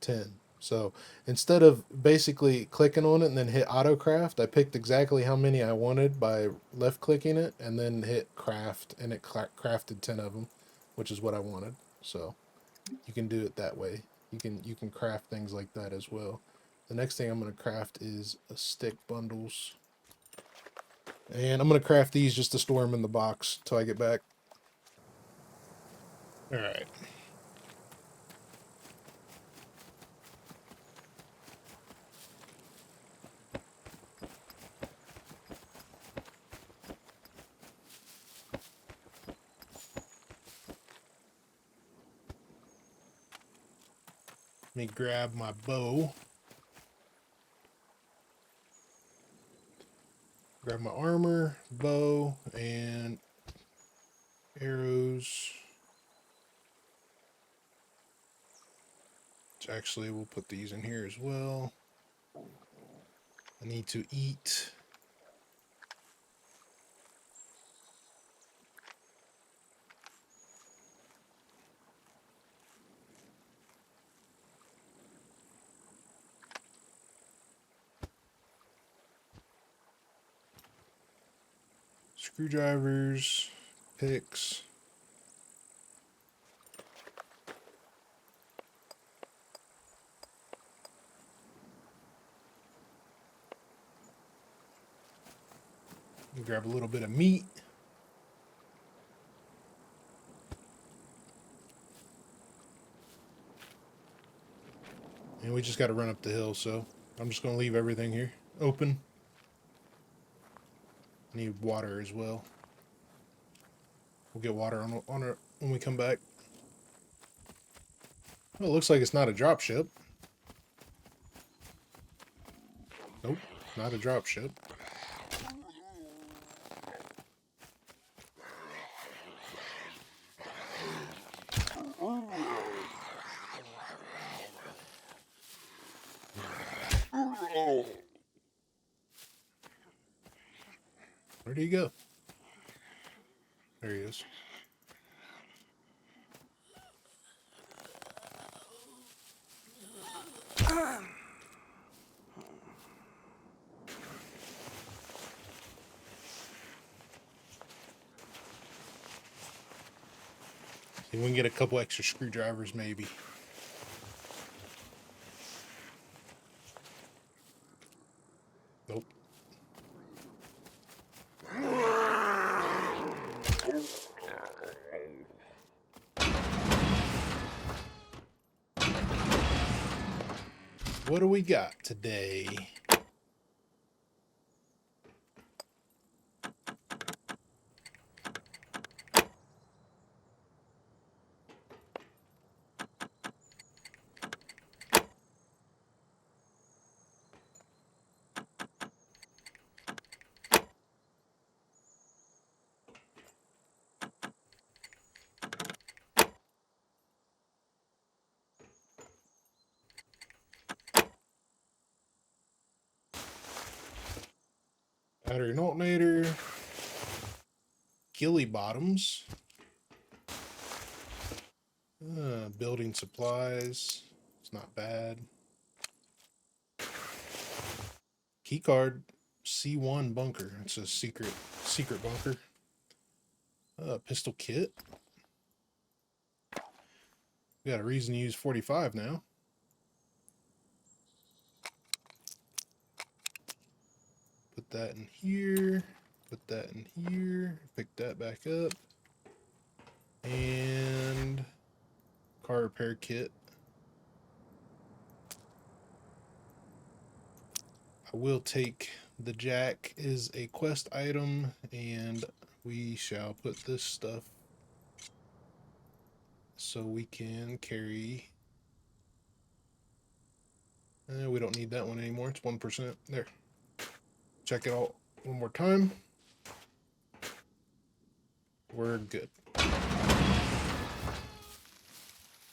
10. So instead of basically clicking on it and then hit auto craft, I picked exactly how many I wanted by left clicking it and then hit craft, and it crafted 10 of them, which is what I wanted. So you can do it that way. You can craft things like that as well. The next thing I'm going to craft is a stick bundles. And I'm going to craft these just to store them in the box till I get back. Alright. Let me grab my bow. Grab my armor, bow, and arrows. Which actually, we'll put these in here as well. I need to eat. Screwdrivers, picks. Grab a little bit of meat. And we just got to run up the hill, so I'm just going to leave everything here open. Need water as well. We'll get water on our when we come back. Well, it looks like it's not a drop ship. Nope, not a drop ship. Where'd he go? There he is. See, we can get a couple extra screwdrivers maybe. Nope. What do we got today? Battery and alternator. Gilly bottoms. Building supplies. It's not bad. Keycard C1 bunker. It's a secret bunker. Pistol kit. We got a reason to use 45 now. Put that in here. Put that in here. Pick that back up. And car repair kit. I will take the jack as a quest item, and we shall put this stuff so we can carry. We don't need that one anymore. It's 1%. There. Check it out one more time. We're good.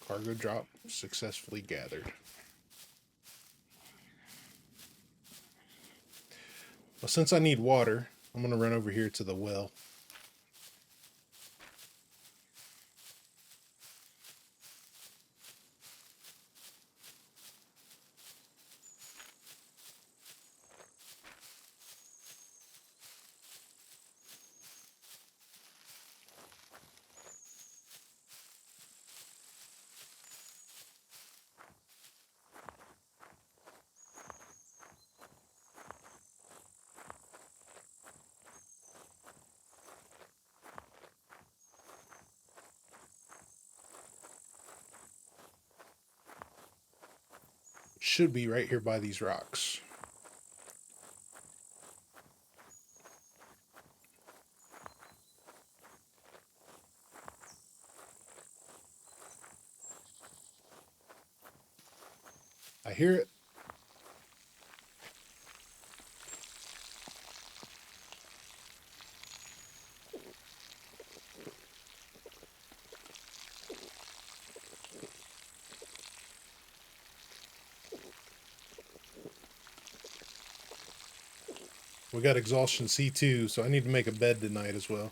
Cargo drop successfully gathered. Well, since I need water, I'm going to run over here to the well. Should be right here by these rocks. I hear it. We got exhaustion C2, so I need to make a bed tonight as well.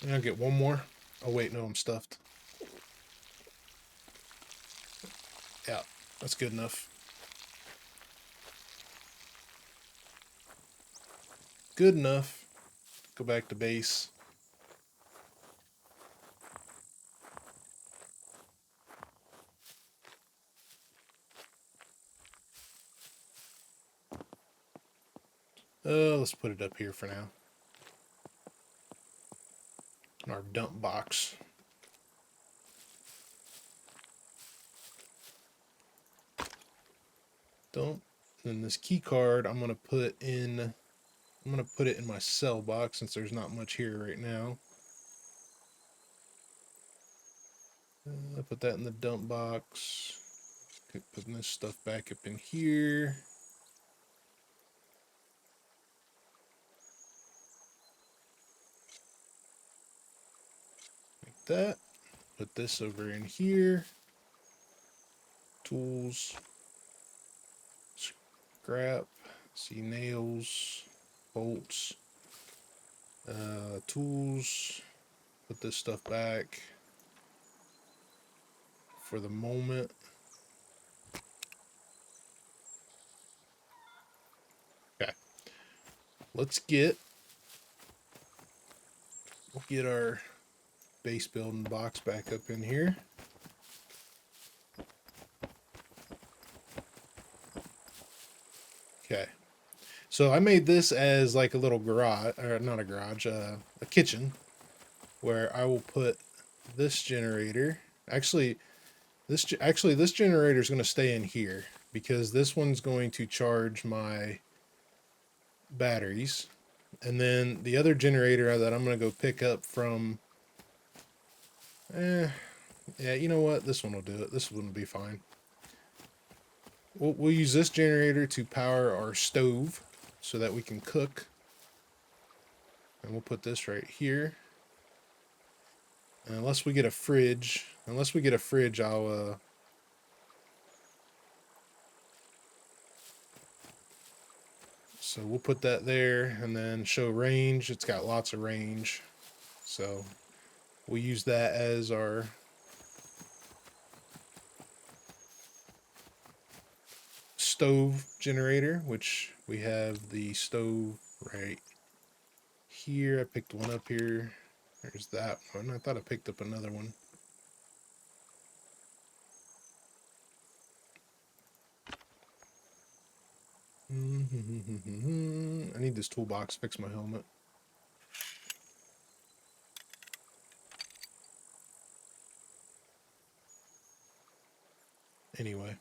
And I'll get one more. Oh wait, no, I'm stuffed. Yeah, that's good enough. Good enough. Go back to base. Let's put it up here for now. In our dump box. Dump. And this key card I'm gonna put in it in my cell box since there's not much here right now. Put that in the dump box. Putting this stuff back up in here. Like that. Put this over in here. Tools. Scrap. See, nails. Bolts. Tools. Put this stuff back for the moment. Okay. We'll get our base building box back up in here. Okay. So I made this as like a little garage, or not a garage, a kitchen, where I will put this generator. Actually, this generator is going to stay in here because this one's going to charge my batteries, and then the other generator that I'm going to go pick up from. Yeah, you know what? This one will do it. This one will be fine. We'll use this generator to power our stove so that we can cook. And we'll put this right here. And unless we get a fridge, I'll so we'll put that there and then show range. It's got lots of range. So we'll use that as our stove generator, which we have the stove right here. I picked one up here. There's that one. I thought I picked up another one. I need this toolbox to fix my helmet. Anyway.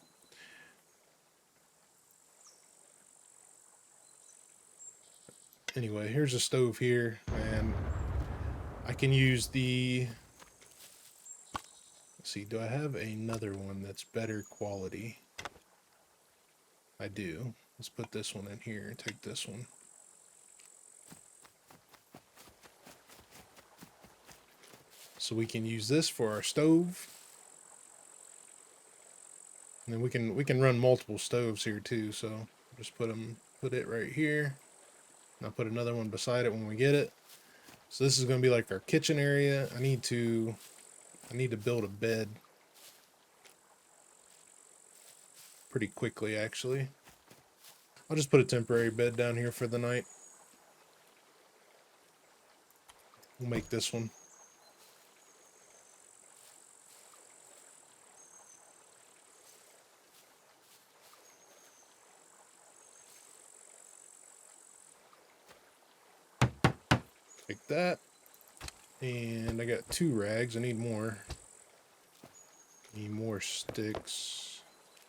Anyway, here's a stove here, and I can use the... Let's see, do I have another one that's better quality? I do. Let's put this one in here and take this one. So we can use this for our stove. And then we can run multiple stoves here too, so just put it right here. And I'll put another one beside it when we get it. So this is going to be like our kitchen area. I need to build a bed pretty quickly, actually. I'll just put a temporary bed down here for the night. We'll make this one. Like that. And I got 2 rags. I need more. Need more sticks.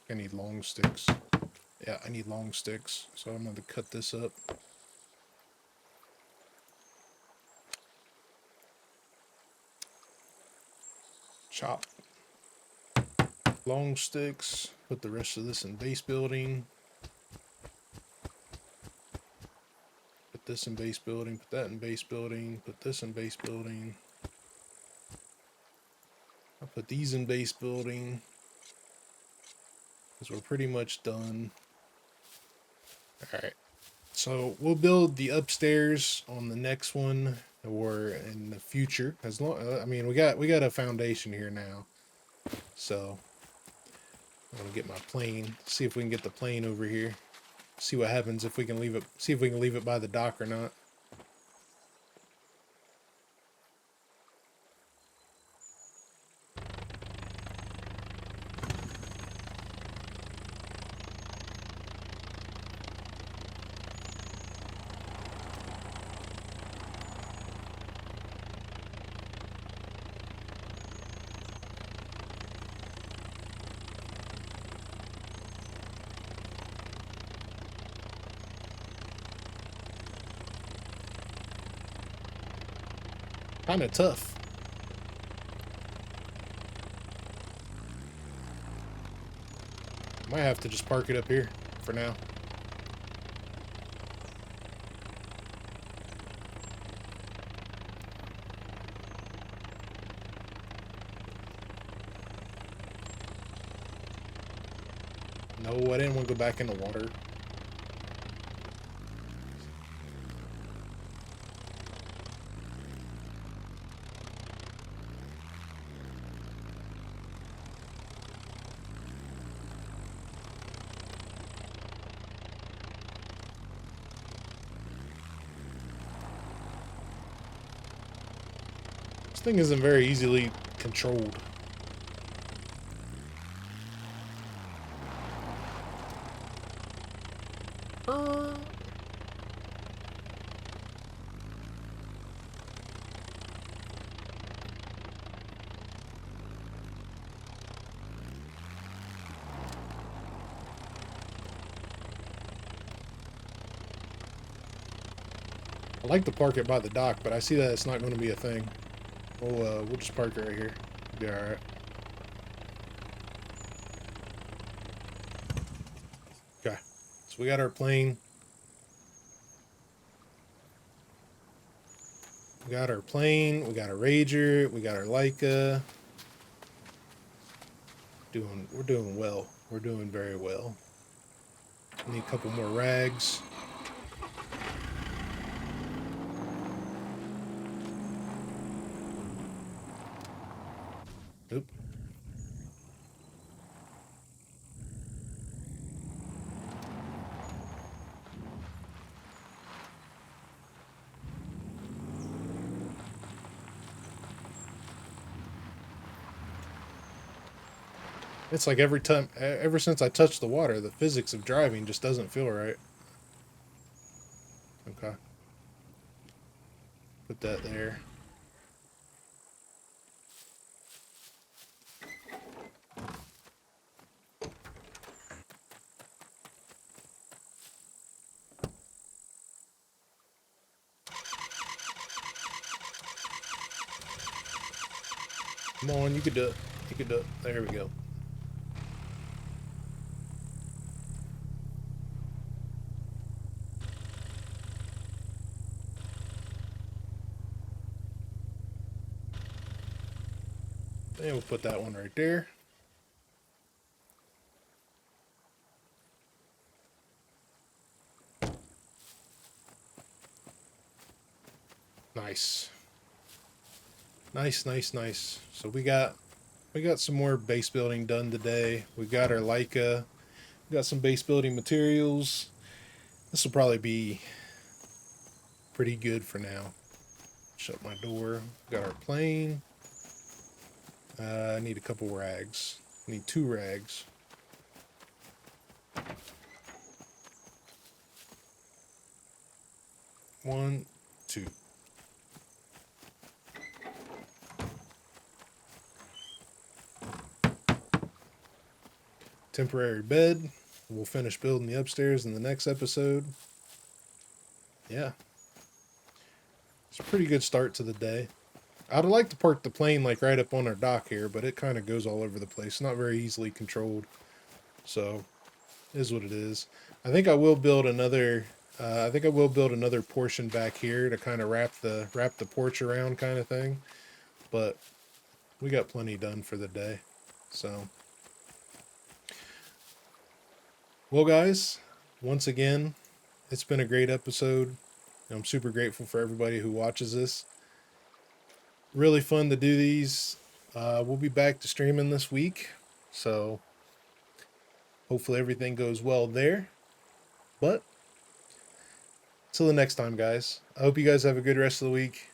I need long sticks. Yeah, I need long sticks. So I'm going to cut this up. Chop. Long sticks. Put the rest of this in base building. Put this in base building. Put that in base building. Put this in base building. I'll put these in base building. Because we're pretty much done. Alright. So we'll build the upstairs on the next one or in the future. As long, I mean, we got a foundation here now. So I'm gonna get my plane. See if we can get the plane over here. See what happens if we can leave it. See if we can leave it by the dock or not. Kind of tough. Might have to just park it up here for now. No, I didn't want to go back in the water. This thing isn't very easily controlled. I like to park it by the dock, but I see that it's not going to be a thing. We'll just park it right here. It'll be alright. Okay. So we got our plane. We got our plane. We got our Rager. We got our Leica. We're doing well. We're doing very well. Need a couple more rags. Oop. It's like every time, ever since I touch the water, the physics of driving just doesn't feel right. Okay. Put that there. Come on, you could do it. You could do it. There we go. And we'll put that one right there. Nice. Nice, nice, nice. So we got some more base building done today. We got our Leica. We got some base building materials. This will probably be pretty good for now. Shut my door. Got our plane. I need a couple rags. I need 2 rags. One, 2. Temporary bed. We'll finish building the upstairs in the next episode. Yeah. It's a pretty good start to the day. I'd like to park the plane like right up on our dock here, but it kind of goes all over the place. Not very easily controlled. So, it is what it is. I think I will build another portion back here to kind of wrap the porch around kind of thing. But we got plenty done for the day. So, well guys, once again, it's been a great episode. I'm super grateful for everybody who watches this. Really fun to do these. We'll be back to streaming this week, so hopefully everything goes well there. But till the next time, guys, I hope you guys have a good rest of the week.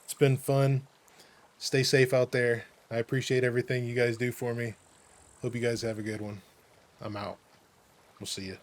It's been fun. Stay safe out there. I appreciate everything you guys do for me. Hope you guys have a good one. I'm out. We'll see you.